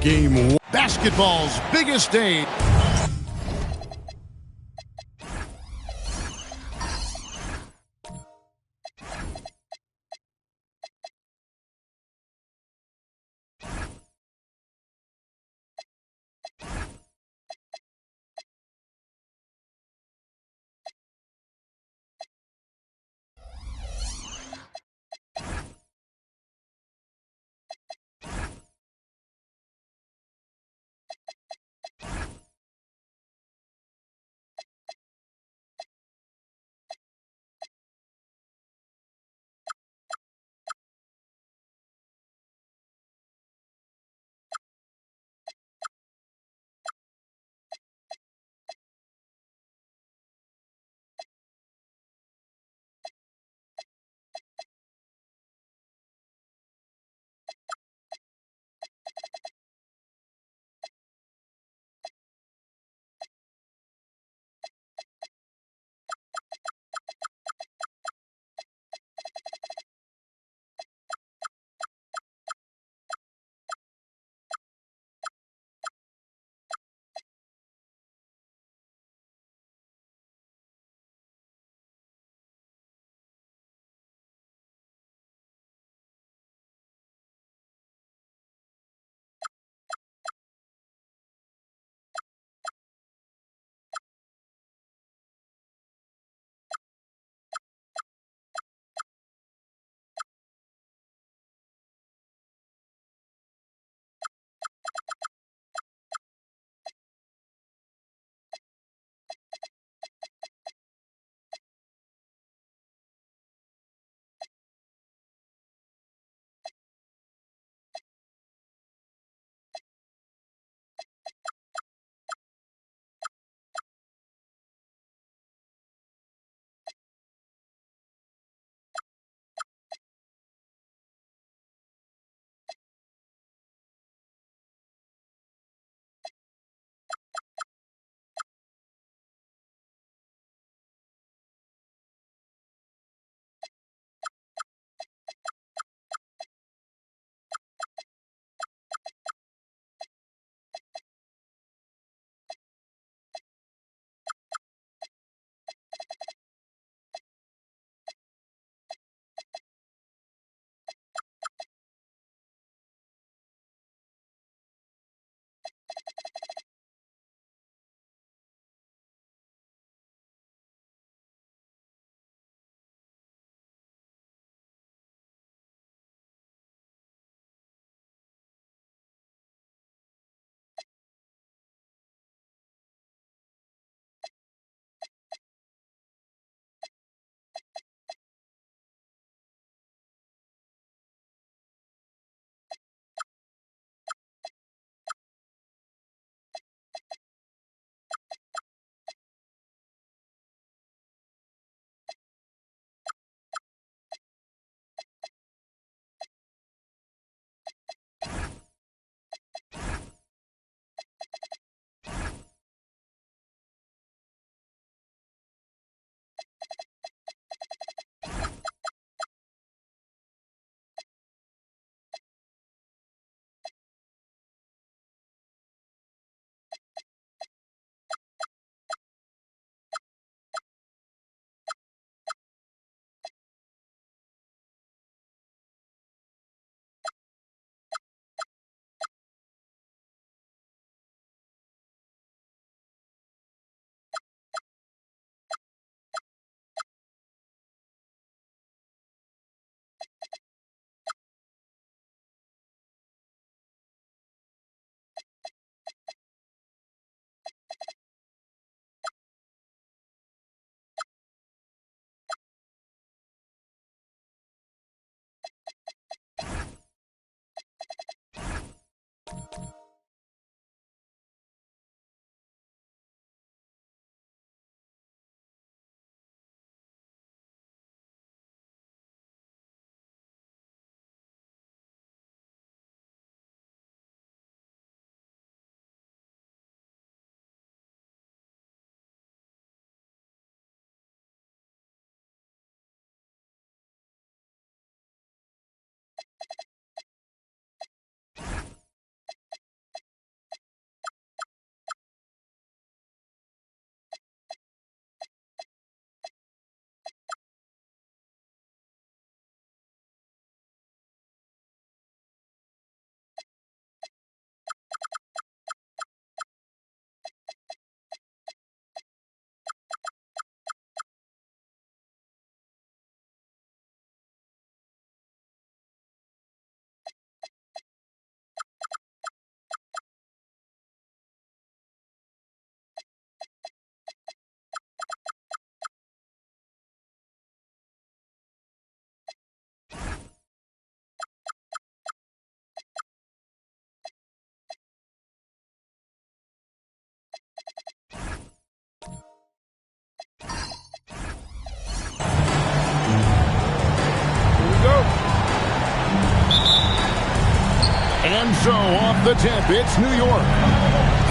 Game 1. Basketball's biggest day. And so off the tip, it's New York.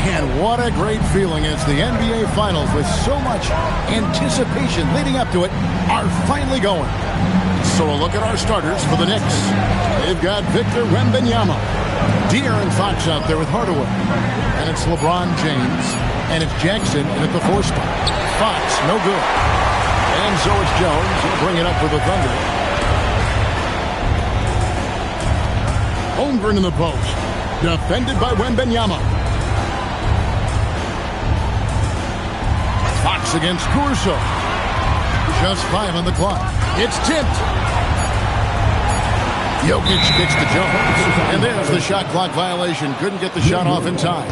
And what a great feeling as the NBA Finals, with so much anticipation leading up to it, are finally going. So a look at our starters for the Knicks. They've got Victor Wembanyama, De'Aaron Fox out there with Hardaway. And it's LeBron James. And it's Jackson in at the 4 spot. Fox, no good. And so it's Jones. He'll bring it up for the Thunder. Holmgren in the post. Defended by Wembanyama. Fox against Caruso. Just 5 on the clock. It's tipped. Jokic gets the jump. And there's the shot clock violation. Couldn't get the shot off in time.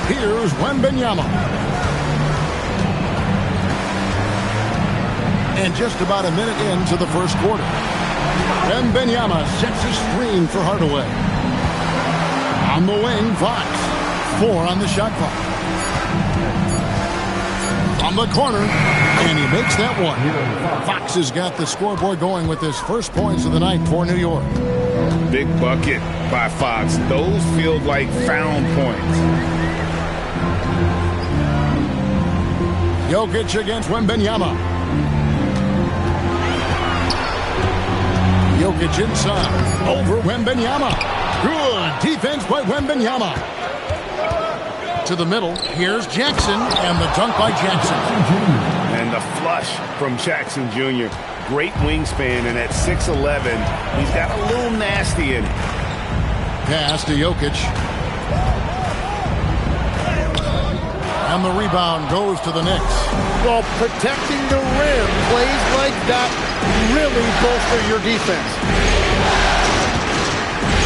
Here's Wembanyama. And just about a minute into the first quarter. Wembanyama sets a screen for Hardaway. On the wing, Fox. 4 on the shot clock. From the corner, and he makes that one. Fox has got the scoreboard going with his first points of the night for New York. Big bucket by Fox. Those feel like found points. Jokic against Wembanyama. Jokic inside. Over Wembanyama. Good defense by Wembanyama. To the middle. Here's Jackson, and the dunk by Jackson. And the flush from Jackson Jr. Great wingspan, and at 6'11", he's got a little nasty in it. Pass to Jokic. And the rebound goes to the Knicks. Well, protecting the rim, plays like that really bolster your defense.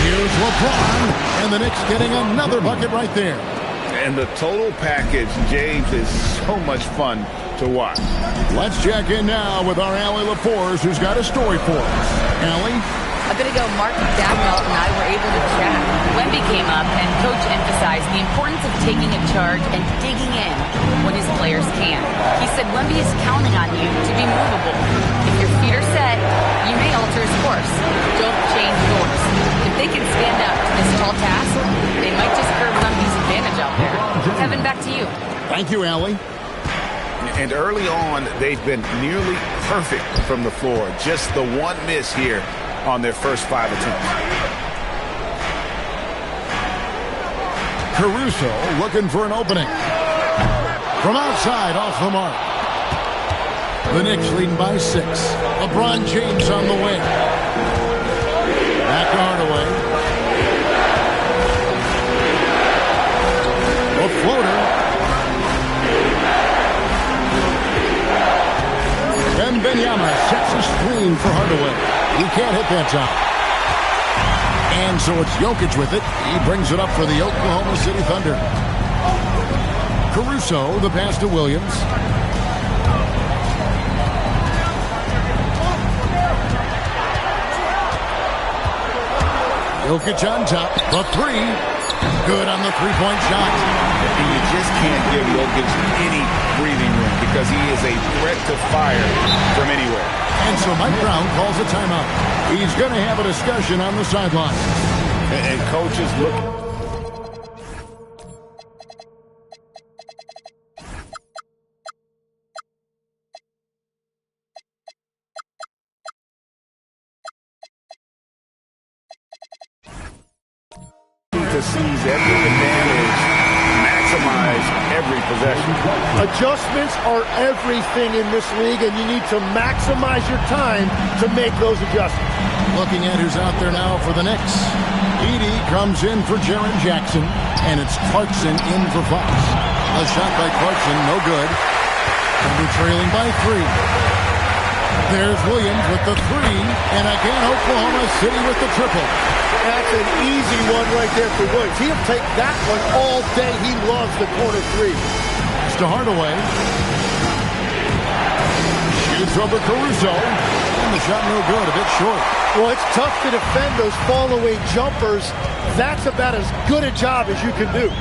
Here's LeBron, and the Knicks getting another bucket right there. And the total package, James, is so much fun to watch. Let's check in now with our Allie LaForce, who's got a story for us. Allie? A bit ago, Mark McDaniel and I were able to chat. Wemby came up, and Coach emphasized the importance of taking a charge and digging in when his players can. He said Wemby is counting on you to be movable. If your feet are set, you may alter his course. Don't change yours. If they can stand up to this tall task, they might just curb Wemby's advantage out there. Kevin, back to you. Thank you, Allie. And early on, they've been nearly perfect from the floor. Just the one miss here on their first 5 attempts. Caruso looking for an opening. From outside, off the mark. The Knicks leading by 6. LeBron James on the wing. Back to Hardaway. A floater. Wembanyama sets a screen for Hardaway. He can't hit that time. And so it's Jokic with it. He brings it up for the Oklahoma City Thunder. Caruso, the pass to Williams. Jokic on top. The 3. Good on the three-point shot. And you just can't give Jokic any breathing room because he is a threat to fire from anywhere. And so Mike Brown calls a timeout. He's going to have a discussion on the sideline. And coaches look. To seize every advantage, maximize every possession. Adjustments are everything in this league, and you need to maximize your time to make those adjustments. Looking at who's out there now for the Knicks. Edey comes in for Jaren Jackson, and it's Clarkson in for Fox. A shot by Clarkson, no good. And we're trailing by 3. There's Williams with the 3, and again Oklahoma City with the triple. That's an easy one right there for Williams. He'll take that one all day. He loves the corner 3. It's to Hardaway. Shoots over Caruso. And the shot no good, a bit short. Well, it's tough to defend those fall-away jumpers. That's about as good a job as you can do.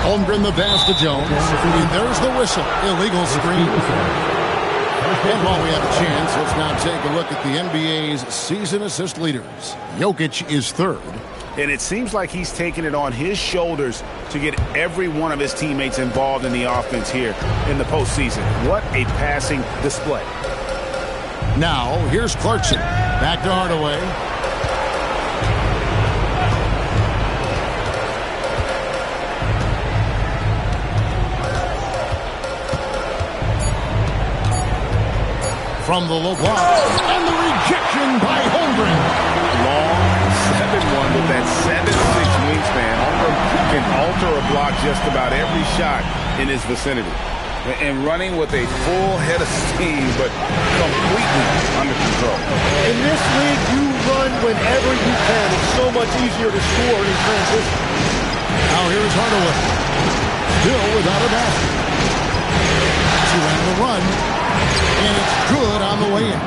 Holmgren the pass to Jones. There's the whistle. Illegal screen. And while we have a chance, let's now take a look at the NBA's season assist leaders. Jokic is third. And it seems like he's taking it on his shoulders to get every one of his teammates involved in the offense here in the postseason. What a passing display. Now, here's Clarkson. Back to Hardaway. From the low block. And the rejection by Holmgren. Long 7-1 with that 7'6" wingspan. Holmgren can alter a block just about every shot in his vicinity. And running with a full head of steam, but completely under control. In this league, you run whenever you can. It's so much easier to score in transition. Now here's Hardaway. Still without a basket. She ran the run. And it's good on the way in.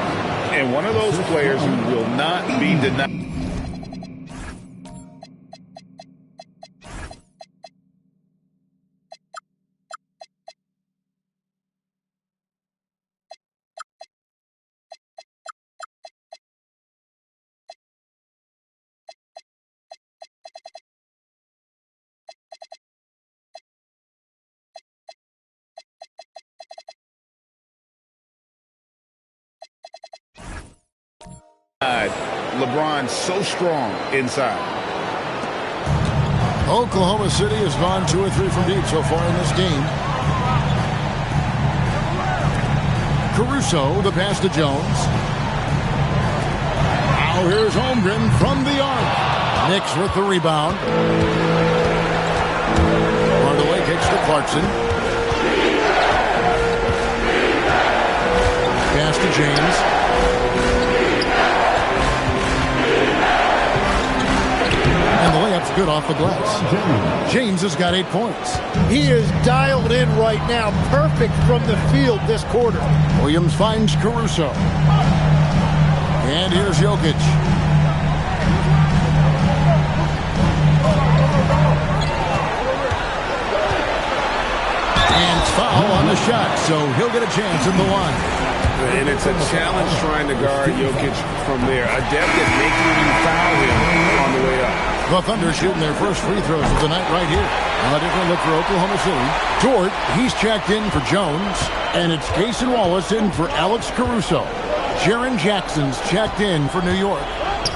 And one of those players who will not be denied. LeBron so strong inside. Oklahoma City has gone 2 or 3 from deep so far in this game. Caruso, the pass to Jones. Now here's Holmgren from the arc. Knicks with the rebound. Hardaway kicks to Clarkson. Pass to James. And the layup's good off the glass. James has got 8 points. He is dialed in right now. Perfect from the field this quarter. Williams finds Caruso. And here's Jokic. And foul on the shot, so he'll get a chance in the line. And it's a challenge trying to guard Jokic from there. Adept at making you foul him on the way up. The Thunder shooting their first free throws of the night right here. A different look for Oklahoma City. Dort, he's checked in for Jones. And it's Jason Wallace in for Alex Caruso. Jaren Jackson's checked in for New York.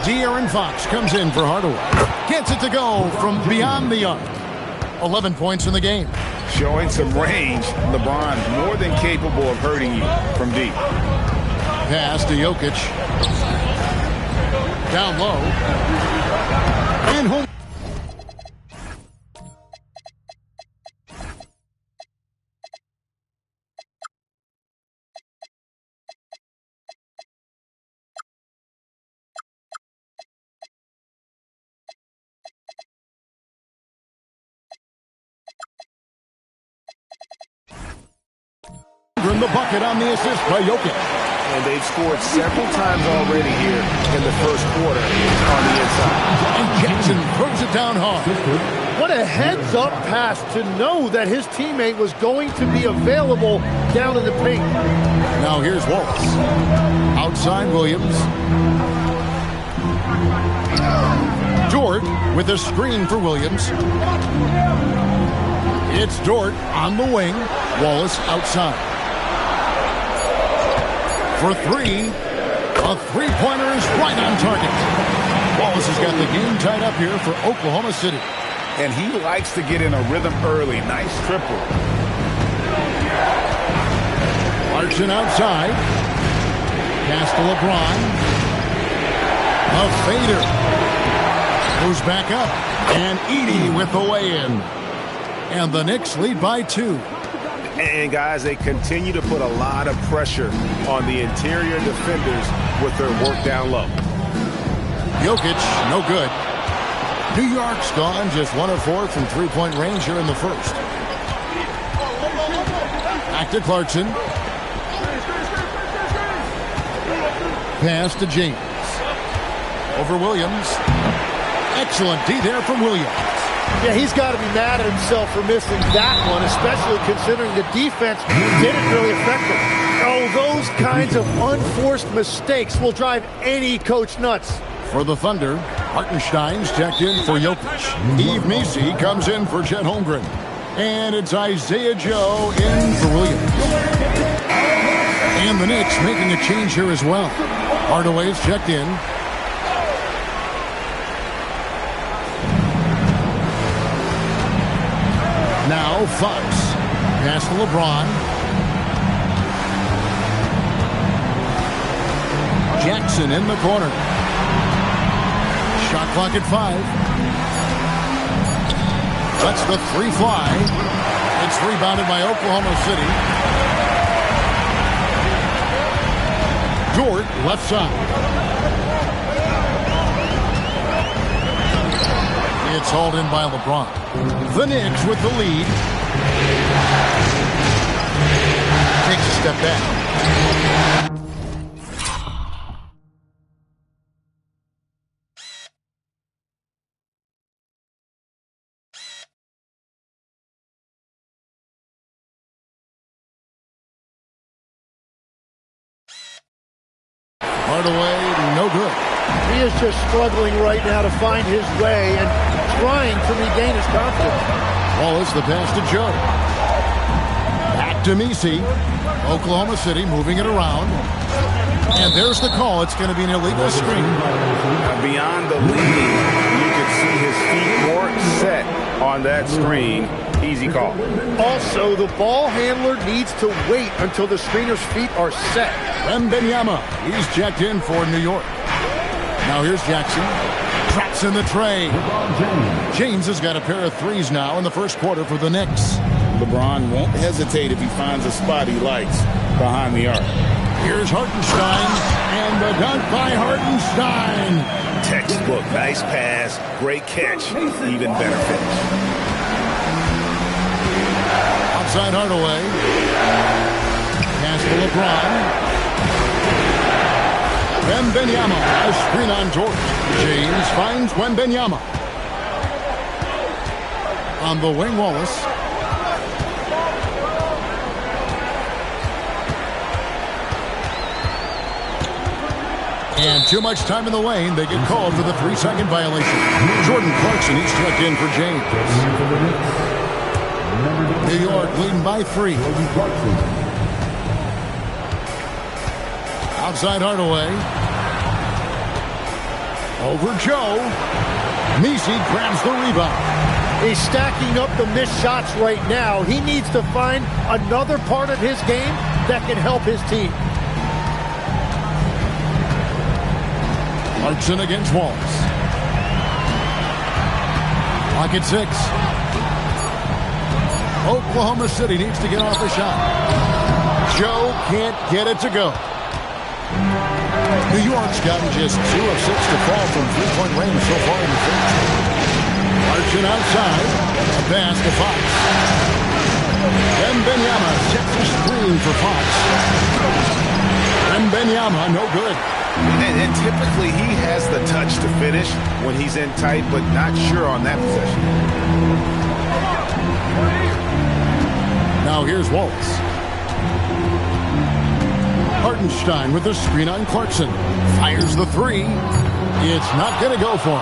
De'Aaron Fox comes in for Hardaway. Gets it to go from beyond the arc. 11 points in the game. Showing some range, LeBron more than capable of hurting you from deep. Pass to Jokic. Down low. And home. The bucket on the assist by Jokic. And they've scored several times already here in the first quarter on the inside. And Jackson throws it down hard. What a heads-up pass to know that his teammate was going to be available down in the paint. Now here's Wallace. Outside Williams. Dort with a screen for Williams. It's Dort on the wing. Wallace outside. For 3, a three-pointer is right on target. Wallace has got the game tied up here for Oklahoma City. And he likes to get in a rhythm early. Nice triple. Clarkson outside. Pass to LeBron. A fader. Moves back up. And Edey with the weigh-in. And the Knicks lead by 2. And, guys, they continue to put a lot of pressure on the interior defenders with their work down low. Jokic, no good. New York's gone just 1 of 4 from three-point range here in the first. Back to Clarkson. Pass to James. Over Williams. Excellent D there from Williams. Yeah, he's got to be mad at himself for missing that one, especially considering the defense didn't really affect him. Oh, those kinds of unforced mistakes will drive any coach nuts. For the Thunder, Hartenstein's checked in for Jokic. Yves Missi comes in for Chet Holmgren. And it's Isaiah Joe in for Williams. And the Knicks making a change here as well. Hardaway's checked in. Now Fox. Pass to LeBron. Jackson in the corner. Shot clock at 5. Lets the 3 fly. It's rebounded by Oklahoma City. Dort left side. It's hauled in by LeBron. The Knicks with the lead. Takes a step back. Hardaway, no good. He is just struggling right now to find his way and trying to regain his confidence. Wallace, the pass to Joe. Back to Missi. Oklahoma City moving it around. And there's the call. It's going to be an illegal screen. Beyond the lead, you can see his feet weren't set on that screen. Easy call. Also, the ball handler needs to wait until the screener's feet are set. Wembanyama, he's checked in for New York. Now here's Jackson. Traps in the tray. James has got a pair of threes now in the first quarter for the Knicks. LeBron won't hesitate if he finds a spot he likes behind the arc. Here's Hartenstein, and the dunk by Hartenstein. Textbook, nice pass, great catch, even better finish. Outside Hardaway. Pass to LeBron. Wembanyama, a screen on George. James finds Wembanyama. On the wing, Wallace. And too much time in the lane. They get called for the 3-second violation. Jordan Clarkson, he's checked in for James. New York leading by 3. Outside Hardaway. Over Joe. Missi grabs the rebound. He's stacking up the missed shots right now. He needs to find another part of his game that can help his team. Clarkson against Wallace. Clock at 6. Oklahoma City needs to get off a shot. Joe can't get it to go. New York's gotten just 2 of 6 to fall from 3-point range so far in the first. Clarkson outside. A pass to Fox. Wembanyama sets the screen for Fox. Wembanyama, no good. And typically he has the touch to finish when he's in tight, but not sure on that possession. Now here's Wallace. Hartenstein with the screen on Clarkson. Fires the 3. It's not going to go for him.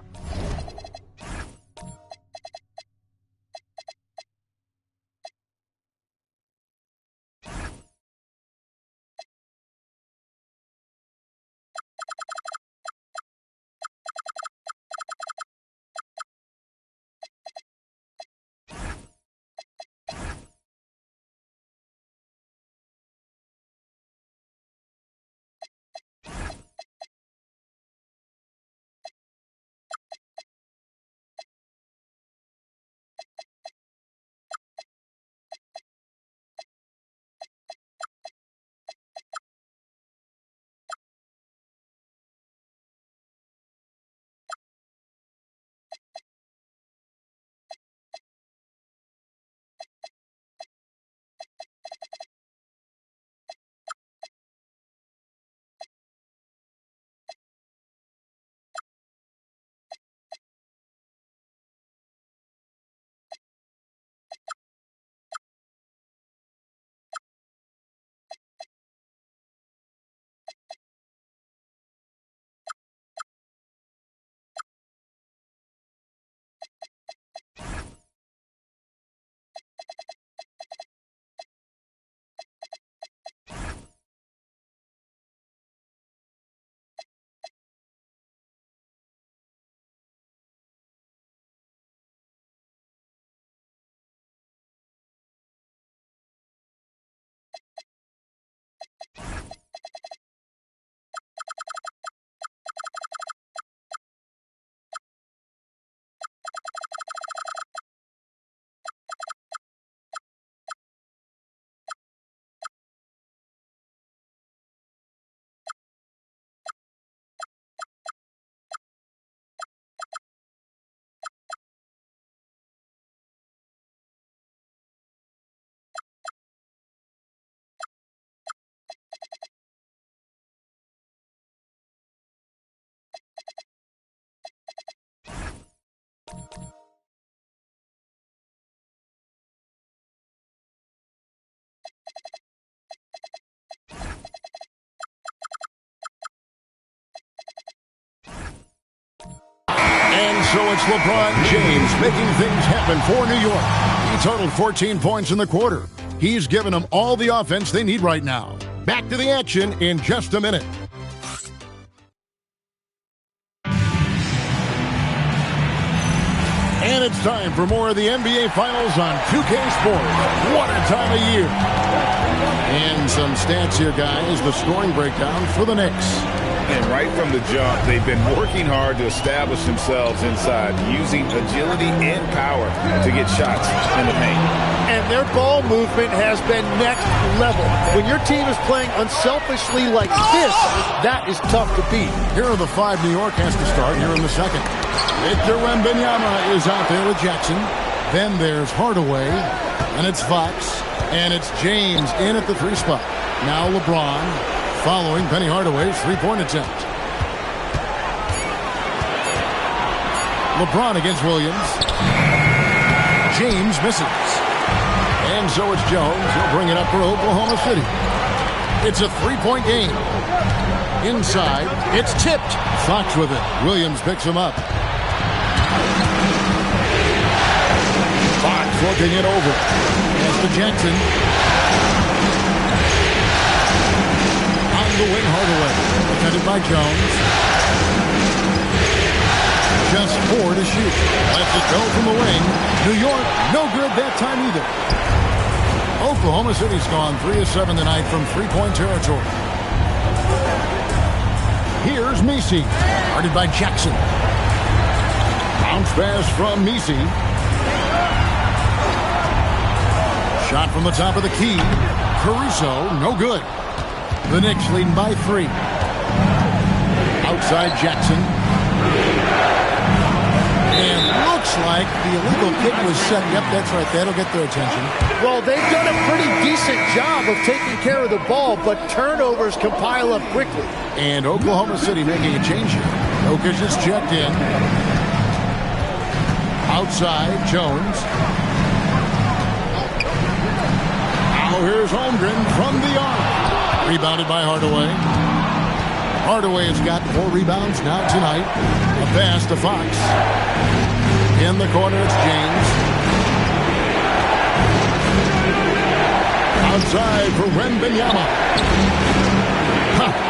so it's LeBron James making things happen for New York. He totaled 14 points in the quarter. He's given them all the offense they need right now. Back to the action in just a minute. And it's time for more of the NBA Finals on 2K Sports. What a time of year. And some stats here, guys. The scoring breakdown for the Knicks. And right from the jump, they've been working hard to establish themselves inside, using agility and power to get shots in the paint. And their ball movement has been next level. When your team is playing unselfishly like this, that is tough to beat. Here are the 5 New York has to start here in the second. Victor Wembanyama is out there with Jackson. Then there's Hardaway, and it's Fox, and it's James in at the 3 spot. Now LeBron following Penny Hardaway's 3-point attempt. LeBron against Williams. James misses. And so it's Jones. He'll bring it up for Oklahoma City. It's a 3-point game. Inside, it's tipped. Fox with it. Williams picks him up. Fox looking it over. Pass to Jackson. On the wing, Hardaway. Defended by Jones. Just 4 to shoot. Lets it go from the wing. New York, no good that time either. Oklahoma City's gone 3 of 7 tonight from 3-point territory. Here's Messi. Guarded by Jackson. Bounce pass from Messi. Shot from the top of the key. Caruso, no good. The Knicks leading by 3. Outside Jackson. And looks like the illegal kick was set. Yep, that's right. That'll get their attention. Well, they've done a pretty decent job of taking care of the ball, but turnovers can pile up quickly. And Oklahoma City making a change here. Jokic is checked in. Outside, Jones. Now here's Holmgren from the arc. Rebounded by Hardaway. Hardaway has got 4 rebounds now tonight. A pass to Fox. In the corner, it's James. Outside for Wembanyama.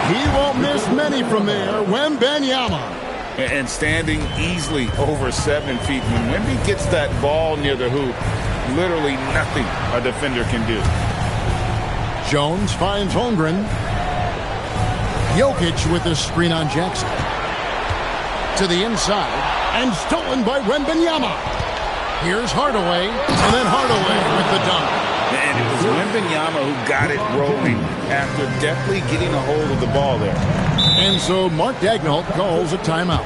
He won't miss many from there. Wembanyama. And standing easily over 7 feet. When Wemby gets that ball near the hoop, literally nothing a defender can do. Jones finds Holmgren. Jokic with the screen on Jackson. To the inside. And stolen by Wembanyama. Here's Hardaway. And then Hardaway with the dunk. And it was Wembanyama who got it rolling after deftly getting a hold of the ball there. And so Mark Daigneault calls a timeout.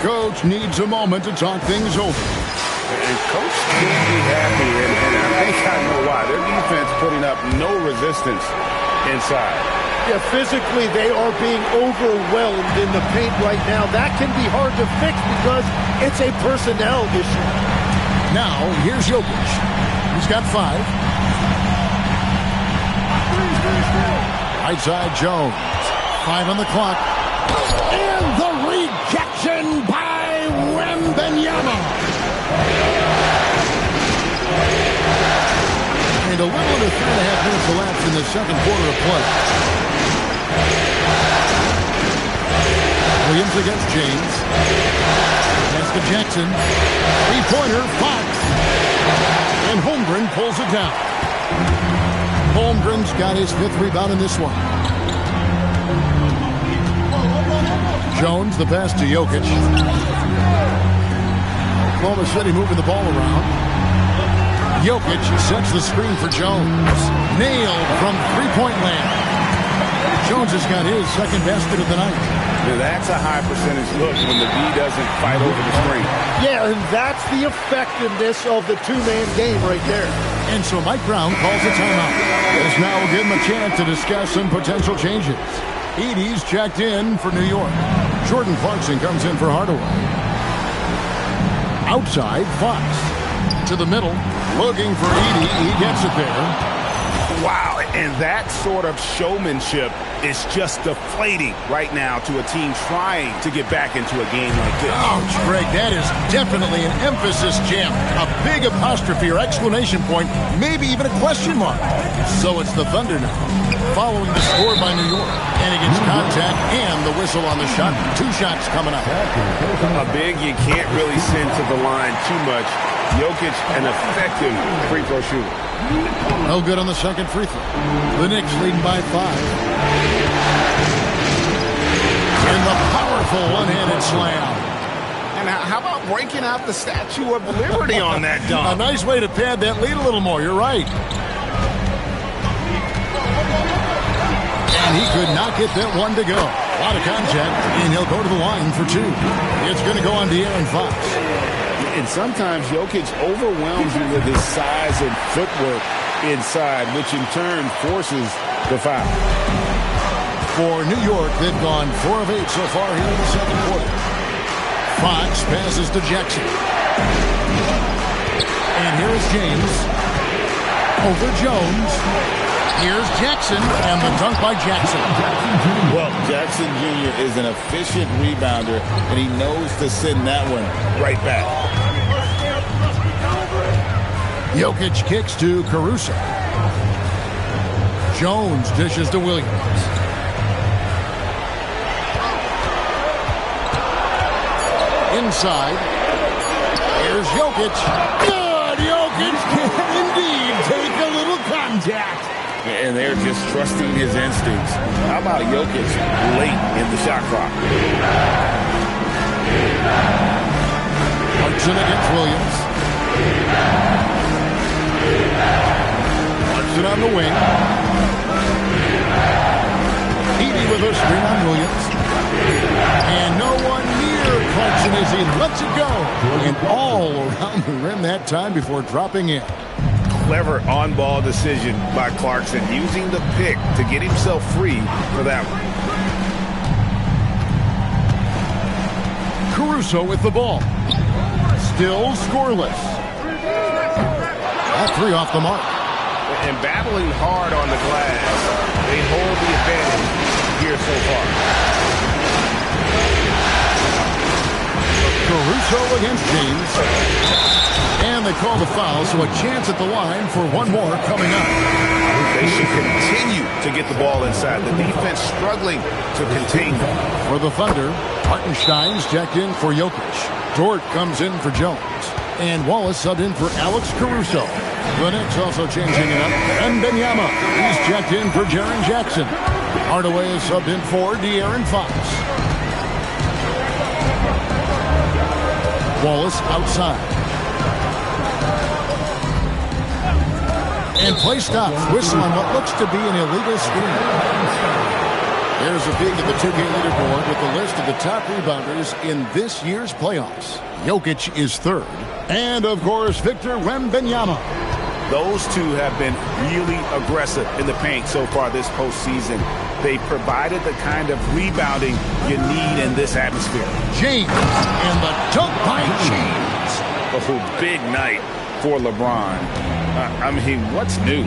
Coach needs a moment to talk things over. And Coach can't be happy, and I think I know why. Their defense putting up no resistance inside. Yeah, physically they are being overwhelmed in the paint right now. That can be hard to fix because it's a personnel issue. Now, here's Jokic. He's got 5. Right side, Jones. 5 on the clock. And the rejection by Wembanyama. And a little under 3.5 minutes elapsed in the second quarter of play. Williams against James. Pass to Jackson. 3-pointer, Fox. And Holmgren pulls it down. Holmgren's got his 5th rebound in this one. Jones, the pass to Jokic. Oklahoma City moving the ball around. Jokic sets the screen for Jones. Nailed from 3-point land. Jones has got his 2nd basket of the night. That's a high percentage look when the D doesn't fight over the screen. Yeah, and that's the effectiveness of the 2-man game right there. And so Mike Brown calls a timeout. This now will give him a chance to discuss some potential changes. Edey's checked in for New York. Jordan Clarkson comes in for Hardaway. Outside, Fox. To the middle, looking for Edey. He gets it there. Wow, And that sort of showmanship is just deflating right now to a team trying to get back into a game like this. Ouch, Greg, that is definitely an emphasis jam. A big apostrophe or exclamation point, maybe even a question mark. So it's the Thunder now, following the score by New York. And against contact and the whistle on the shot. 2 shots coming up. A big you can't really send to the line too much. Jokic, an effective free throw shooter. No good on the second free throw. The Knicks leading by 5. And the powerful one-handed slam. And how about breaking out the Statue of Liberty on that dunk? A nice way to pad that lead a little more. You're right. And he could not get that one to go. A lot of contact, and he'll go to the line for 2. It's going to go on De'Aaron Fox. And sometimes Jokic overwhelms you with his size and footwork inside, which in turn forces the foul. For New York, they've gone 4 of 8 so far here in the second quarter. Fox passes to Jackson. And here is James. Over Jones. Here's Jackson, and the dunk by Jackson. Well, Jackson Jr. is an efficient rebounder, and he knows to send that one right back. Jokic kicks to Caruso. Jones dishes to Williams. Inside. Here's Jokic. Good! Jokic can indeed take a little contact. And they're just trusting his instincts. How about Jokic late in the shot clock? Clarkson against Williams. Clarkson on the wing. Edey with a screen on Williams. And no one near Clarkson as he lets it go. And all around the rim that time before dropping in. Clever on-ball decision by Clarkson, using the pick to get himself free for that one. Caruso with the ball. Still scoreless. All 3 off the mark. And battling hard on the glass, they hold the advantage here so far. Caruso against James. And they call the foul, so a chance at the line for one more coming up. They should continue to get the ball inside. The defense struggling to contain them. For the Thunder, Hartenstein's checked in for Jokic. Dort comes in for Jones. And Wallace subbed in for Alex Caruso. The Knicks also changing it up. And Wembanyama, he's checked in for Jaren Jackson. Hardaway is subbed in for De'Aaron Fox. Wallace outside. And play stops. Whistle on what looks to be an illegal screen. There's a peek at the 2K leaderboard with the list of the top rebounders in this year's playoffs. Jokic is 3rd. And, of course, Victor Wembanyama. Those two have been really aggressive in the paint so far this postseason. They provided the kind of rebounding you need in this atmosphere. James and the dunk by James. Oh, big night for LeBron. I mean, what's new?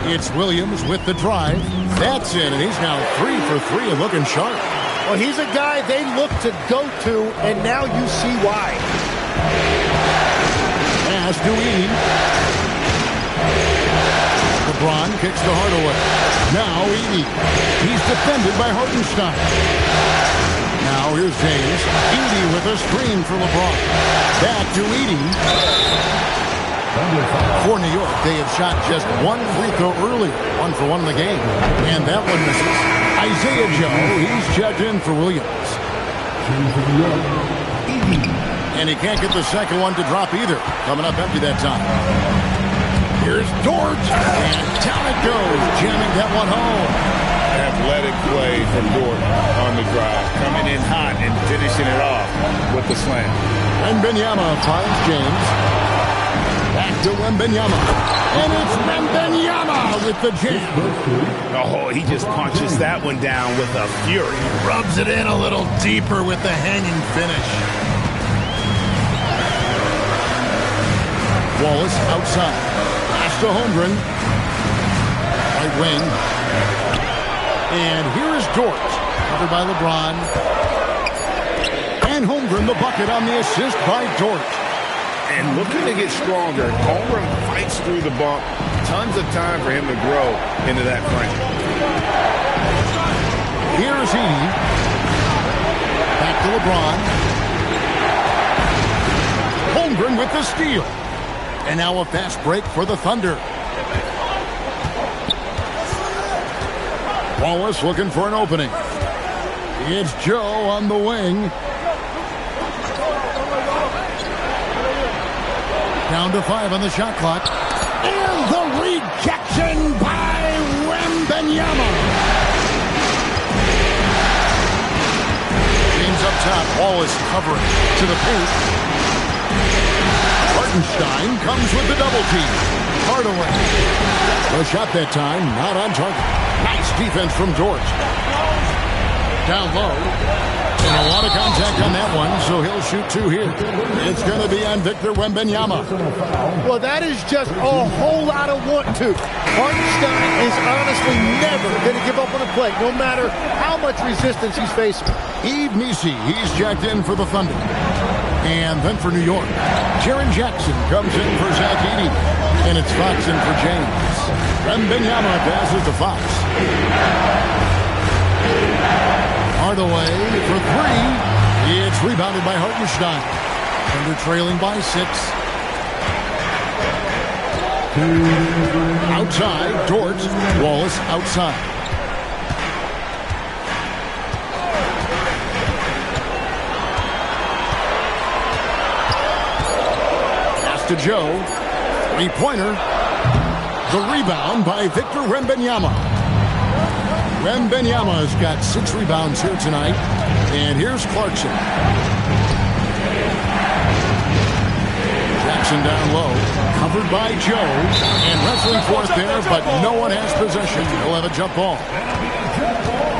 It's Williams with the drive. That's in, and he's now 3 for 3 and looking sharp. Well, he's a guy they look to go to, and now you see why. Pass to Edey. LeBron kicks to Hardaway. Now Edey. He's defended by Hartenstein. Now here's James. Edey with a screen for LeBron. Back to Edey. For New York, they have shot just 1 free throw earlier. 1 for 1 in the game. And that one misses. Isaiah Joe, he's checked in for Williams. And he can't get the second one to drop either. Coming up empty that time. Here's Dort. And down it goes, jamming that one home. Athletic play from Dort on the drive. Coming in hot and finishing it off with the slam. And Wembanyama finds James. Back to Wembanyama. And it's Wembanyama with the jam. Oh, he just punches that one down with a fury. Rubs it in a little deeper with the hanging finish. Wallace outside. Pass to Holmgren. Right wing. And here is Dort. Covered by LeBron. And Holmgren the bucket on the assist by Dort. And looking to get stronger, Holmgren fights through the bump. Tons of time for him to grow into that frame. Here's Edey. Back to LeBron. Holmgren with the steal. And now a fast break for the Thunder. Wallace looking for an opening. It's Joe on the wing. Down to 5 on the shot clock. And the rejection by Wembanyama. James up top. Wallace covering to the paint. Hartenstein comes with the double team. Hardaway. The shot that time, not on target. Nice defense from Dort. Down low. And a lot of contact on that one, so he'll shoot 2 here. It's going to be on Victor Wembanyama. Well, that is just a whole lot of want to. Hartenstein is honestly never going to give up on a play, no matter how much resistance he's facing. Yves Missi, he's jacked in for the Thunder. And then for New York, Jaren Jackson comes in for Zach Edey. And it's Fox in for James. Wembanyama passes to Fox. Hardaway for 3. It's rebounded by Hartenstein. Thunder trailing by 6. Outside, Dort. Wallace outside. Pass to Joe. 3-pointer. The rebound by Victor Wembanyama. Wembanyama has got 6 rebounds here tonight. And here's Clarkson. Jackson down low. Covered by Joe. And wrestling for it there, but no one has possession. He'll have a jump ball.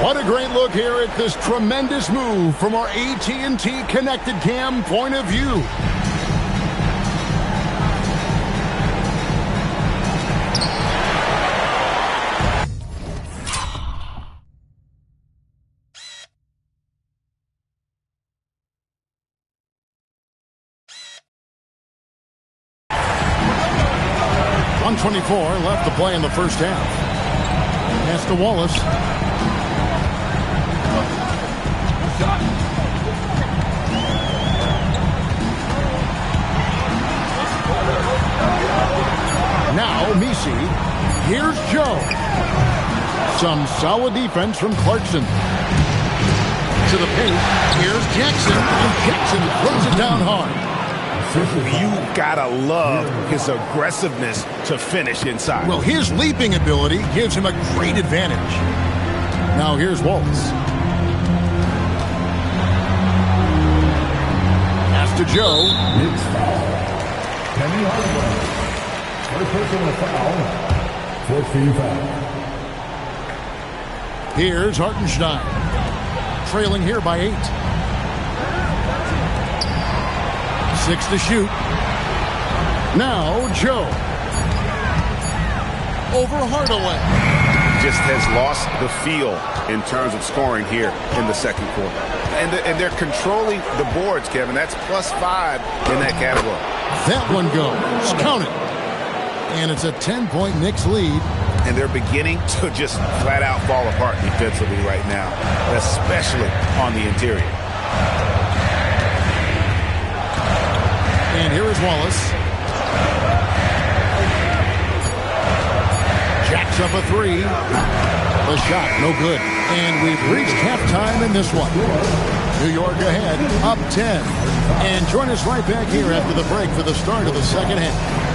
What a great look here at this tremendous move from our AT&T Connected Cam point of view. .24 left to play in the first half. Pass to Wallace. Now Missi. Here's Joe. Some solid defense from Clarkson. To the paint. Here's Jackson. And Jackson throws it down hard. You gotta love his aggressiveness to finish inside. Well, his leaping ability gives him a great advantage. Now here's Wallace. Pass to Joe. It's foul. Penny Hardaway. First personal foul. 4th team foul. Here's Hartenstein. Trailing here by 8. 6 to shoot. Now Joe. Over Hardaway. Just has lost the feel in terms of scoring here in the second quarter. And they're controlling the boards, Kevin. That's +5 in that category. That one goes. Count it. And it's a 10-point Knicks lead. And they're beginning to just flat out fall apart defensively right now, especially on the interior. And here is Wallace. Jacks up a 3. The shot, no good. And we've reached halftime in this one. New York ahead, up 10. And join us right back here after the break for the start of the second half.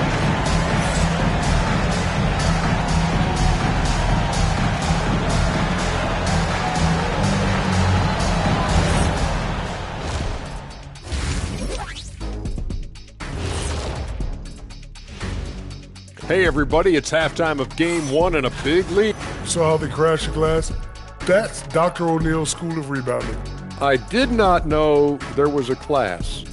Hey, everybody, it's halftime of Game 1 and a big lead. Saw how they crashed the glass? That's Dr. O'Neill's School of Rebounding. I did not know there was a class.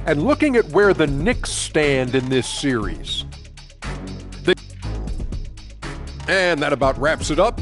And looking at where the Knicks stand in this series, And that about wraps it up.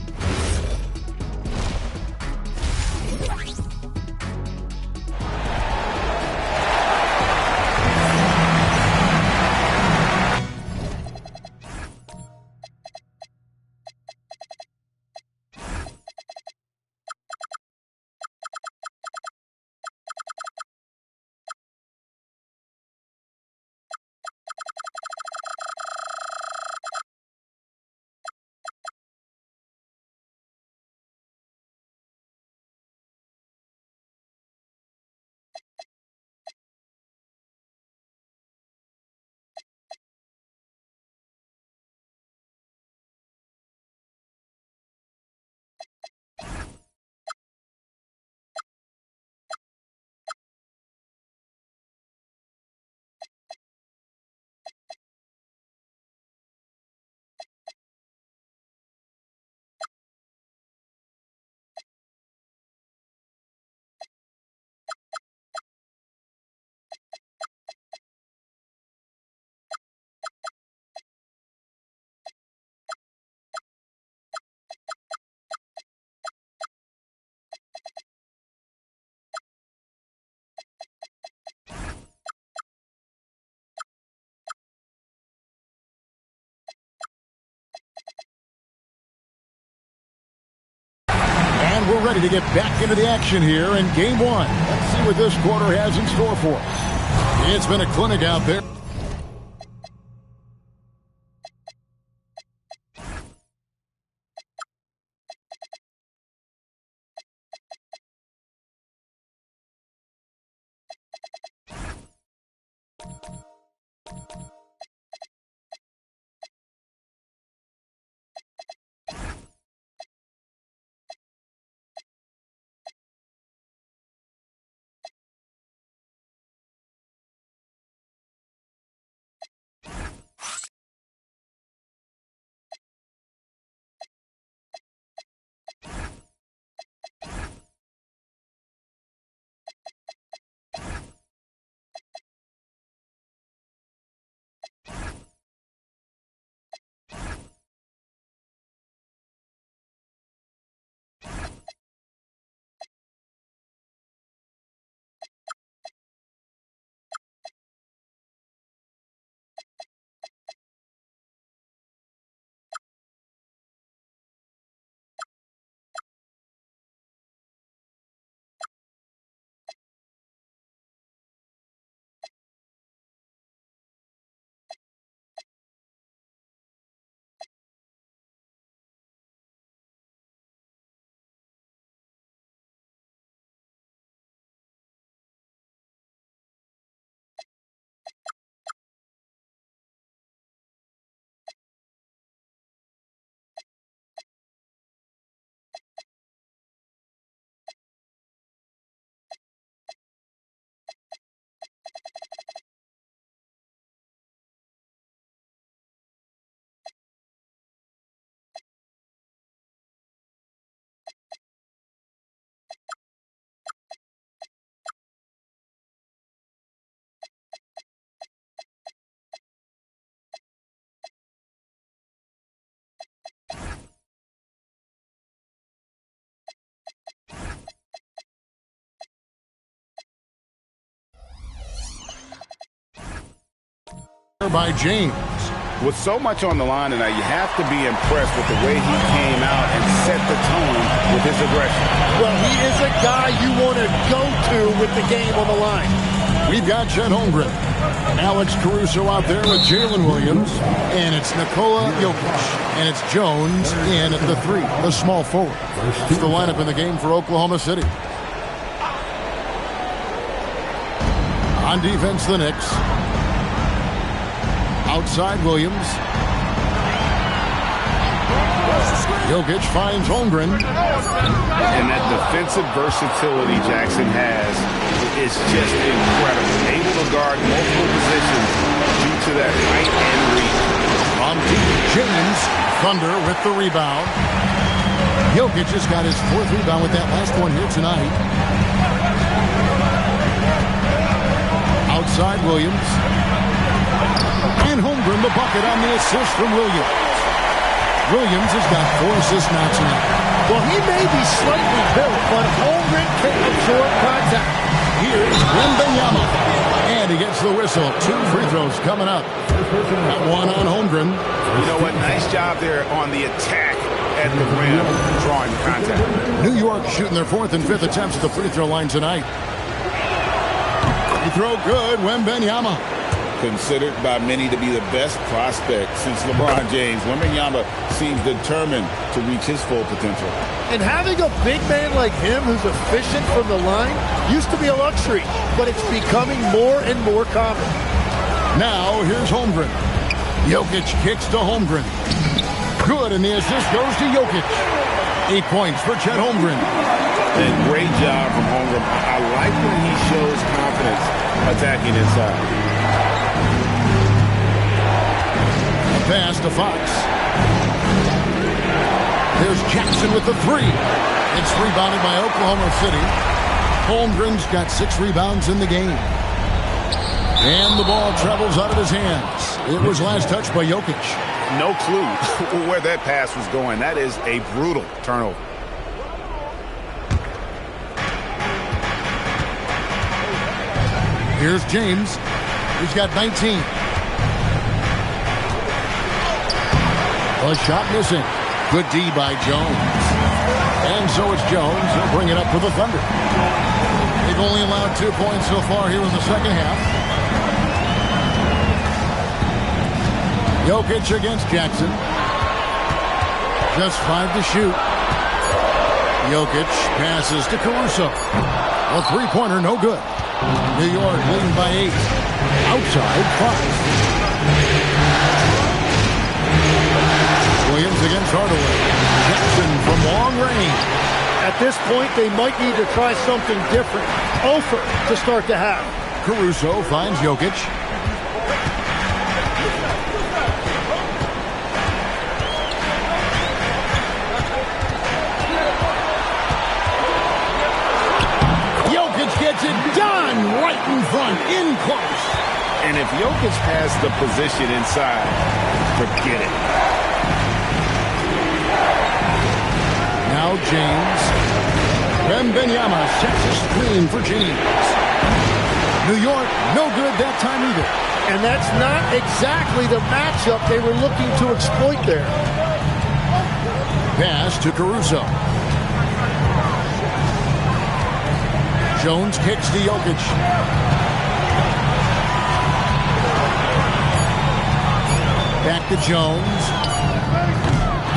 And we're ready to get back into the action here in game one. Let's see what this quarter has in store for us. It's been a clinic out there. By James. With so much on the line tonight, you have to be impressed with the way he came out and set the tone with his aggression. Well, he is a guy you want to go to with the game on the line. We've got Chet Holmgren, Alex Caruso out there with Jalen Williams, and it's Nikola Jokic, and it's Jones in at the three, the small forward. It's the lineup in the game for Oklahoma City. On defense, the Knicks. Outside Williams. Jokic finds Holmgren. And that defensive versatility Jackson has is just incredible. Able to guard multiple positions due to that height and reach. From James, Thunder with the rebound. Jokic has got his fourth rebound with that last one here tonight. Outside Williams. And Holmgren the bucket on the assist from Williams. Williams has got 4 assists now tonight. Well, he may be slightly built, but Holmgren can absorb contact. Here's Wembanyama. And he gets the whistle. 2 free throws coming up. That one on Holmgren. You know what? Nice job there on the attack at the rim, drawing contact. New York shooting their 4th and 5th attempts at the free throw line tonight. Free throw good, Wembanyama. Considered by many to be the best prospect since LeBron James, Wembanyama seems determined to reach his full potential. And having a big man like him who's efficient from the line used to be a luxury, but it's becoming more and more common. Now, here's Holmgren. Jokic kicks to Holmgren. Good, and the assist goes to Jokic. 8 points for Chet Holmgren. And great job from Holmgren. I like when he shows confidence attacking inside. Pass to Fox. There's Jackson with the 3. It's rebounded by Oklahoma City. Holmgren's got 6 rebounds in the game. And the ball travels out of his hands. It was last touched by Jokic. No clue where that pass was going. That is a brutal turnover. Here's James. He's got 19. A shot missing. Good D by Jones. And so it's Jones. He'll bring it up for the Thunder. They've only allowed 2 points so far here in the second half. Jokic against Jackson. Just 5 to shoot. Jokic passes to Caruso. A 3-pointer, no good. New York leading by 8. Outside, Fox. Williams against Hardaway. Jackson from long range. At this point, they might need to try something different. Ofer to start the half. Caruso finds Jokic. Jokic gets it done right in front, in close. And if Jokic has the position inside, forget it. Now James. Wembanyama sets a screen for James. New York, no good that time either. And that's not exactly the matchup they were looking to exploit there. Pass to Caruso. Jones kicks to Jokic. Back to Jones.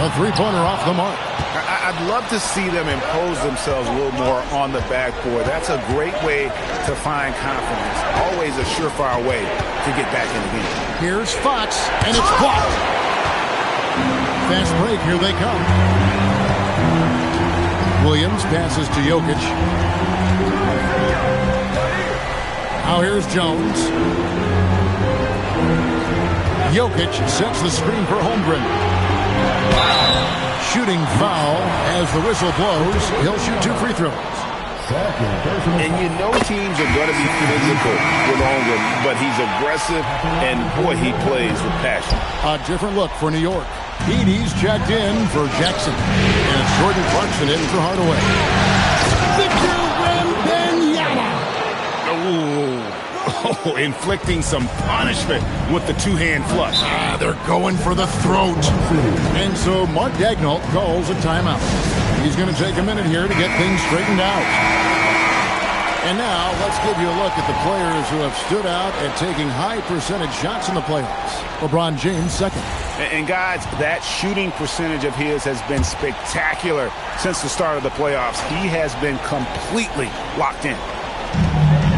A 3-pointer off the mark. I'd love to see them impose themselves a little more on the backboard. That's a great way to find confidence. Always a surefire way to get back in the game. Here's Fox, and it's blocked. Fast break, here they come. Williams passes to Jokic. Now here's Jones. Jokic sets the screen for Holmgren. Shooting foul as the whistle blows. He'll shoot 2 free throws. And you know teams are going to be physical with Holmgren, but he's aggressive, and boy, he plays with passion. A different look for New York. Edey's checked in for Jackson. And Jordan Clarkson in for Hardaway. Victor Wembanyama. Oh, inflicting some punishment with the 2-hand flush. They're going for the throat. And so Mark Daigneault calls a timeout. He's going to take a minute here to get things straightened out. And now let's give you a look at the players who have stood out at taking high percentage shots in the playoffs. LeBron James second. And guys, that shooting percentage of his has been spectacular since the start of the playoffs. He has been completely locked in.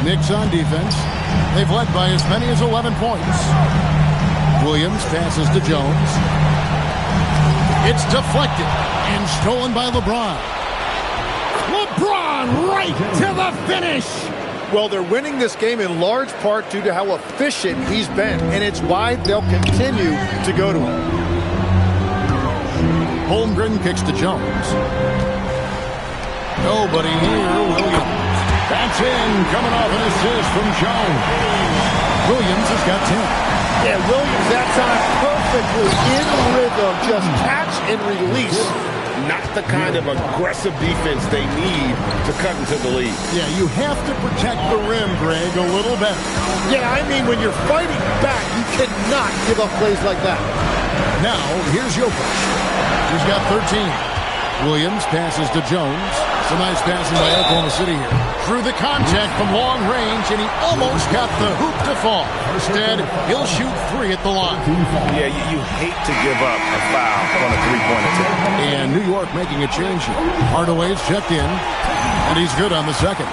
Knicks on defense. They've led by as many as 11 points. Williams passes to Jones. It's deflected and stolen by LeBron. LeBron right to the finish. Well, they're winning this game in large part due to how efficient he's been, and it's why they'll continue to go to him. Holmgren kicks to Jones. Nobody near Williams. That's in, coming off an assist from Jones. Williams has got 10. Yeah, Williams that time perfectly in rhythm, just catch and release. Not the kind of aggressive defense they need to cut into the lead. Yeah, you have to protect the rim, Greg, a little better. Yeah, I mean, when you're fighting back, you cannot give up plays like that. Now, here's Jokic. He's got 13. Williams passes to Jones. Some nice passing by Oklahoma City here. Through the contact from long range, and he almost got the hoop to fall. Instead, he'll shoot 3 at the line. Yeah, you hate to give up a foul on a three-point attempt. And New York making a change here. Hardaway's checked in, and he's good on the second.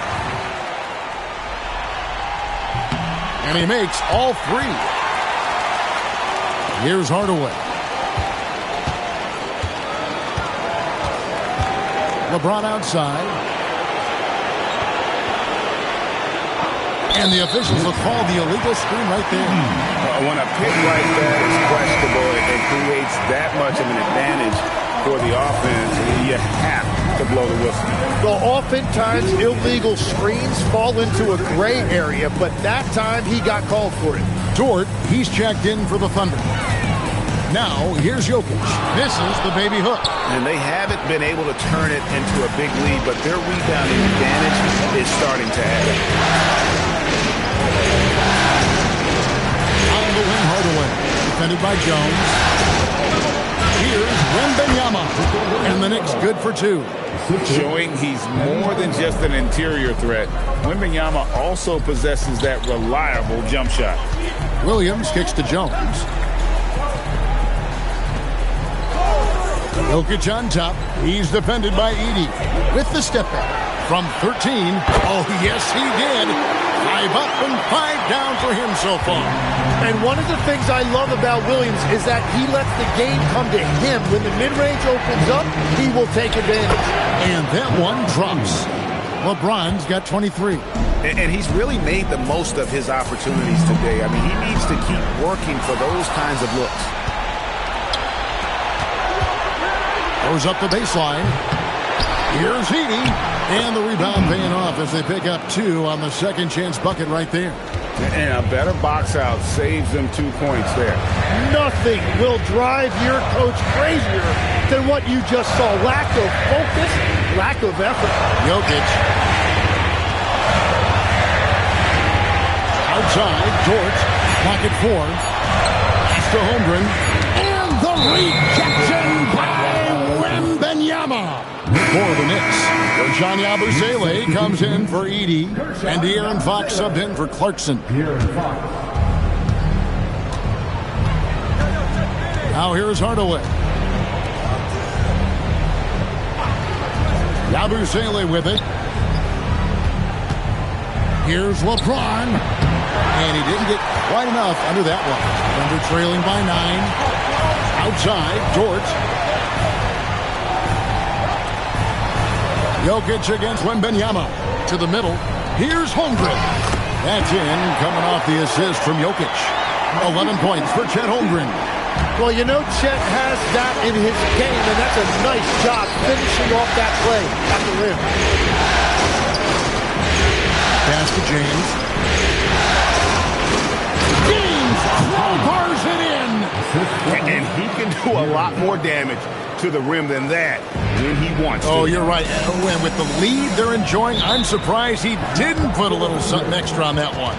And he makes all 3. Here's Hardaway. LeBron outside. And the officials will call the illegal screen right there. When a pick like that is questionable, it creates that much of an advantage for the offense. You have to blow the whistle. Well, oftentimes illegal screens fall into a gray area, but that time he got called for it. Dort, he's checked in for the Thunder. Now, here's Jokic. Misses the baby hook. And they haven't been able to turn it into a big lead, but their rebounding advantage is starting to add up. On the wing, Hardaway. Defended by Jones. Here's Wembanyama. And the Knicks good for 2. Showing he's more than just an interior threat. Wembanyama also possesses that reliable jump shot. Williams kicks to Jones. Jokic on top. He's defended by Edey. With the step back. From 13. Oh, yes, he did. 5 up and 5 down for him so far. And one of the things I love about Williams is that he lets the game come to him. When the mid-range opens up, he will take advantage. And that one drops. LeBron's got 23. And he's really made the most of his opportunities today. I mean, he needs to keep working for those kinds of looks. Goes up the baseline. Here's Edey. And the rebound paying off as they pick up 2 on the second chance bucket right there. And a better box out saves them 2 points there. Nothing will drive your coach crazier than what you just saw. Lack of focus, lack of effort. Jokic. Outside, Dort. Pocket 4. Pass to Holmgren. And the rejection by Wembanyama. For the Knicks, Ersan Yabusele comes in for Edey, and De'Aaron Fox subbed in for Clarkson. Now here's Hardaway. Yabusele with it. Here's LeBron, and he didn't get quite enough under that one. Thunder trailing by 9. Outside, Dort. Jokic against Wembanyama. To the middle. Here's Holmgren. That's in, coming off the assist from Jokic. 11 points for Chet Holmgren. Well, you know Chet has that in his game, and that's a nice job finishing off that play at the rim. Pass to James. James bars it in. And he can do a lot more damage to the rim than that when he wants to. Oh, you're right. And with the lead they're enjoying, I'm surprised he didn't put a little something extra on that one.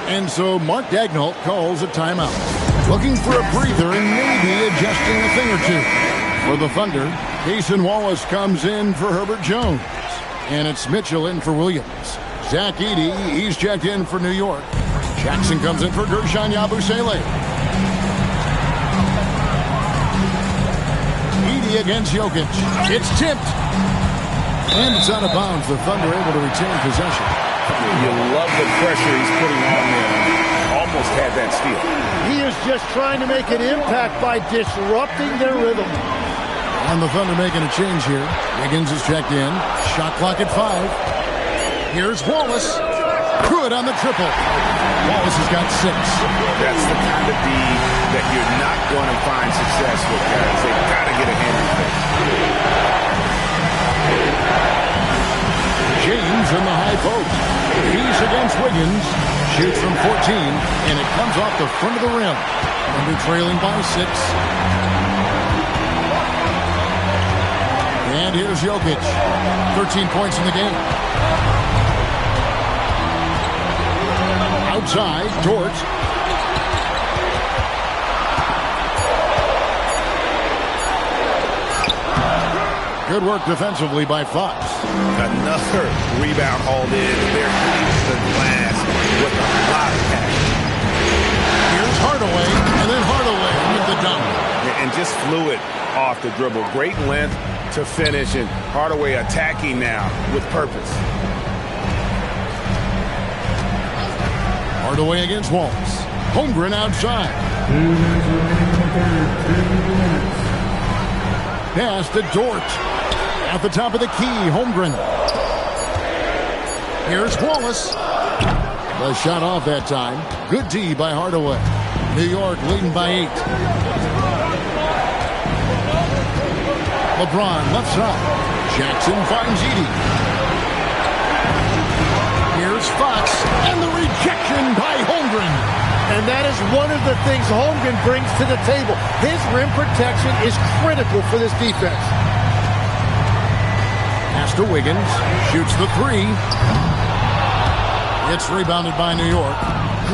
And so Mark Daigneault calls a timeout. Looking for a breather and maybe adjusting a thing or 2. For the Thunder, Cason Wallace comes in for Herbert Jones. And it's Mitchell in for Williams. Zach Edey, he's checked in for New York. Jackson comes in for Ersan Yabusele. Against Jokic. It's tipped. And it's out of bounds. The Thunder able to retain possession. You love the pressure he's putting on them. Almost had that steal. He is just trying to make an impact by disrupting their rhythm. And the Thunder making a change here. Wiggins is checked in. Shot clock at 5. Here's Wallace. Good on the triple. Wallace has got 6. That's the kind of D that you're not going to find success with, guys. They've got to get a hand in the face. James in the high post. He's against Wiggins. Shoots from 14, and it comes off the front of the rim. Thunder trailing by 6. And here's Jokic. 13 points in the game. Outside, Dort. Good work defensively by Fox. Another rebound hauled in. They're hitting the glass with a lot of passion. Here's Hardaway, and then Hardaway with the dunk. And just fluid off the dribble. Great length to finish, and Hardaway attacking now with purpose. Hardaway against Wallace. Holmgren outside. Pass to Dort. At the top of the key, Holmgren. Here's Wallace. The shot off that time. Good D by Hardaway. New York leading by 8. LeBron left side. Jackson finds Edey. Here's Fox, and the rejection by Holmgren. And that is one of the things Holmgren brings to the table. His rim protection is critical for this defense. Pass to Wiggins. Shoots the 3. It's rebounded by New York.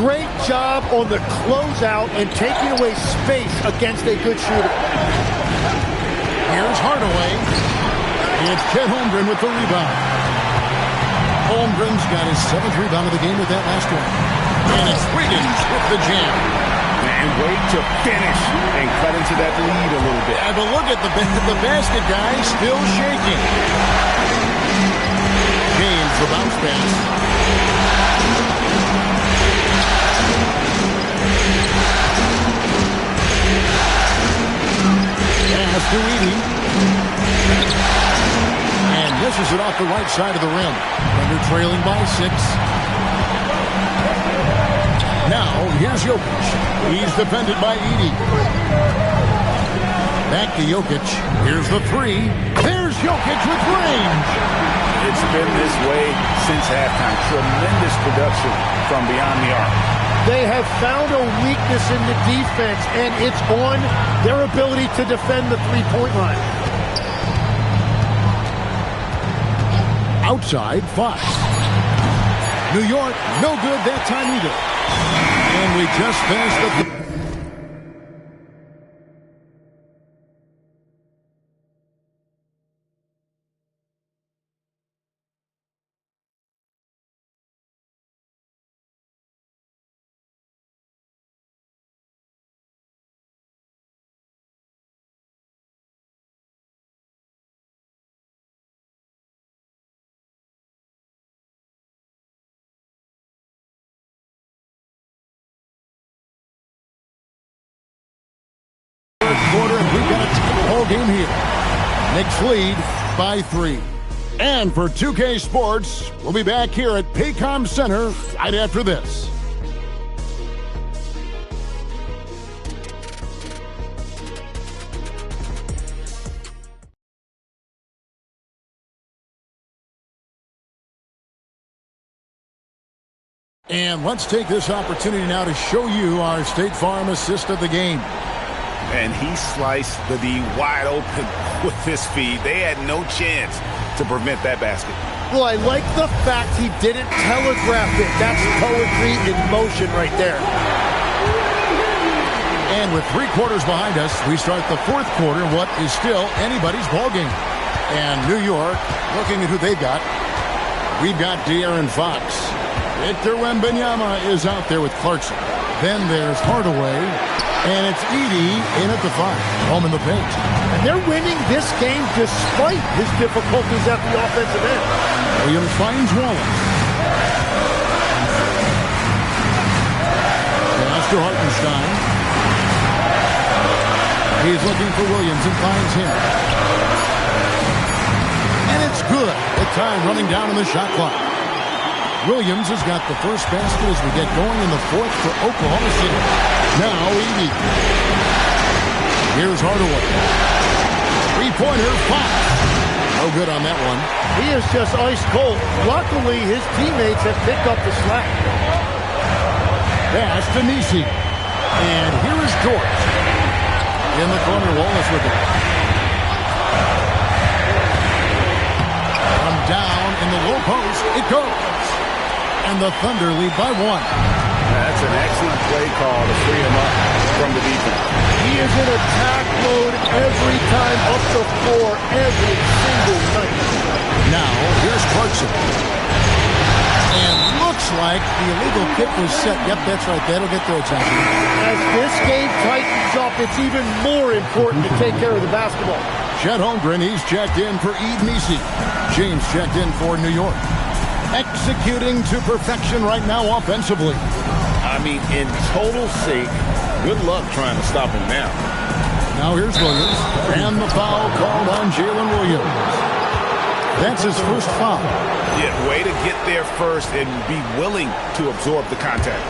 Great job on the closeout and taking away space against a good shooter. Here's Hardaway. It's Chet Holmgren with the rebound. Holmgren's got his 7th rebound of the game with that last one. And it's Wiggins with the jam. And wait to finish and cut into that lead a little bit. But look at the basket guy still shaking. James, the bounce pass. Pass to Edey. And misses it off the right side of the rim. Thunder trailing by 6. Now, here's Jokic. He's defended by Edey. Back to Jokic. Here's the 3. There's Jokic with range. It's been this way since halftime. Tremendous production from beyond the arc. They have found a weakness in the defense, and it's on their ability to defend the three-point line. Outside, Fox. New York, no good that time either. And we just finished the... quarter, and we've got a tight ball game here. Knicks lead by 3. And for 2K Sports, we'll be back here at Paycom Center right after this. And let's take this opportunity now to show you our State Farm assist of the game. And he sliced the D wide open with his feed. They had no chance to prevent that basket. Well, I like the fact he didn't telegraph it. That's poetry in motion right there. And with 3 quarters behind us, we start the 4th quarter, what is still anybody's ballgame. And New York, looking at who they've got, we've got De'Aaron Fox. Victor Wembanyama is out there with Clarkson. Then there's Hardaway. And it's Edey in at the 5, home in the paint. And they're winning this game despite his difficulties at the offensive end. Williams finds Wallace. Pass to Hartenstein. He's looking for Williams and finds him. And it's good. The time running down in the shot clock. Williams has got the first basket as we get going in the 4th for Oklahoma City. Now Edey. Here's Hardaway. 3-pointer, Fox. No good on that one. He is just ice cold. Luckily, his teammates have picked up the slack. Pass to Nisi. And here is George. In the corner, Wallace with it. From down in the low post, it goes. And the Thunder lead by 1. That's an excellent play call to free him up from the defense. He is in attack mode every time up the floor, every single night. Now, here's Clarkson. And looks like the illegal kick was set. Yep, that's right. That'll get their attention. As this game tightens up, it's even more important to take care of the basketball. Chet Holmgren, he's checked in for Yves Nisi. James checked in for New York. Executing to perfection right now offensively. I mean, in total sync. Good luck trying to stop him now. Now here's Williams. And the foul called on Jalen Williams. That's his first foul. Yeah, way to get there first and be willing to absorb the contact.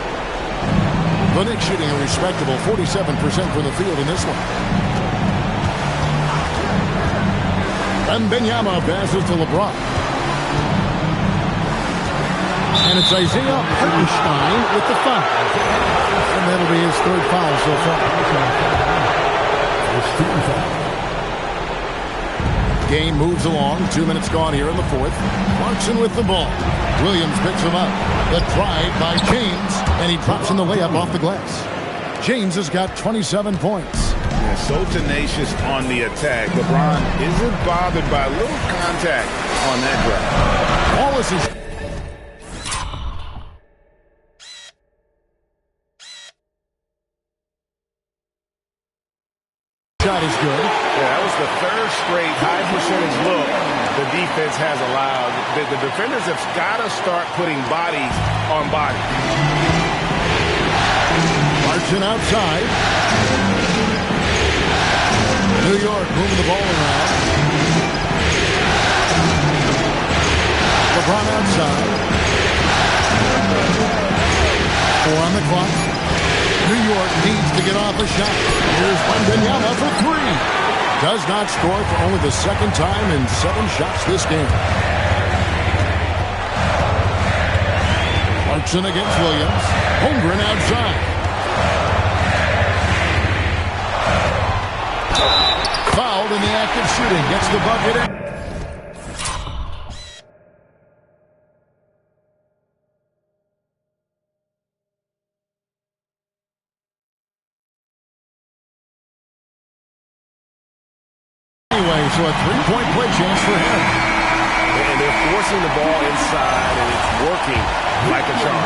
The Knicks shooting a respectable 47% from the field in this one. Wembanyama passes to LeBron. And it's Isaiah Hartenstein with the foul. And that'll be his third foul so far. Game moves along. 2 minutes gone here in the fourth. Clarkson with the ball. Williams picks him up. The drive by James. And he drops in the layup off the glass. James has got 27 points. Yeah, so tenacious on the attack. LeBron isn't bothered by a little contact on that drive. Wallace is... shot is good. Yeah, that was the third straight high percentage look the defense has allowed. The defenders have got to start putting bodies on bodies. Clarkson outside. New York moving the ball around. LeBron outside. 4 on the clock. New York needs to get off a shot. Here's Wembanyama for 3. Does not score for only the second time in 7 shots this game. Clarkson against Williams. Holmgren outside. Fouled in the act of shooting. Gets the bucket. So a 3-point play chance for him. And they're forcing the ball inside, and it's working like a charm.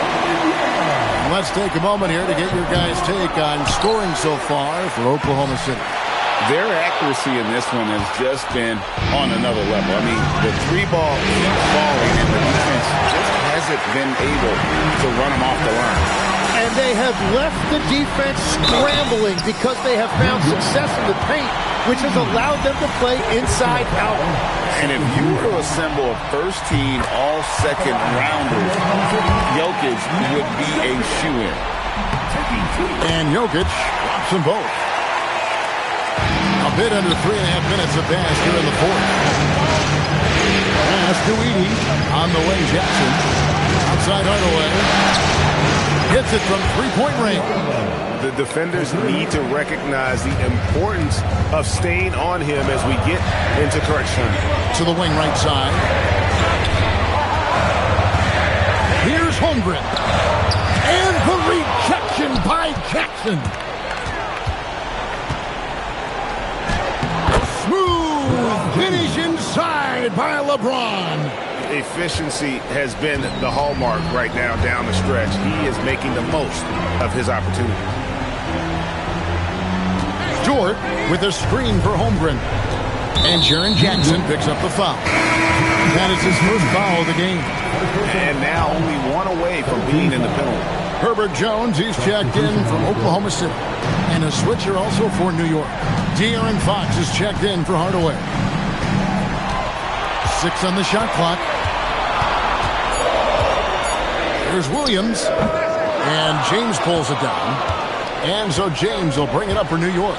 Let's take a moment here to get your guys' take on scoring so far for Oklahoma City. Their accuracy in this one has just been on another level. I mean, the 3-ball keeps falling, and the defense just hasn't been able to run them off the line. And they have left the defense scrambling because they have found success in the paint, which has allowed them to play inside out. And if you were to assemble a first-team, all-second rounders, Jokic would be a shoo-in. And Jokic drops them both. A bit under 3.5 minutes of pass here in the fourth. Pass to Edey. On the way, Jackson. Outside Hardaway. Hits it from 3-point range. The defenders need to recognize the importance of staying on him as we get into crunch time. To the wing right side. Here's Holmgren. And the rejection by Jackson. Smooth finish inside by LeBron. Efficiency has been the hallmark right now down the stretch. He is making the most of his opportunity. Dort with a screen for Holmgren. And Jaren Jackson picks up the foul. That is his first foul of the game. And now only 1 away from being in the penalty. Herbert Jones, he's checked in from Oklahoma City. And a switcher also for New York. De'Aaron Fox is checked in for Hardaway. 6 on the shot clock. Here's Williams. And James pulls it down. And so James will bring it up for New York.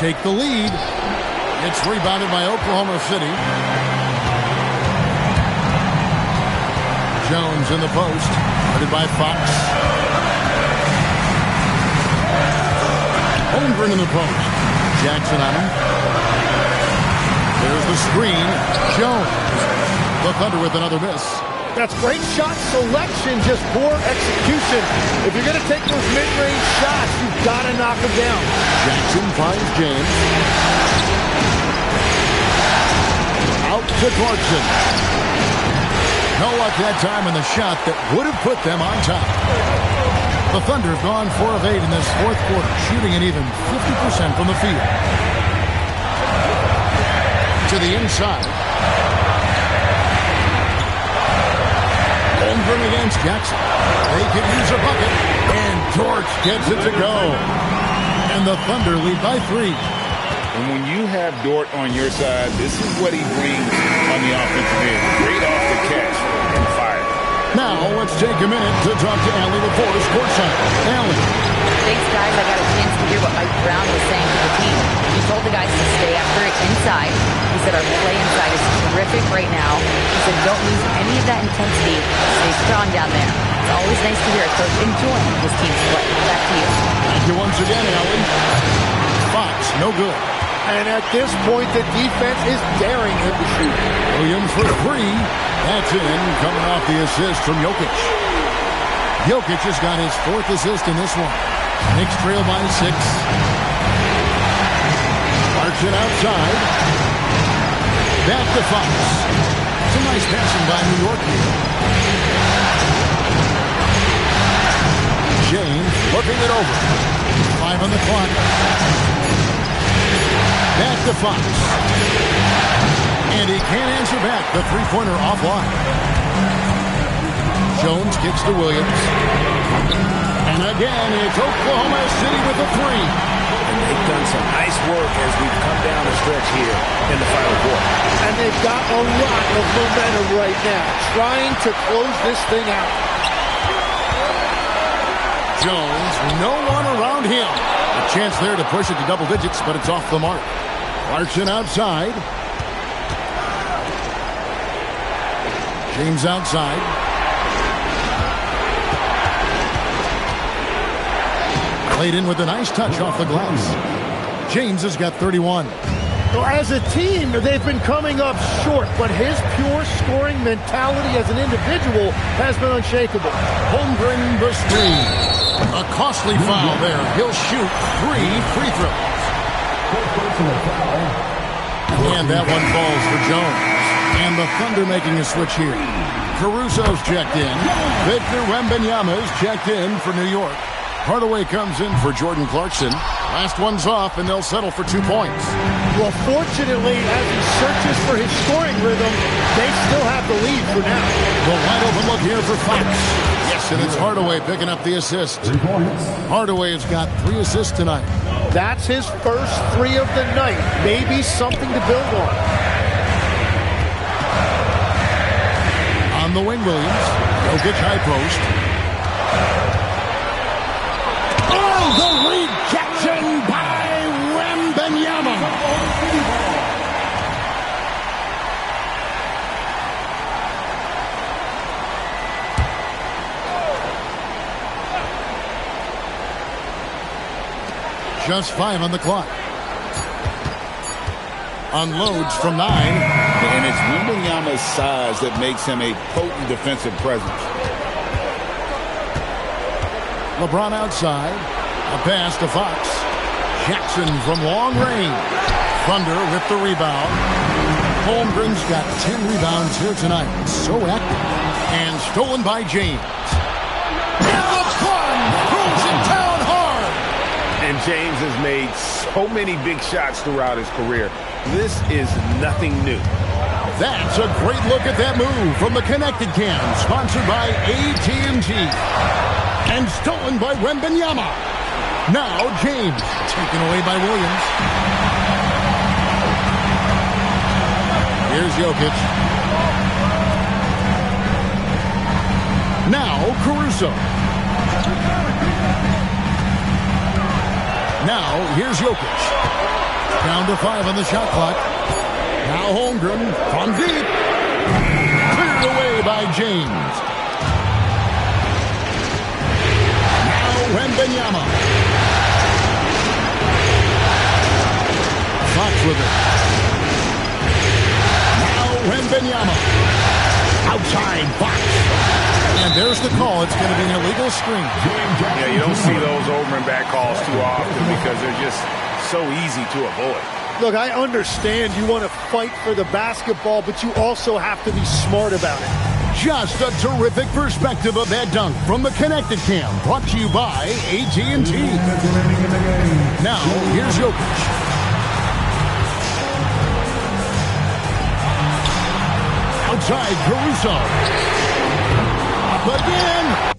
take the lead. It's rebounded by Oklahoma City. Jones in the post, guarded by Fox. Holmgren in the post. Jackson on him. There's the screen. Jones. The Thunder with another miss. That's great shot selection, just poor execution. If you're going to take those mid-range shots, you've got to knock them down. Jackson finds James. Out to Clarkson. No luck that time in the shot that would have put them on top. The Thunder have gone 4 of 8 in this fourth quarter, shooting at even 50% from the field. To the inside. Holmgren against Jackson. They could use a bucket. And Torch gets it to go. And the Thunder lead by 3. And when you have Dort on your side, this is what he brings on the offensive end. Great off the catch and fire. Now, let's take a minute to talk to Allie LaForce courtside. Allie. Thanks, guys. I got a chance to hear what Mike Brown was saying to the team. He told the guys to stay after it inside. He said our play inside is terrific right now. He said don't lose any of that intensity. Stay strong down there. It's always nice to hear a coach enjoying his team's play. Back to you. Thank you once again, Allie. Fox, no good. And at this point, the defense is daring him to shoot. Williams for 3. That's in, coming off the assist from Jokic. Jokic has got his 4th assist in this one. Knicks trail by 6. Marks it outside. Back to Fox. Some nice passing by New York here. James looking it over. 5 on the clock. Back to Fox. And he can't answer back. The three-pointer offline. Jones kicks to Williams. And again, it's Oklahoma City with a 3. And they've done some nice work as we've come down the stretch here in the final quarter. And they've got a lot of momentum right now, trying to close this thing out. Jones, no one around him. A chance there to push it to double digits, but it's off the mark. Clarkson outside. James outside. Played in with a nice touch off the glass. James has got 31. Well, as a team, they've been coming up short, but his pure scoring mentality as an individual has been unshakable. Holmgren the screen. A costly foul there. He'll shoot 3 free throws. And that one falls for Jones. And the Thunder making a switch here. Caruso's checked in. Victor Wembanyama's checked in for New York. Hardaway comes in for Jordan Clarkson. Last one's off, and they'll settle for 2 points. Well, fortunately, as he searches for his scoring rhythm, they still have the lead for now. The wide open look here for Fox. Yes, and it's Hardaway picking up the assist. 3 points. Hardaway has got 3 assists tonight. That's his first 3 of the night. Maybe something to build on. On the wing, Williams. Jokic high post. Oh, the rejection by Wembanyama. Just 5 on the clock. Unloads from 9. And it's Wembanyama's size that makes him a potent defensive presence. LeBron outside. A pass to Fox. Jackson from long range. Thunder with the rebound. Holmgren's got 10 rebounds here tonight. So active. And stolen by James. And LeBron throws it down hard. And James has made so many big shots throughout his career. This is nothing new. That's a great look at that move from the Connected Cam, sponsored by AT&T. And stolen by Wembanyama. Now James, taken away by Williams. Here's Jokic. Now Caruso. Now, here's Jokic. Down to 5 on the shot clock. Now Holmgren from deep. Cleared away by James. Now Wembanyama. Fox with it. Now Wembanyama. Outside Fox. And there's the call. It's going to be an illegal screen. Yeah, you don't see those over and back calls too often because they're just so easy to avoid. Look, I understand you want to fight for the basketball, but you also have to be smart about it. Just a terrific perspective of that dunk from the Connected Cam, brought to you by AT&T. Now, here's Jokic. Outside, Caruso. Up again.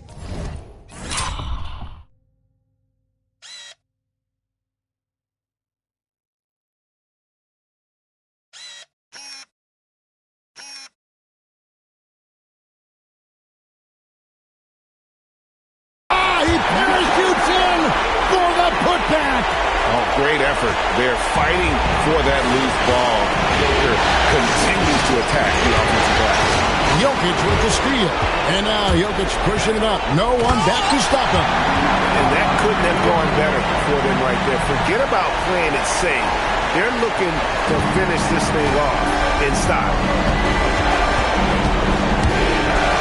He parachutes in for the putback. Oh, great effort. They're fighting for that loose ball. Joker continues to attack the offensive glass. Jokic with the steal. And now Jokic pushing it up. No one back to stop him. And that couldn't have gone better for them right there. Forget about playing it safe. They're looking to finish this thing off in style.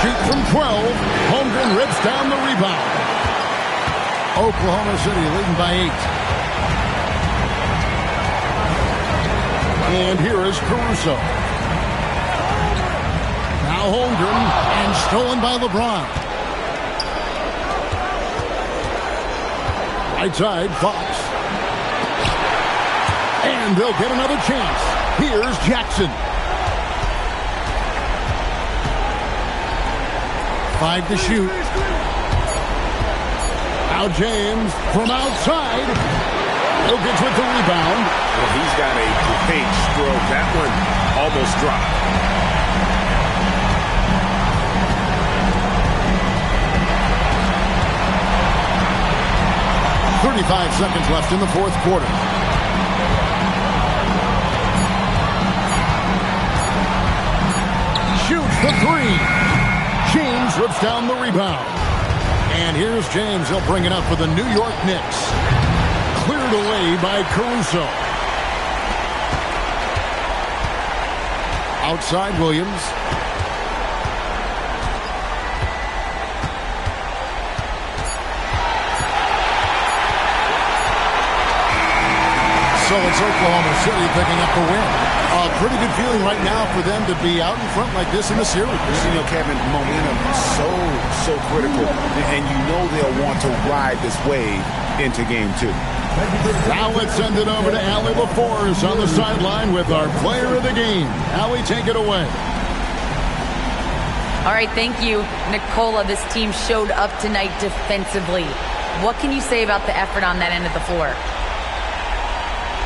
Shoot from 12. Holmgren rips down the rebound. Oklahoma City leading by 8. And here is Caruso. Now Holmgren, and stolen by LeBron. Right side, Fox. And they'll get another chance. Here's Jackson. 5 to shoot. Now James from outside. Jokic with the rebound. Well, he's got a great stroke. That one almost dropped. .35 seconds left in the fourth quarter. Shoots the 3. James rips down the rebound. And here's James. He'll bring it up for the New York Knicks. Cleared away by Caruso. Outside Williams. So it's Oklahoma City picking up the win. A pretty good feeling right now for them to be out in front like this in the series. You know, Kevin, momentum is so critical. And you know they'll want to ride this wave into game 2. Now let's send it over to Allie LaForce on the sideline with our player of the game. Allie, take it away. All right, thank you, Nicola. This team showed up tonight defensively. What can you say about the effort on that end of the floor?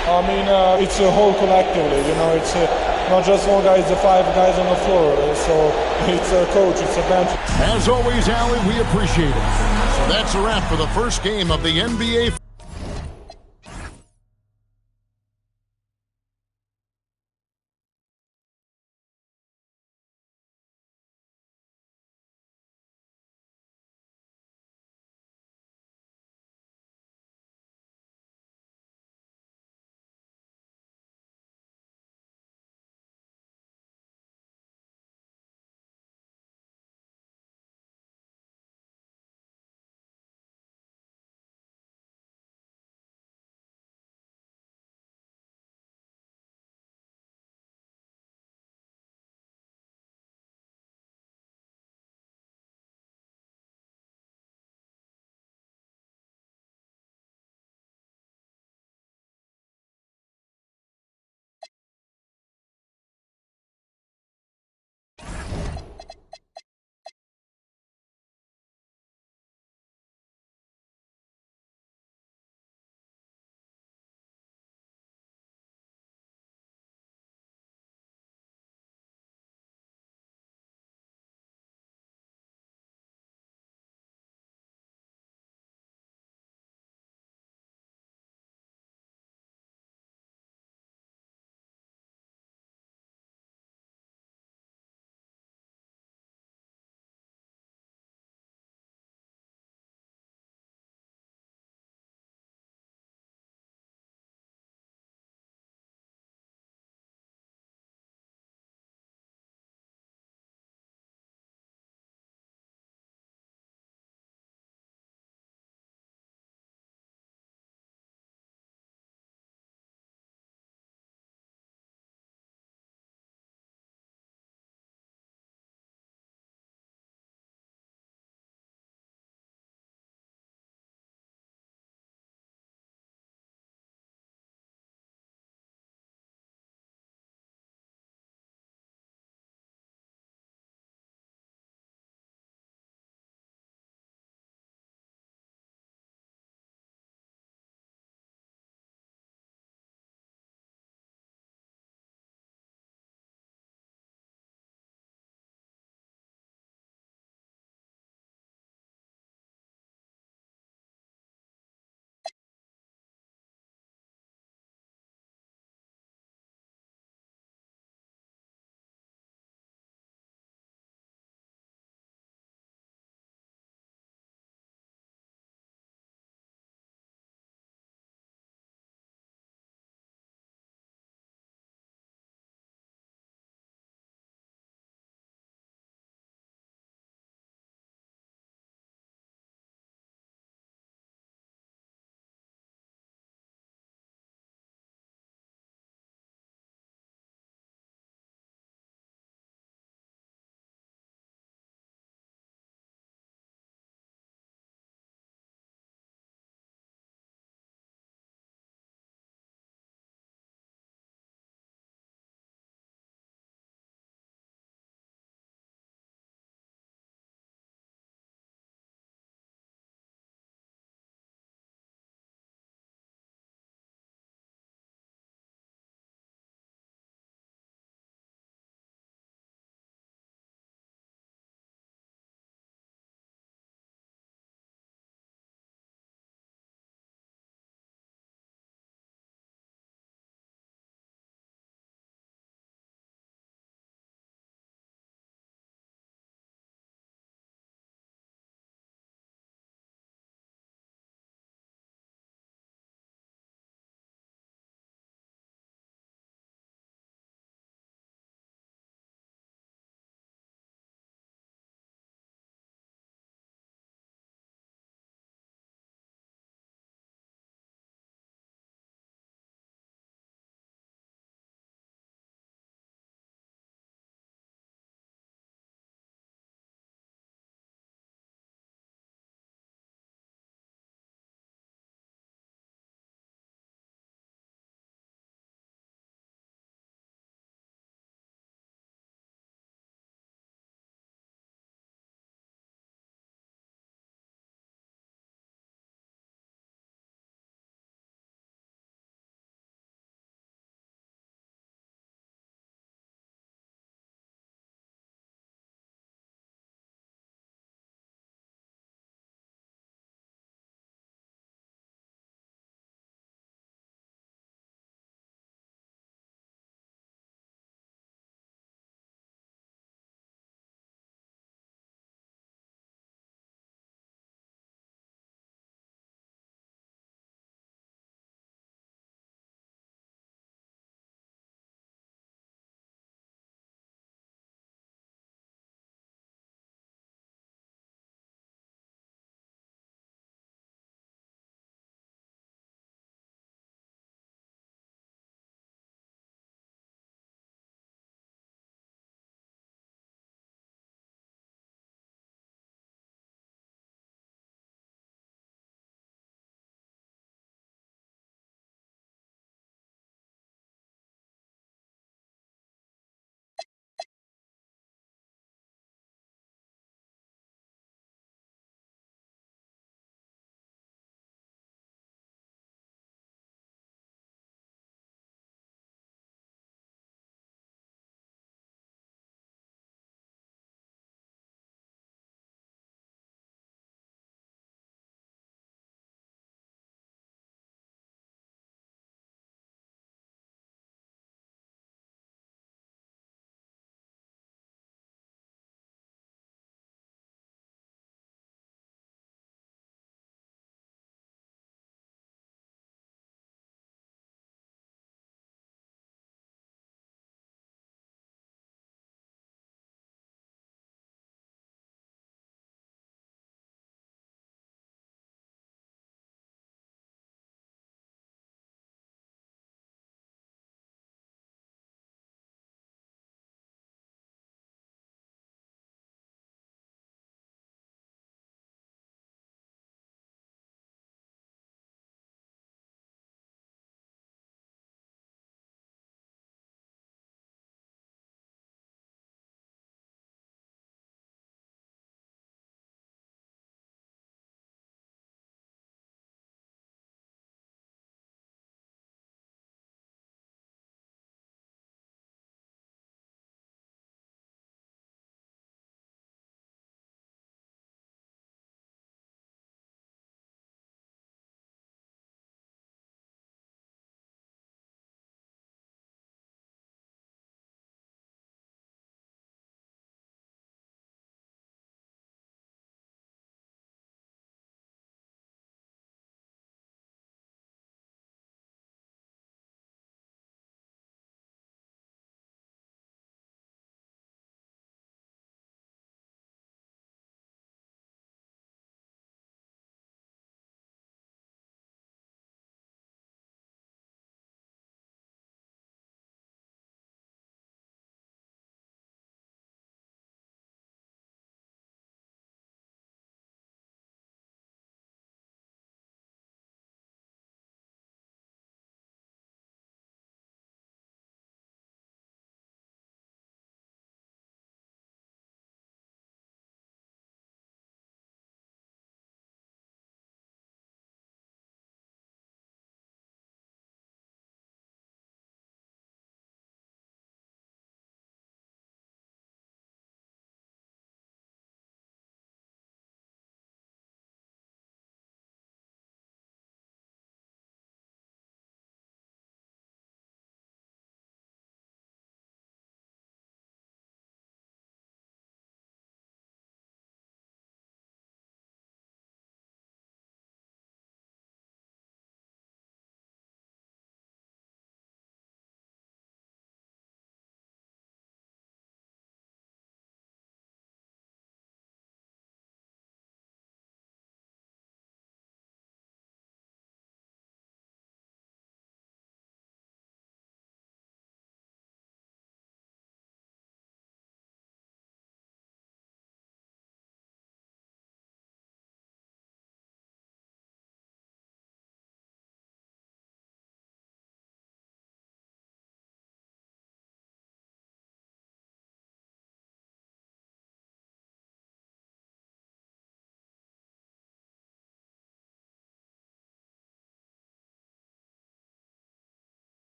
I mean, it's a whole collectively, you know, it's not just one guy, it's the 5 guys on the floor. So it's a coach, it's a bench. As always, Allie, we appreciate it. So that's a wrap for the first game of the NBA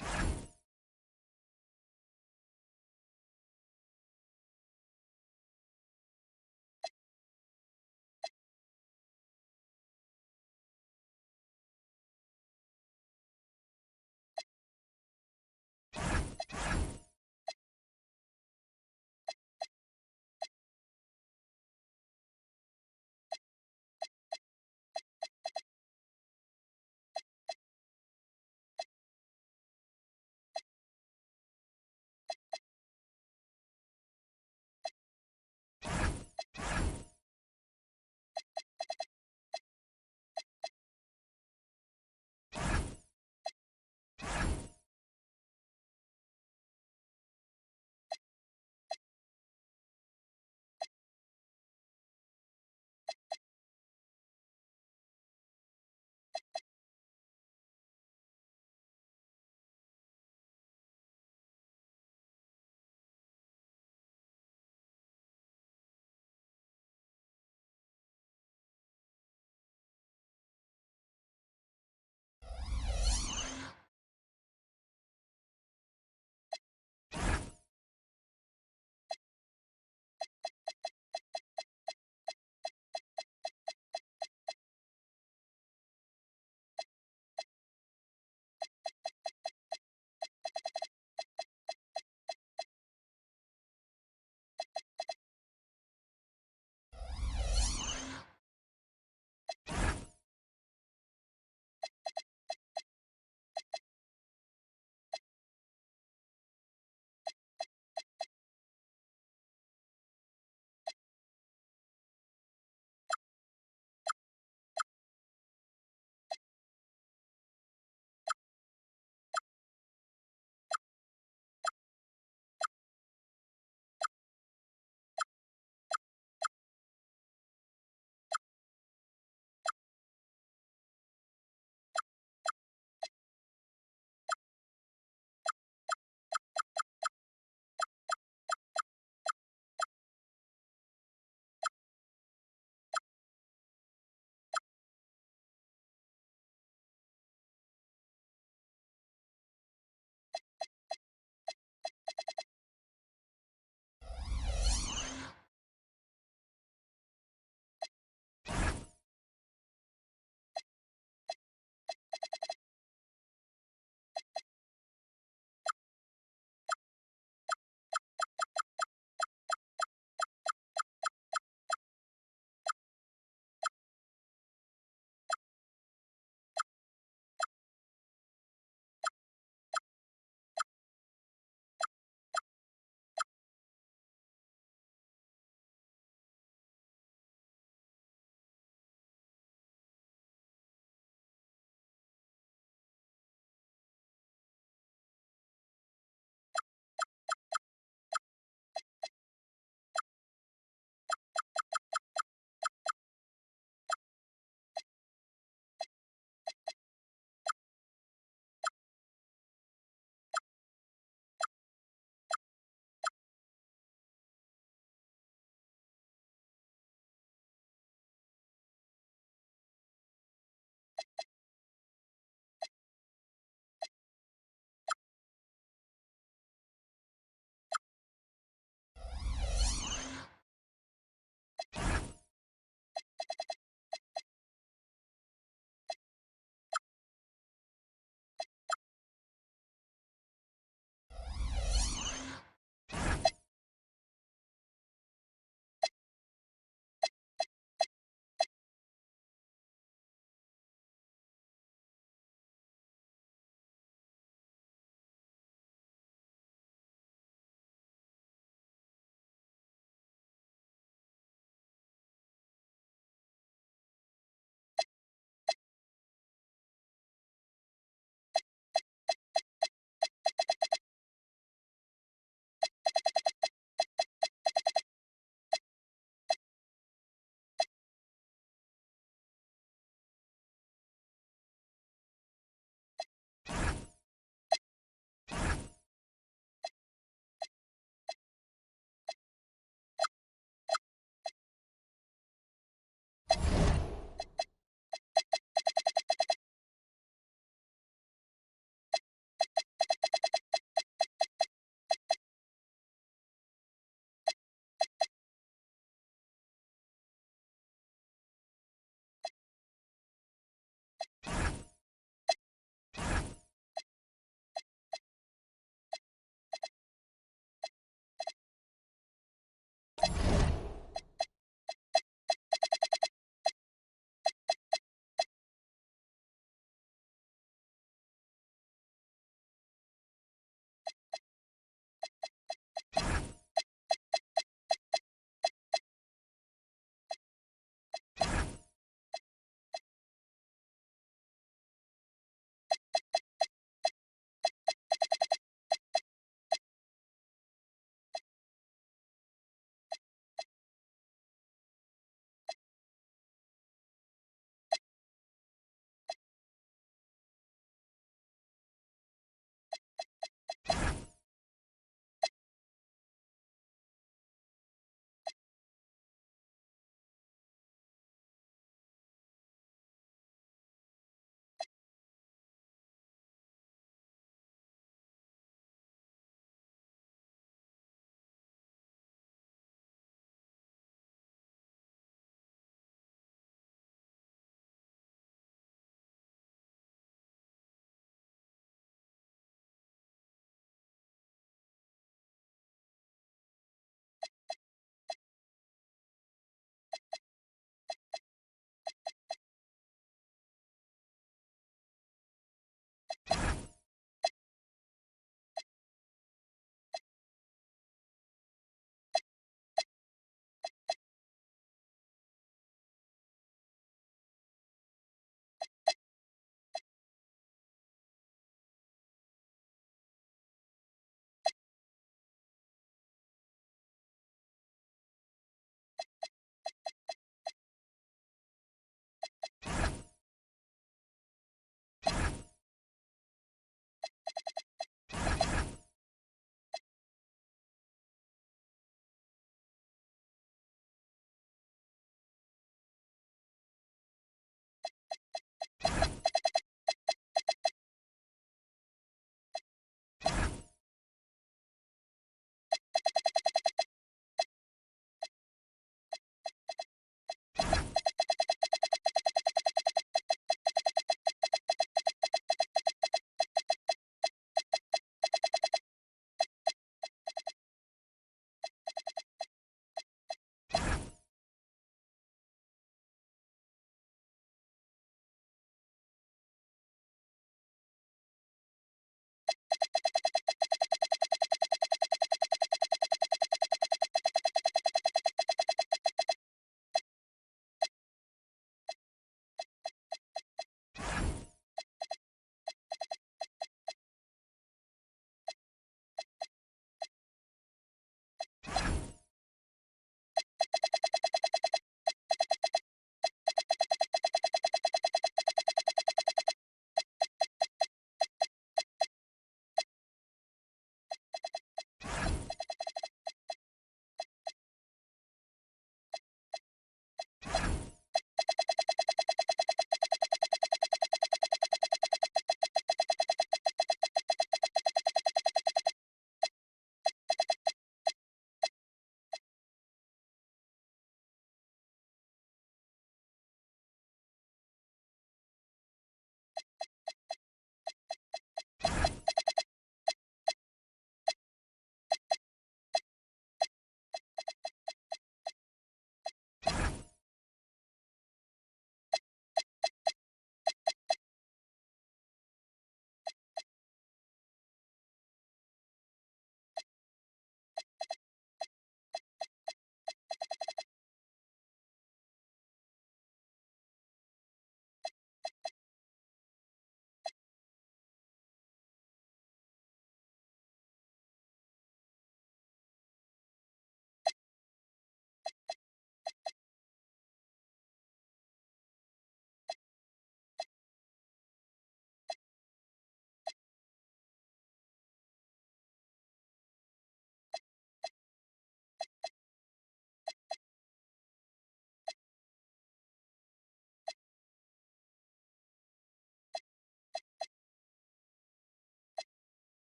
you